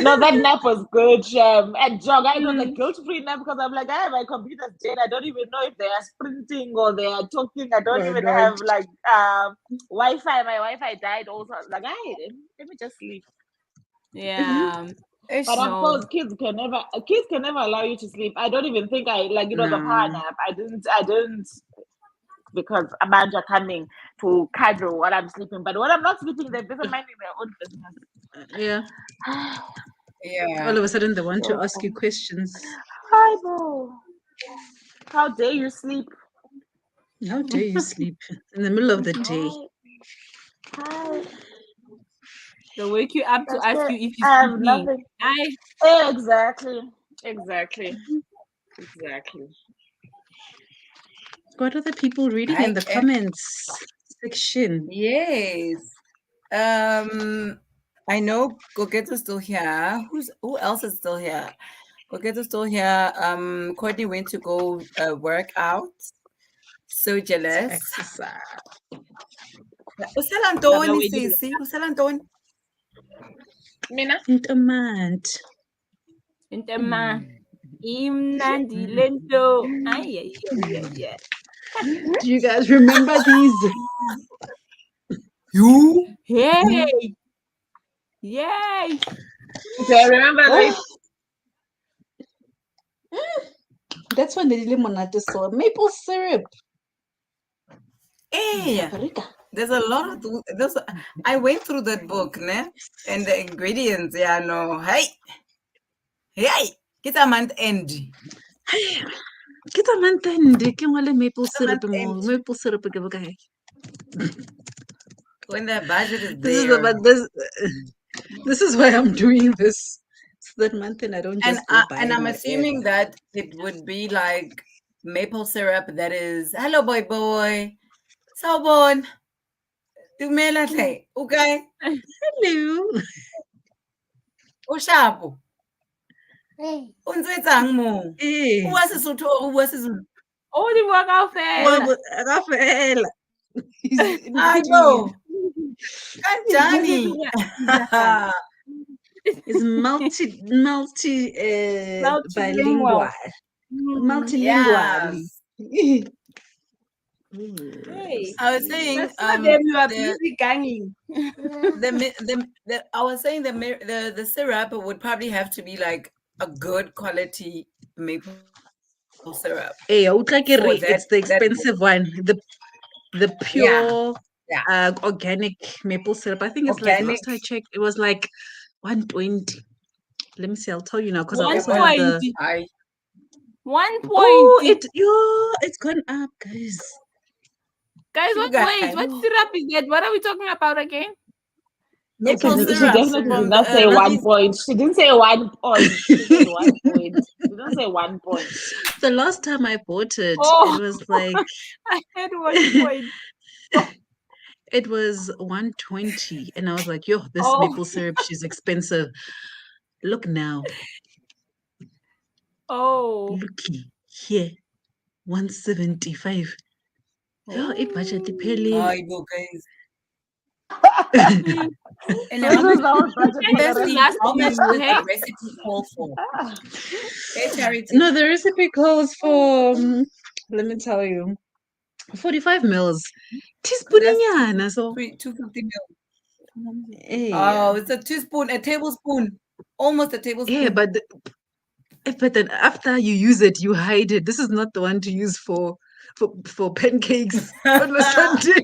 No, that nap was good, Shem. And Jog, I know the guilt-free nap because I'm like, I have my computer's dead. I don't even know if they are sprinting or they are talking. I don't even have like Wi-Fi. My Wi-Fi died also. I was like, let me just sleep. Yeah. But of course, kids can never allow you to sleep. I don't even think the power nap. I didn't because Amanda coming to cuddle while I'm sleeping. But when I'm not sleeping, they're busy minding their own business. Yeah. Yeah. All of a sudden, they want to ask you questions. Hi, bro. How dare you sleep? How dare you sleep in the middle of the day? Hi. They wake you up to ask you if I have you're nothing. sleeping. Exactly. What are the people reading in the comments section? Yes. I know Gogeto's still here. Who else is still here? Gogeto's still here. Courtney went to go work out. So jealous. Exercise. Usela ntoni sisi? Usela ntoni? Mina? Intimate. Imnandi lento. Yeah. Do you guys remember these? You? Hey. Yay. Do I remember that? That's when they did limonade so maple syrup. Hey, there's a lot of those. I went through that book, ne? And the ingredients, yeah, no. Hey, get a month end. Get a month end. Maple syrup. Maple syrup. When the budget is there. This is why I'm doing this. So that month and I don't just go buy and I'm assuming that it would be like maple syrup that is hello boy. Sawubona. Dumela hle. Okay. Hello. Ushapo. O ntsetsang mo? O wa Sesotho o bua Sezulu? O di bua kaofela. Ayo. Kanjani? It's bilingual. Multilingual. Hey, I was saying you are busy ganging. I was saying the syrup would probably have to be like a good quality maple syrup. Hey, it's the expensive one. The pure organic maple syrup. I think it's like last time I checked, it was like 120. Let me see, I'll tell you now because I also have the 1 point. Oh, it's gone up, guys. Guys, what syrup is that? What are we talking about again? Maple syrup. She definitely did not say 1 point. She didn't say 1 point. She said 1 point. She didn't say 1 point. The last time I bought it, it was like I had 1 point. It was 120, and I was like, "Yo, this maple syrup, she's expensive." Look now. Oh, looky here, 175. Yo, it budget pele. guys. And how much the recipe call for? No, the recipe calls for let me tell you. 45 mils. That's Teaspooninyana, so 250 mil. yeah. Oh, it's a teaspoon, a tablespoon, almost a Yeah, tablespoon. but then after you use it, you hide it. This is not the one to use for pancakes on a Sunday.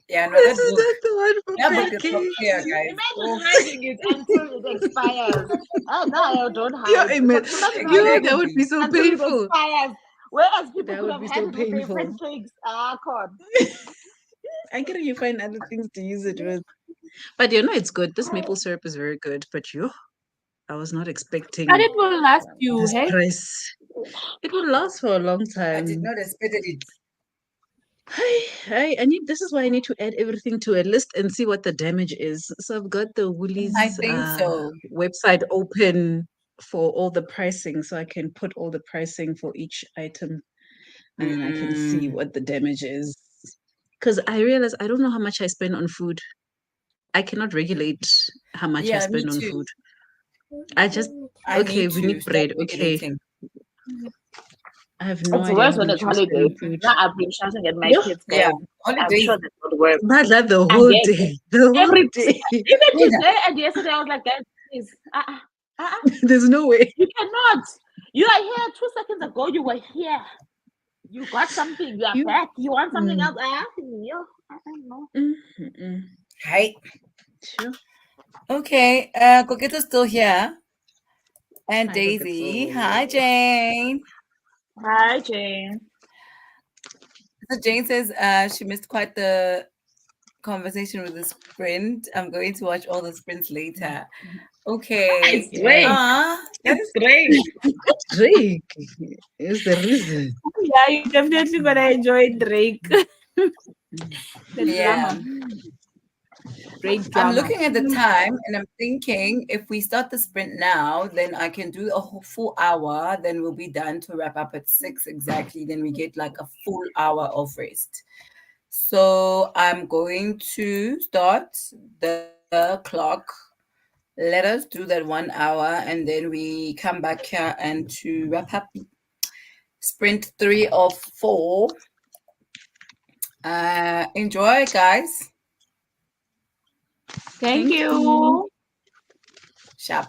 Yeah, no, This that is book, not the one for that book is top pancakes. tier, guys. Imagine Oh, hiding it until it expires. Oh, no, don't Yeah, hide. amen. Imagine hiding That it would be exactly. so until it painful. expires. Whereas people That could would have be had so it with their painful. pancakes. Ah, God. I can you find other things to use it with. But you know, it's good. This maple syrup is very good. But I was not But expecting it will last you, this hey? price. It will last for a long I did time. not expect it. I need. This is why I need to add everything to a list and see what the damage is. So I've got the I Woolies think so. website open for all the pricing, so I can put all the pricing for each item, and then I can see what the damage is. Because I realize I don't know how much I spend on food. I cannot regulate how much I Yeah, me spend on too. food. I just I okay. need We to need start bread. Okay, regulating. I have no It's idea worse how when it's much we spend on holidays. food. Now I've been shouting at my Yeah, kids, Yeah, guys. I'm holidays. sure that would work. not that the And whole yet, day. The whole every day. even Yeah. today and yesterday, I was like, guys, please, There's no way. you cannot. You are here 2 seconds ago. You were here. You got something. You are You. back. You want something Mm, else? I don't know. mm. Hi. Sure. Okay, Coqueto's still here. And I could get Daisy. so. Hi, Jane. Hi, Jane. So Jane says she missed quite the conversation with the sprint. I'm going to watch all the sprints later. Okay. It's great. That It's is great. Drake is the reason. Yeah, you definitely gonna enjoy Drake. The yeah. drama. Drake I'm drama. looking at the time and I'm thinking if we start the sprint now, then I can do a whole full hour. Then we'll be done to wrap up at 6 exactly. Then we get like a full hour of rest. So I'm going to start the clock. Let us do that 1 hour and then we come back here and to wrap up sprint 3 of 4. Enjoy, guys. Thank Thank you. you. Sharp.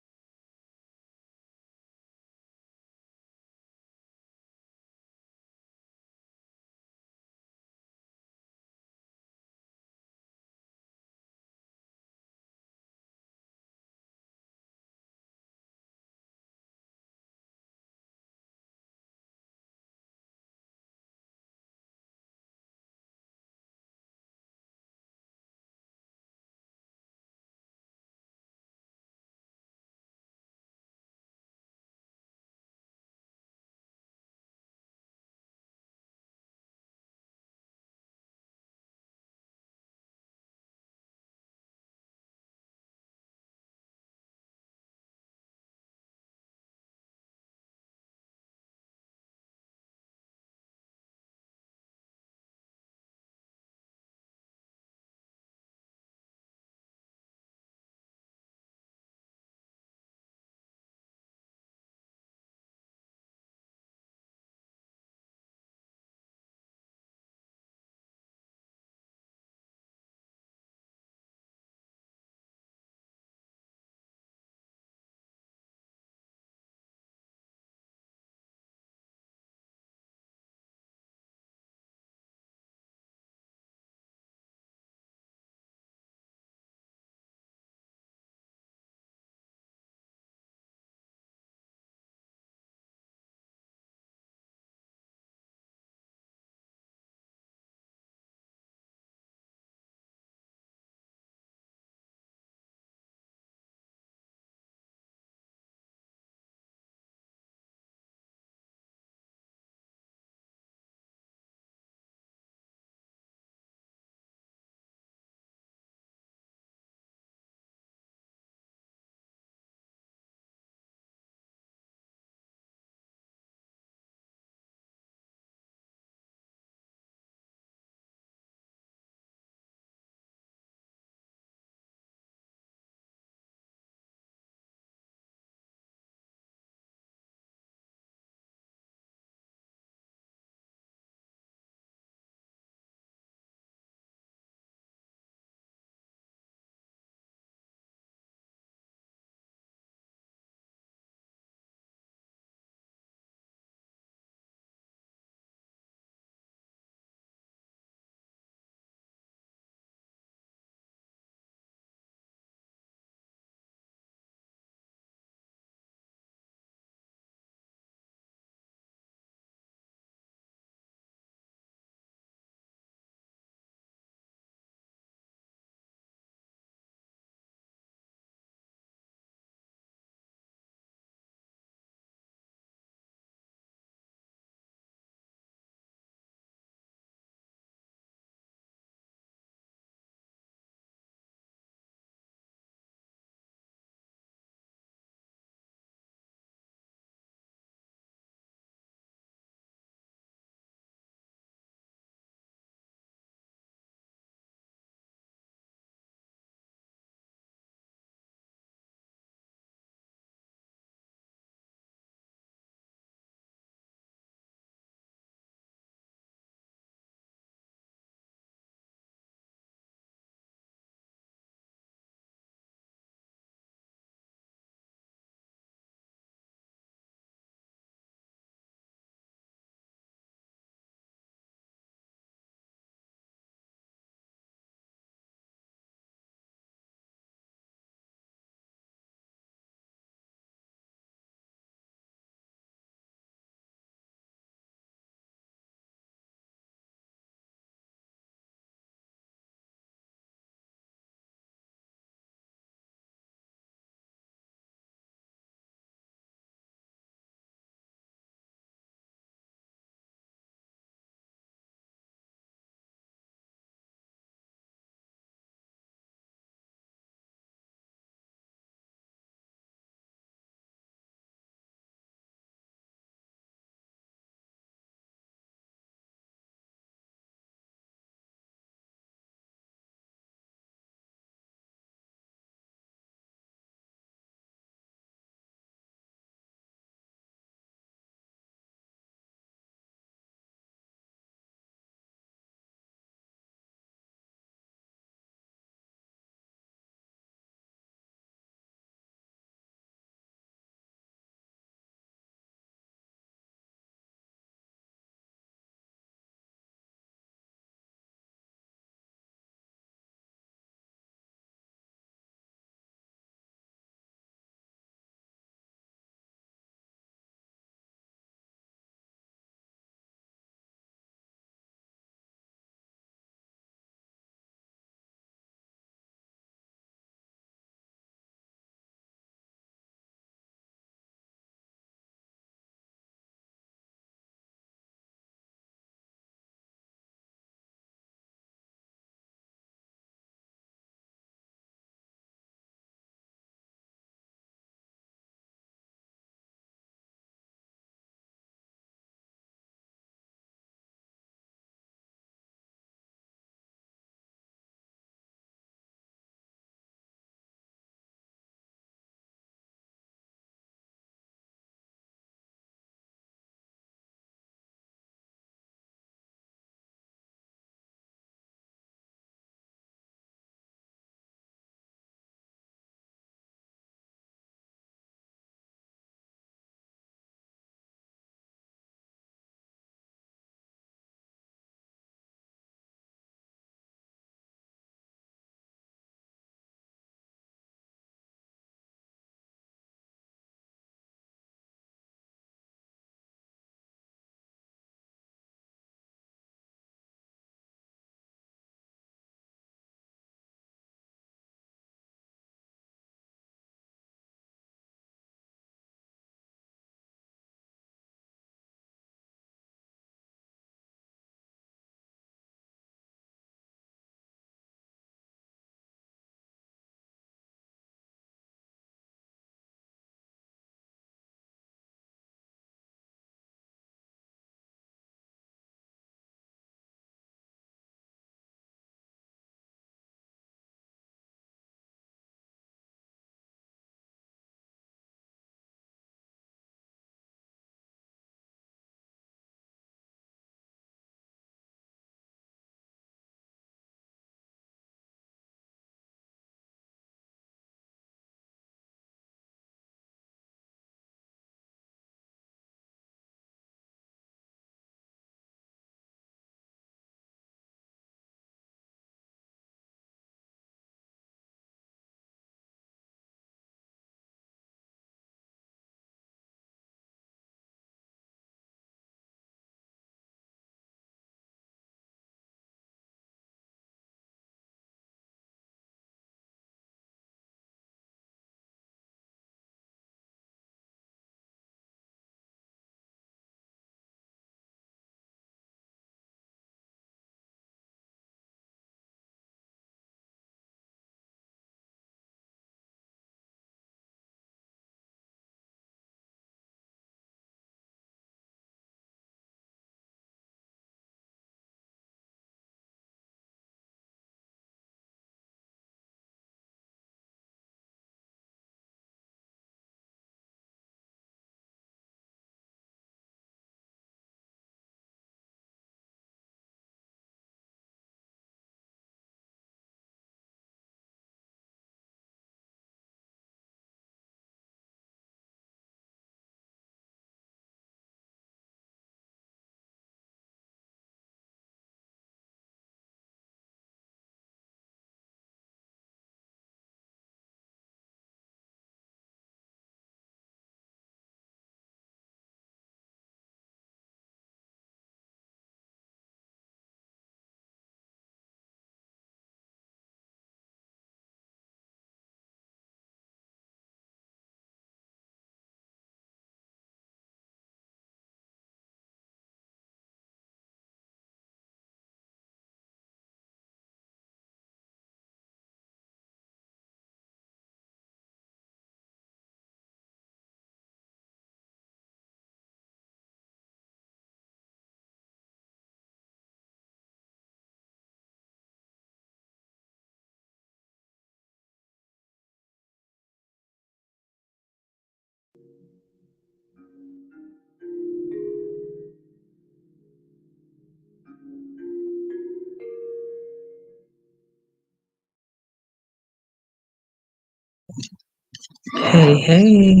Hey, hey.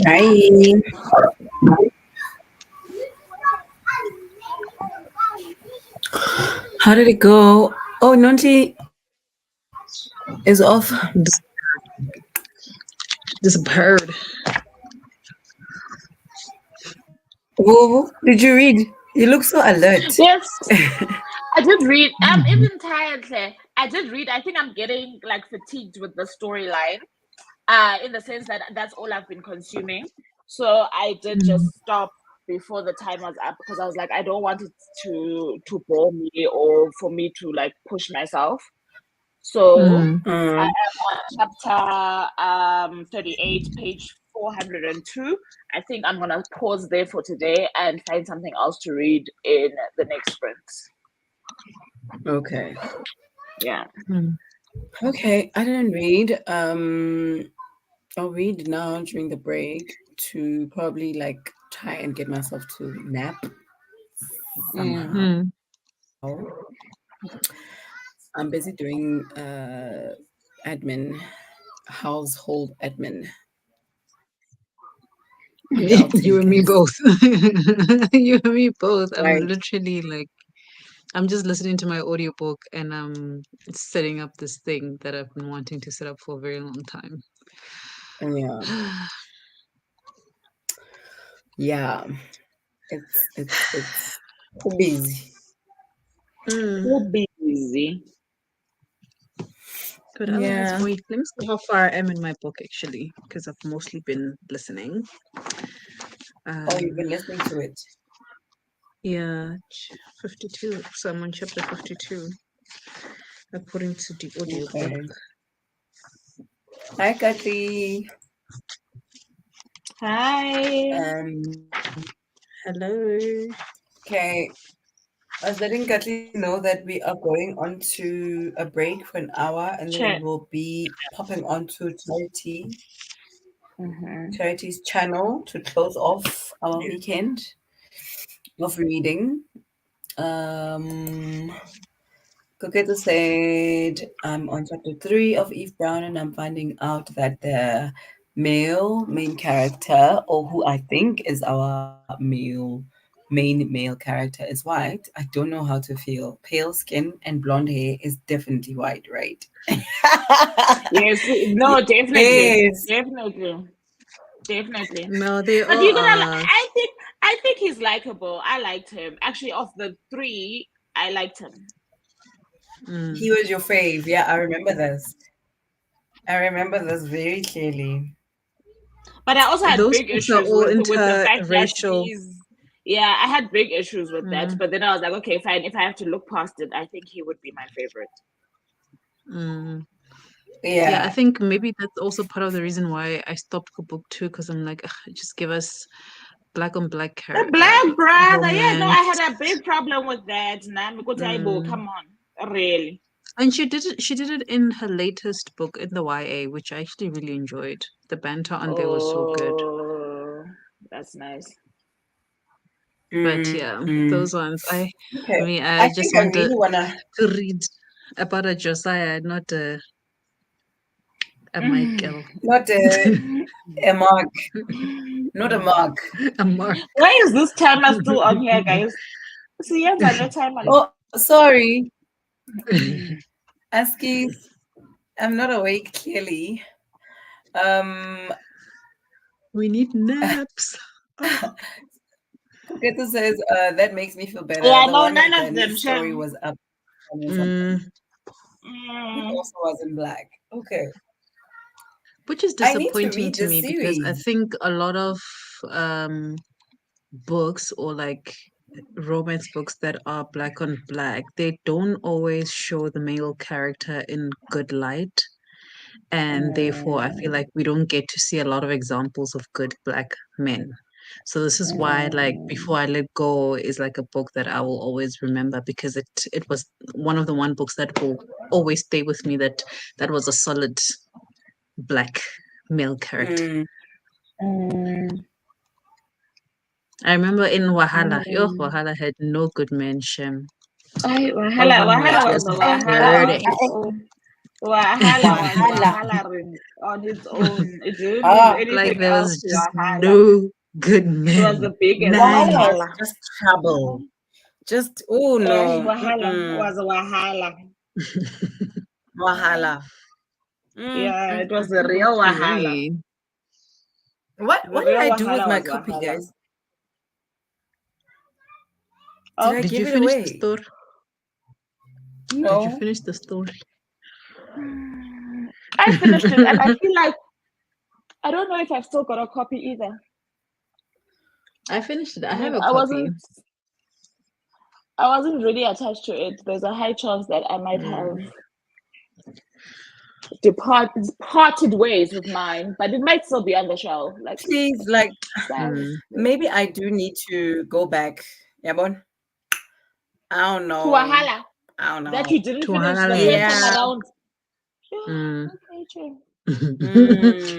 Hi. How did it go? Oh, Nonti is off. This, this bird. Whoa, did you read? You look so alert. Yes, I did read. Even tired. I did read. I think I'm getting like fatigued with the storyline. In the sense that that's all I've been consuming. So I did just stop before the time was up because I was like, I don't want it to bore me or for me to like push myself. So I am on chapter 38, page 402. I think I'm gonna pause there for today and find something else to read in the next sprints. Okay. Yeah. Okay, I didn't read. I'll read now during the break to probably like try and get myself to nap somehow. I'm busy doing admin, household admin. You and me Adulting, both. You and me both. I'm right? literally like, I'm just listening to my audiobook and I'm setting up this thing that I've been wanting to set up for a very long time. Yeah, yeah. It's busy. So busy. But otherwise, Yeah. wait, let me see how far I am in my book actually, because I've mostly been listening. Oh, you've been listening to it. Yeah, 52. So I'm on chapter 52, according to the audiobook. Okay. Hi, Kathy. Hi. Hello. Okay. I was letting Kathy know that we are going on to a break for an hour and then we'll be popping onto Charity's channel to close off our weekend of reading. Coquetta said, I'm on chapter 3 of Eve Brown and I'm finding out that the main character, or who I think is our main male character, is white. I don't know how to feel. Pale skin and blonde hair is definitely white, right? Yes, no, definitely. Yes. Definitely. No, they But all you're gonna are. I think he's likable. I liked him. Actually, of the three, I liked him. He was your fave. Yeah, I remember this. I remember this very clearly. But I also had Those big books are issues all with the fact that interracial. I had big issues with that. But then I was like, okay, fine. If I have to look past it, I think he would be my favorite. Yeah, I Yeah. think maybe that's also part of the reason why I stopped book 2 because I'm like, ugh, just give us black on black The Black Brother, yeah, no, I romance. had a big problem with that. Come on, really. And she did it in her latest book in the YA, which I actually really enjoyed. The banter on there was so good. Oh, that's nice. But yeah, those ones. I Okay. I I just think I wanted really wanna. to read about a Josiah, not a Michael. Not a mark. Not a mark. A Mark. Why is this timer still on here, guys? See, yes, I know timer. Oh, sorry. Askies, I'm not awake clearly. We need naps. Coquetta says that makes me feel better. Yeah, The no, one none with the of them, news story Shem. was up or something. It also was in black. Okay. Which is I need to disappointing read to this me because I series. think a lot of books or like romance books that are black on black, they don't always show the male character in good light. And therefore, I feel like we don't get to see a lot of examples of good black men. So this is why, like, Before I Let Go is like a book that I will always remember because it was one of the one books that will always stay with me. That was a solid black male character. I remember in Wahala, Wahala had no good men, Shem. All of them were Wahala was just a Wahala dirty. of its own. Wahala was Wahala. Wahala on its own. It didn't need Ah, Like anything there else was to just Wahala. no good It was the men. biggest None. Wahala was Wahala. just trouble. Just, oh Yes, no. Wahala Mm-mm. was Wahala. Wahala. Yeah, it was the real Wahala. Okay. What The did real I do with Wahala my was copy, Wahala. guys? Did Oh, I Did you give it finish the away? story? Did you No. finish the story? I finished it, and I feel like I don't know if I've still got a copy either. I finished it. I I have mean, a copy. I wasn't really attached to it. There's a high chance that I might have parted ways with mine, but it might still be on the shelf. Like, Please, like, maybe I do need to go back. Yeah, bon. I don't to know. Wahala I don't that know. you didn't To finish the Wahala. first time Yeah. around. Mm. Okay, true.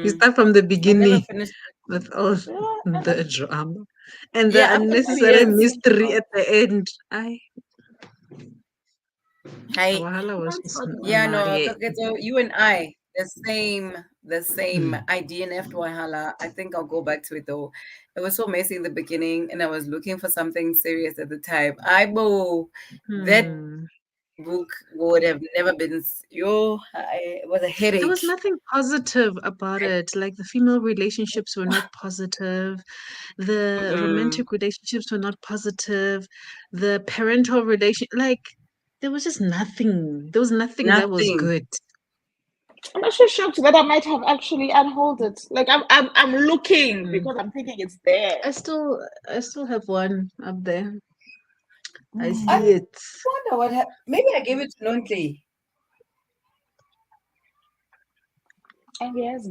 You start from the I never beginning finished. with all Yeah, the drama and the Yeah, after 2 unnecessary years. mystery at the end. Hey, Wahala was just yeah, no, naughty. so you and I, the same. I DNF'd Wahala. I think I'll go back to it though. It was so messy in the beginning, and I was looking for something serious at the time. That book would have never been. It was a headache. There was nothing positive about it. Like the female relationships were not positive. The romantic relationships were not positive. The parental relation, like there was just nothing. There was nothing that was Nothing. good. I'm actually shocked that I might have actually unhold it. Like I'm looking because I'm thinking it's there. I still have one up there. I see I it. wonder what happened. Maybe I gave it to Nontle. And yes.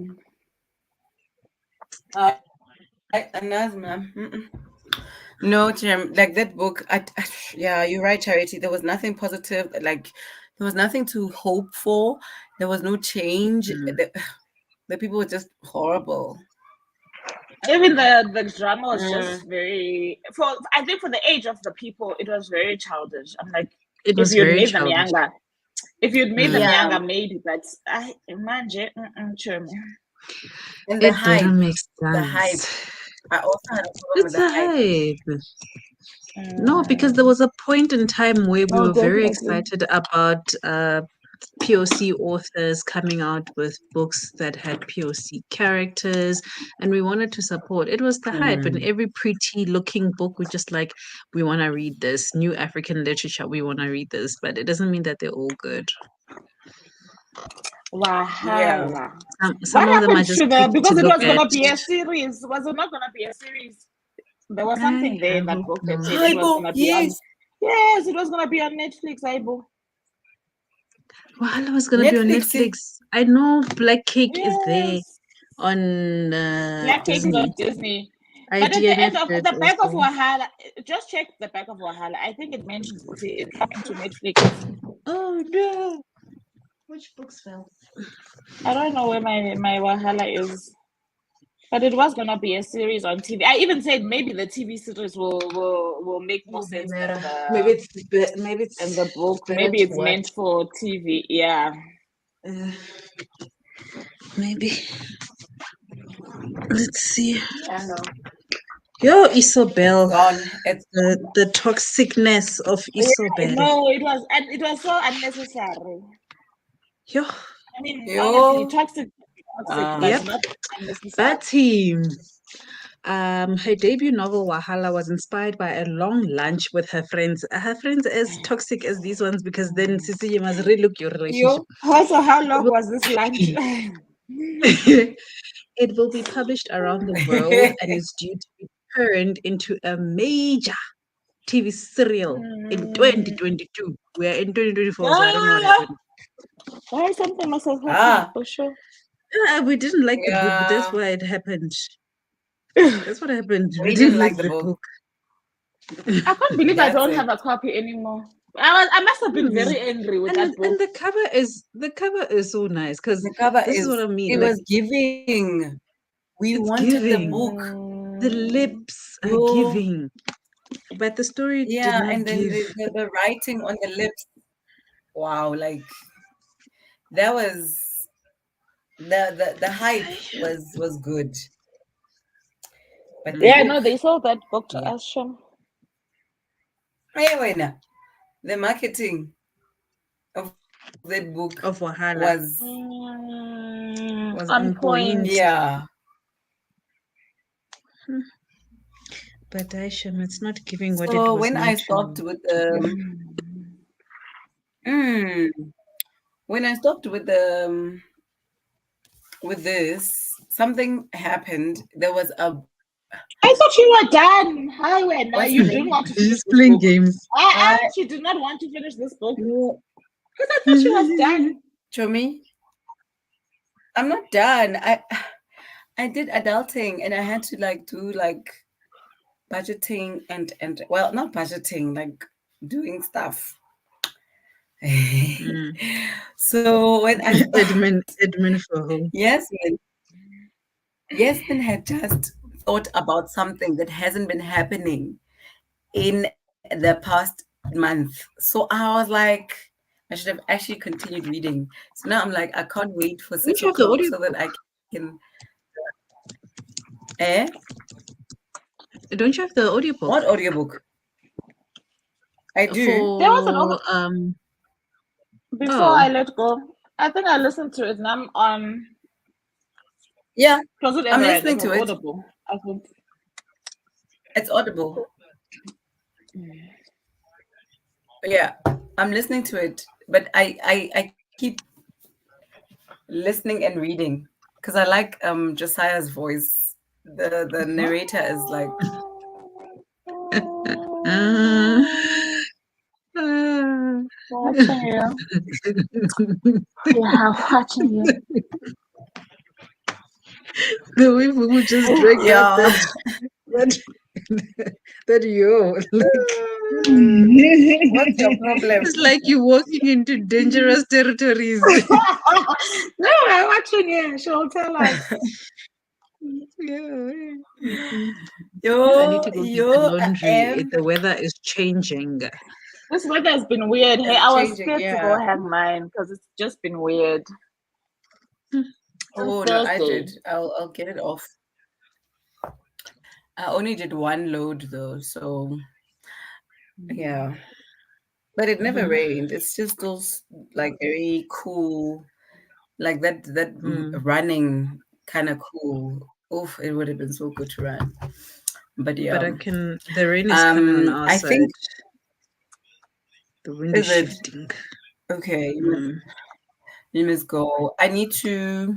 No, Jim, like that book. Yeah, you're right, Charity. There was nothing positive. Like there was nothing to hope for. There was no change. The people were just horrible. Even the drama was just very I think for the age of the people, it was very childish. I'm like, It if was you'd very made them childish. younger, if you'd made them Yeah. younger, maybe. But I imagine, sure. And It didn't make sense. the hype. I also had a problem with It's the a hype. hype. No, because there was a point in time where we No, were very definitely. excited about POC authors coming out with books that had POC characters, and we wanted to support. It was the hype, and every pretty looking book, we want to read this new African literature. We want to read this, but it doesn't mean that they're all good. Wahala. Some What of them are happened just to pretty because to it look was at. gonna be a series? Was it not gonna be a series? There was something there in that book that said it was gonna be on. Yes, it was gonna be on Netflix, Aibo. Wahala was gonna be on Netflix. I know Black Cake is there on Black Cake is Disney. on Disney. I But at the end of DNF'd the back of also. Wahala, just check the back of Wahala. I think it mentions it coming to Netflix. Oh no! Which books fell? I don't know where my Wahala is, but it was gonna be a series on TV. I even said maybe the TV series will make more sense than the maybe it's and the book. better Maybe to it's watch. meant for TV. Yeah. Maybe. Let's see. Yeah, no. Yo, Isobel. It's the toxicness of Isobel. No, it was so unnecessary. Yo. I mean, honestly, toxic, but Yep. not unnecessary. That team. Her debut novel Wahala was inspired by a long lunch with her friends. Are her friends as toxic as these ones? Because then Sisi, you must relook your relationship. Also, how long was this lunch? It will be published around the world and is due to be turned into a major TV serial in 2022. We are in 2024, so I don't know what happened. Why something must have happened for sure. We didn't like the book, but that's why it happened. That's what happened. We didn't like the book. I can't believe I don't have a copy anymore. I must have been very angry with that book. And the cover is so nice because this is what I mean. It was giving. We wanted the book. The lips are giving, but the story did not and then give. the writing on the lips. Wow, like that was the hype was good. But the Yeah, no, book, they sold that book to yeah. us, Shem. Wait, now. The marketing of that book Of was Wahala was On on point. point. yeah. But Aisha, it's not giving what it So was when I meant stopped to with give. mm, when I stopped with this, something happened. There was a I thought you were done. Hi, when what's you the didn't name? want to finish She's this playing book. games. I She did not want to finish this book no, because I thought she was done. Chomi, I'm not done. I did adulting and I had to like do like budgeting and well, not budgeting, like doing stuff. Mm. So when I Edmund for home. Yasmin had just thought about something that hasn't been happening in the past month. So I was like, I should have actually continued reading. So now I'm like, I can't wait for Don't six you have the o'clock audio? so that I can. Eh? Don't you have the What audiobook audiobook? I do. There was an for before I Oh, let go. I think I listened to it and I'm on. Yeah, Was it I'm ever it listening was to it. Audible? I think. It's Audible. Yeah, I'm listening to it, but I keep listening and reading because I like Josiah's voice. The narrator is like uh, Watching you. Yeah, watching you. the way we just drag out yeah. that that yo like What's your problem? it's like you're walking into dangerous territories. No, I'm watching you. She'll tell us. Yeah. I need Yo, to go do the yo, I laundry. am The weather is changing. This weather has been weird. Hey, it's I was changing. scared to go Yeah. hang mine because it's just been weird. Since Oh no, I Thursday. did. I'll get it off. I only did one load though, so yeah. But it never rained. It's just those like very cool, like Mm. running kind of cool. Oof, it would have been so good to run. But yeah, But the rain is coming on our I think side. The wind is is it shifting. okay? Mm. You must go. I need to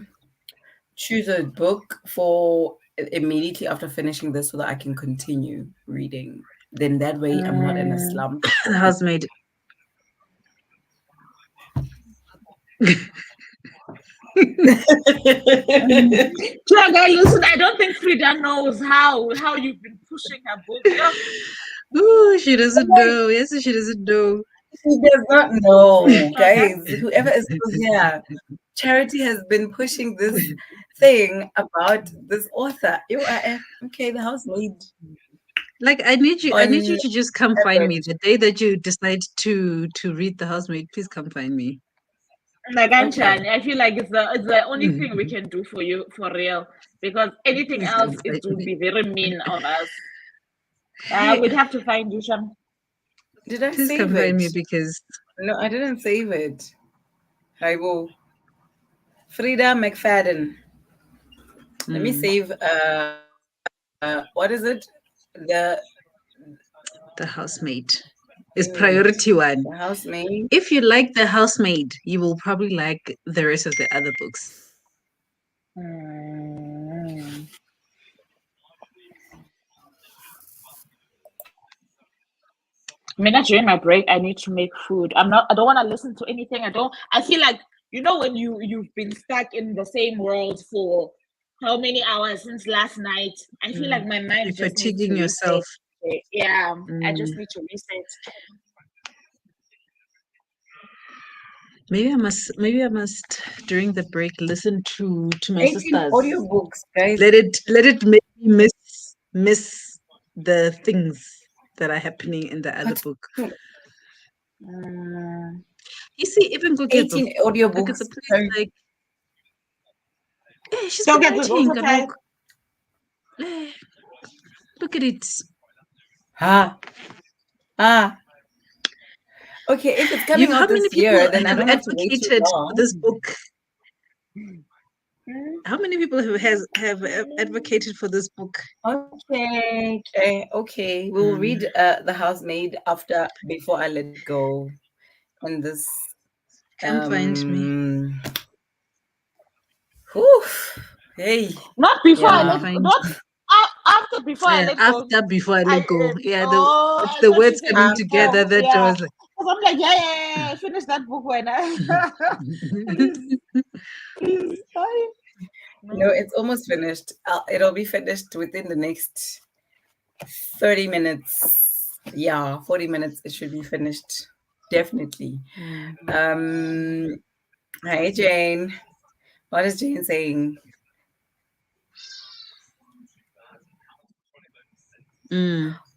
choose a book for immediately after finishing this so that I can continue reading. Then that way I'm not in a slump. The housemaid. Tiaga, listen, I don't think Frida knows how you've been pushing her book. Yeah. Oh, she doesn't know. Yes, she doesn't know. She does not know, guys. Whoever is still here, Charity has been pushing this thing about this author. Okay, the housemaid Like I need you on to just come find me Everett. the day that you decide to read The Housemaid. Please come find me. Like Okay. I feel like it's the only thing we can do for you for real. Because anything Please come else it find would me. be very mean of us. Hey, We'd have to find you some. Did I please save come find it? me because No, I didn't save it. I will. Frida McFadden. Let me save. What is it? The The Housemaid is Housemaid. priority one. The housemaid. If you like The Housemaid, you will probably like the rest of the other books. I mean, during my break, I need to make food. I don't want to listen to anything. I feel like, when you've been stuck in the same world for how many hours since last night, I feel like my mind You're just needs to fatiguing reset. yourself. Yeah, I just need to reset. Maybe I must during the break listen to my 18 sisters. audiobooks, guys. Let it make me miss the things that are happening in the other book. You see, even Koketo. 18 audiobooks. Koketo, please, like, she's Don't been get this writing. also Like, look at it. Okay, if it's coming out this year, then I don't have to wait too advocated long. for this book? How many people have advocated for this book? Okay. We'll read The Housemaid before I let go. And this Come find me. Whew, hey. Not before I Yeah. let not after before I let go. After before I let go. Yeah, it's I the thought you words said coming before. together that Yeah. was like, Because I'm like, yeah, finish that book when I please. No, it's almost finished. It'll be finished within the next 30 minutes. Yeah, 40 minutes. It should be finished. Definitely. Hi, Jane. What is Jane saying?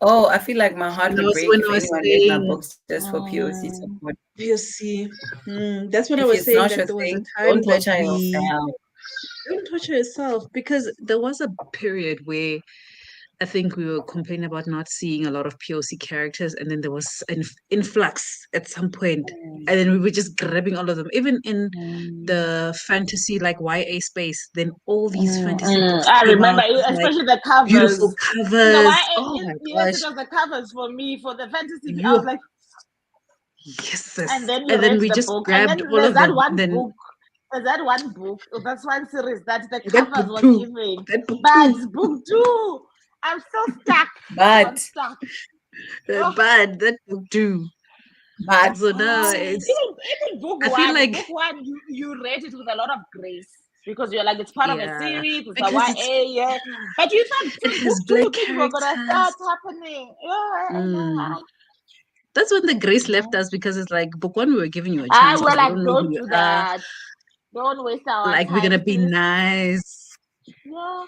Oh, I feel like my heart would break if anyone read my books just for POC support. POC. That's what I If was it's saying, not that your there was a thing, time don't that torture we yourself. don't torture yourself, because there was a period where I think we were complaining about not seeing a lot of POC characters, and then there was an influx at some point, and then we were just grabbing all of them, even in the fantasy like YA space. Then all these fantasy books I came remember, out with, especially like, the covers. beautiful covers. Oh my yes, gosh! it was the covers for me for the fantasy. I You was like, yes, and then and then we the just book, grabbed and then all there's of that them. one Then book. There's that one book. That's one series that the that covers book were too. giving. That book But too. book 2, I'm still stuck. But I'm stuck. Bad that book too. But So now it's. Even book I feel one. like Book one, you read it with a lot of grace because you're like, it's part of a series. It's because a YA, yeah. But you thought it book has 2 black things were gonna characters. start happening. Yeah. That's when the grace left us, because it's like book one we were giving you a chance because we like, don't know who don't you do are. that. Don't waste our Like, time. we're gonna be please. nice. Yeah.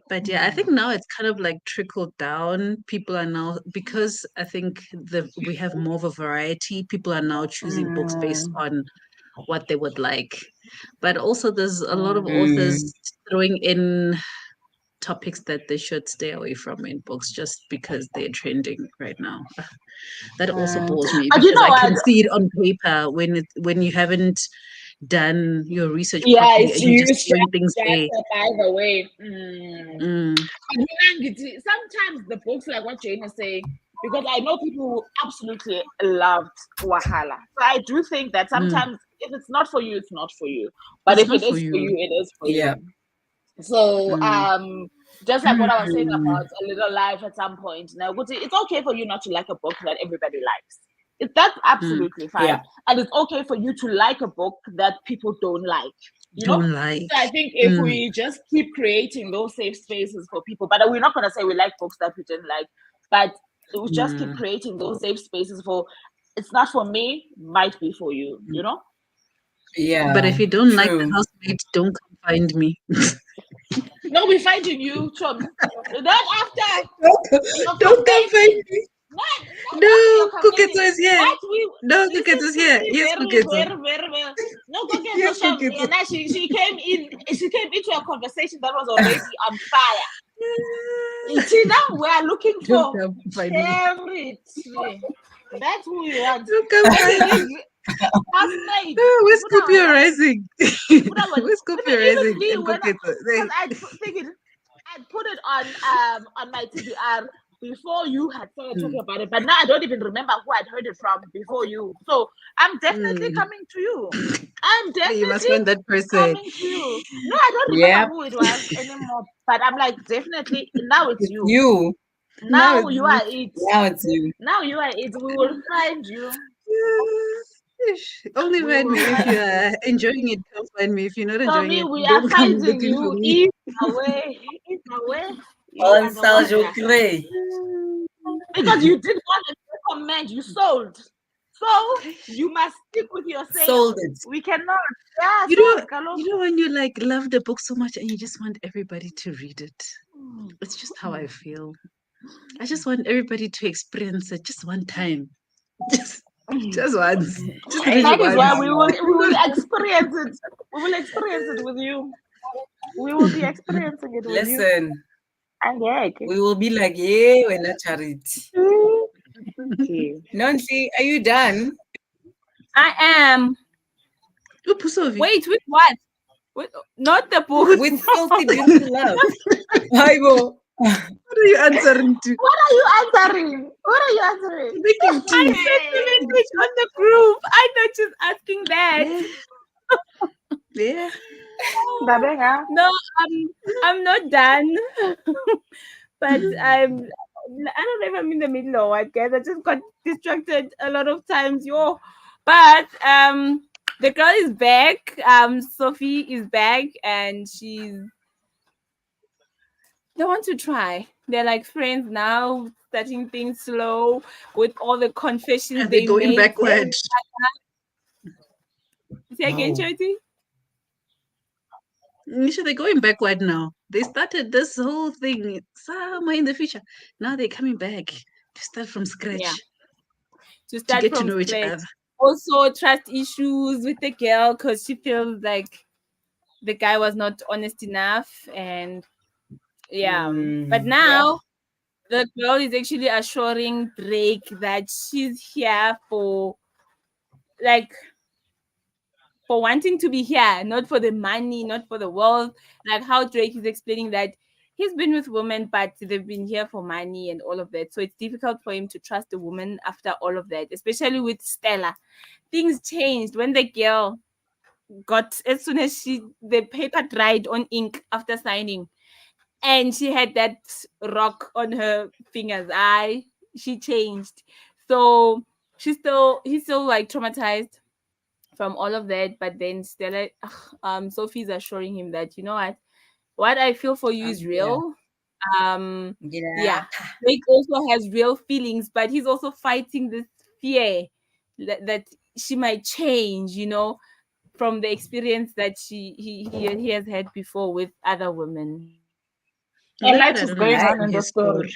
But yeah, I think now it's kind of like trickled down. People are now, because I think we have more of a variety, people are now choosing books based on what they would like. But also there's a lot of authors throwing in topics that they should stay away from in books just because they're trending right now. That also bores me, But you because know I can what? see it on paper when you haven't done your research Yeah, properly it's and you just straight throwing things there. data, by the way. Mm. Sometimes the books, like what Jane is saying, because I know people who absolutely loved Wahala. So I do think that sometimes if it's not for you, it's not for you. But if it is for you, it is for you. So just like what I was saying about A Little Life at some point, now it's okay for you not to like a book that everybody likes. That's absolutely fine. Yeah. And it's okay for you to like a book that people don't like. Don't like. So I think if we just keep creating those safe spaces for people, but we're not going to say we like books that we didn't like, but we just keep creating those safe spaces for, it's not for me, might be for you, Yeah. But if you don't like The Housemaid, don't come find me. No, we're finding you, Chum. Not after. Don't come find me. No, Kuketo is here. No, Kuketo is here. Yes, Kuketo. Very well. No, Kuketo, Yes, Kuketo. she came into a conversation that was already on fire. Tina, we are looking for every tree. That's who we want. Don't come find me. Where's Scorpio Rising? Where's Scorpio Rising? I'd put it on my TBR before you had started talking about it, but now I don't even remember who I'd heard it from before you. So I'm definitely coming to you. I'm definitely you must find that person. coming to you. No, I don't remember who it was anymore, but I'm like, definitely now it's you. You. Now you are it. Now it's you. Now you are it. We will find you. Only find me if you are enjoying it. Come find me. If you're not enjoying it, we don't are come finding looking for you. me. Either way. On Saljo Clay. Because you did want to recommend, you sold. So you must stick with your sale. Sold it. We cannot. Yeah, you know when you like love the book so much and you just want everybody to read it. It's just how I feel. I just want everybody to experience it just one time. Just once. Just Hey, That is once. why we will experience it. We will experience it with you. We will be experiencing it with you. Listen, And yeah, we will be like, yeah, we're not charity. okay. Nancy, are you done? I am. Oops, Sophie. Wait, with what? With, not the book. With Filthy Beautiful Love. Aibo. What are you answering to? What are you answering? What are you answering? Making I tea. sent the message on the group. I thought she was asking that. Yeah. Dabenga. No, I'm not done. But I don't know if I'm in the middle or what, guys. I just got distracted a lot of times. Yo. But the girl is back. Sophie is back and they want to try. They're like friends now, starting things slow with all the confessions Are they they going made. backwards? Say again, Shorty? Nisha, they're going backward now. They started this whole thing somewhere in the future. Now they're coming back to start from scratch. Yeah. To To start get to from know each scratch. other. Also, trust issues with the girl because she feels like the guy was not honest enough. And yeah. But now the girl is actually assuring Drake that she's here for wanting to be here, not for the money, not for the wealth. Like how Drake is explaining that he's been with women, but they've been here for money and all of that. So it's difficult for him to trust a woman after all of that, especially with Stella. Things changed when the girl got, as soon as the paper dried on ink after signing, and she had that rock on her fingers. She changed. So he's still like traumatized from all of that, but then Stella, Sophie's assuring him that, you know what I feel for you is real. Yeah, Drake also has real feelings, but he's also fighting this fear that she might change, from the experience that he has had before with other women. A lot is going on in the story.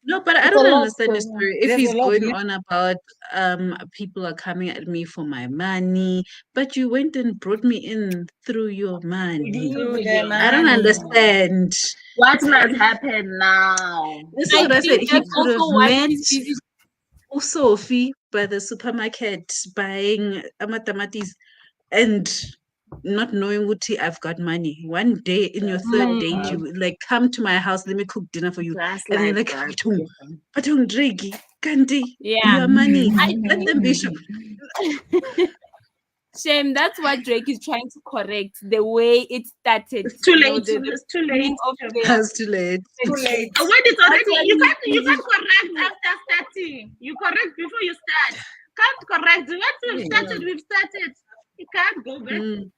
No, but I don't understand the story. If he's going on about people are coming at me for my money, but you went and brought me in through your money. I don't understand. What must happen now? This is what I said. He could have met busy. Sophie by the supermarket buying amatamatis and not knowing what I've got money. One day in your third date, you like come to my house, let me cook dinner for you. Just and then like you're like, that. Patong Drake, Candy, Yeah. your money. Let them be sure. Shame, that's what Drake is trying to correct, the way it started. It's too late. It's too late. It's too late. Too late. When it's already, you can't correct after starting. You correct before you start. Can't correct. Once we've started, we've started. You can't go back.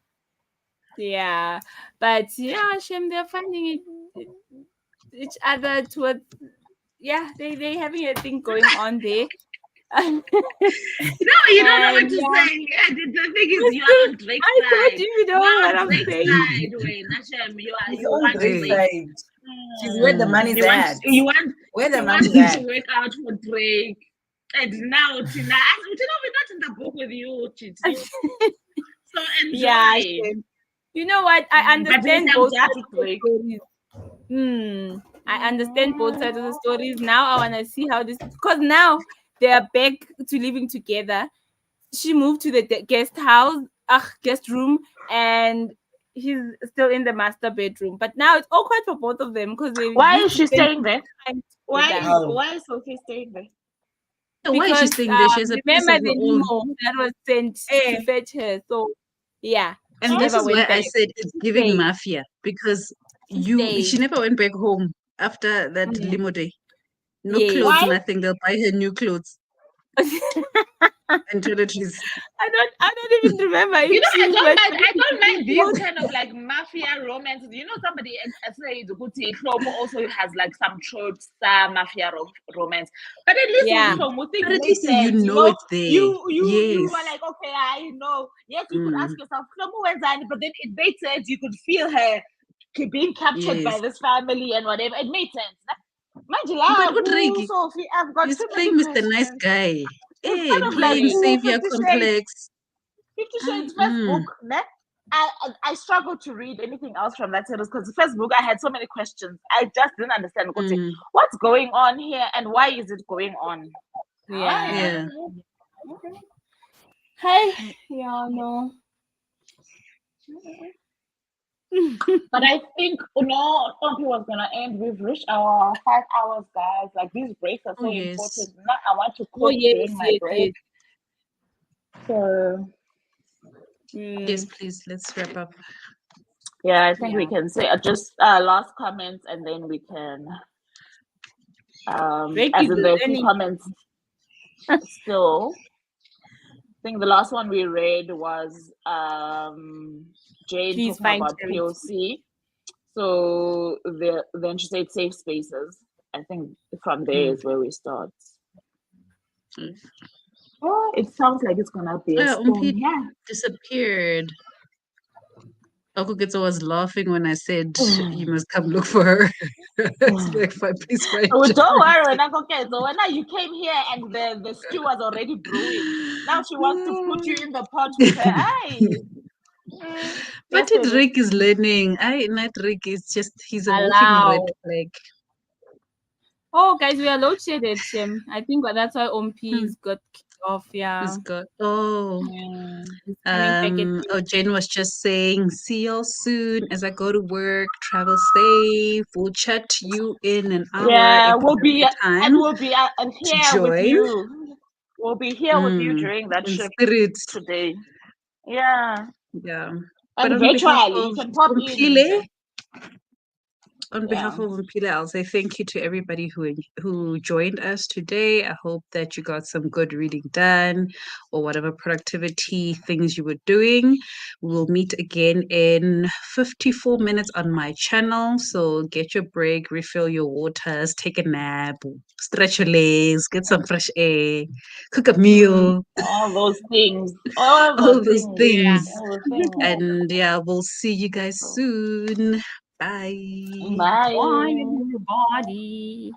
Yeah, but yeah, shame they're finding each other towards. Yeah, they having a thing going on there. No, you don't know what to say. Yeah, the thing is, you are on Drake's side. I thought you know what I'm saying. You want Drake's side. She's where the money's at. You want where the money's at. To work out for Drake. And now, Tina, we're not in the book with you, Chiti. So enjoy. Yeah, you know what? I understand both sides of the stories. I understand both sides of the stories. Now I want to see how this, because now they are back to living together. She moved to the guest room, and he's still in the master bedroom. But now it's awkward for both of them because they. Why is she staying there? Why is Sophie staying there? Why is she staying there? She has a piece remember of the her own. limo that was sent to fetch her. So yeah. And this is why I said it's giving mafia, because she never went back home after that limo day. No clothes, nothing. They'll buy her new clothes. And toiletries. I don't even remember. I don't mind these kind of like mafia romances. Somebody said also has like some tropes, mafia romance. But at least but at least you know it's there. You were like, okay, I know. Yes, you could ask yourself, but then it made sense. You could feel her being captured by this family and whatever. It made sense. But Sophie, I've got he's playing Mr. Nice Guy. eh, kind of like plain savior 50 Shades. complex. 50 Shades Facebook, ne? I struggled to read anything else from that series because Facebook, I had so many questions. I just didn't understand what's going on here and why is it going on. Yeah. Okay. Hey, yeah, no. But I think Ompi was gonna end. We've reached our 5 hours, guys. Like these breaks are so important. Now I want to cook during my break. So yes, please, let's wrap up. Yeah, I think we can say just last comments and then we can as in the few comments still. I think the last one we read was Jane talking about POC. So then she said safe spaces. I think from there is where we start. Oh, it sounds like it's gonna be a storm. Yeah, disappeared. Okugito was laughing when I said you must come look for her. It's like, please find oh, don't worry, okay. So when you came here and the stew was already brewing, now she wants to put you in the pot with her. Hey. But Rick is learning. Not Rick is just he's a walking red flag. Oh, guys, we are load shedded, Shem. I think that's why Ompi's got kicked off. Yeah. He's got Jane was just saying, see y'all soon as I go to work. Travel safe. We'll chat you in an hour. Yeah, we'll be here with you. We'll be here with you during that shift today. Yeah. Yeah. And virtually, you can pop in. On behalf of Mpila, I'll say thank you to everybody who joined us today. I hope that you got some good reading done or whatever productivity things you were doing. We will meet again in 54 minutes on my channel. So get your break, refill your waters, take a nap, stretch your legs, get some fresh air, cook a meal. All those things. All those things. Yeah. And we'll see you guys soon. Bye. Bye. Bye, everybody.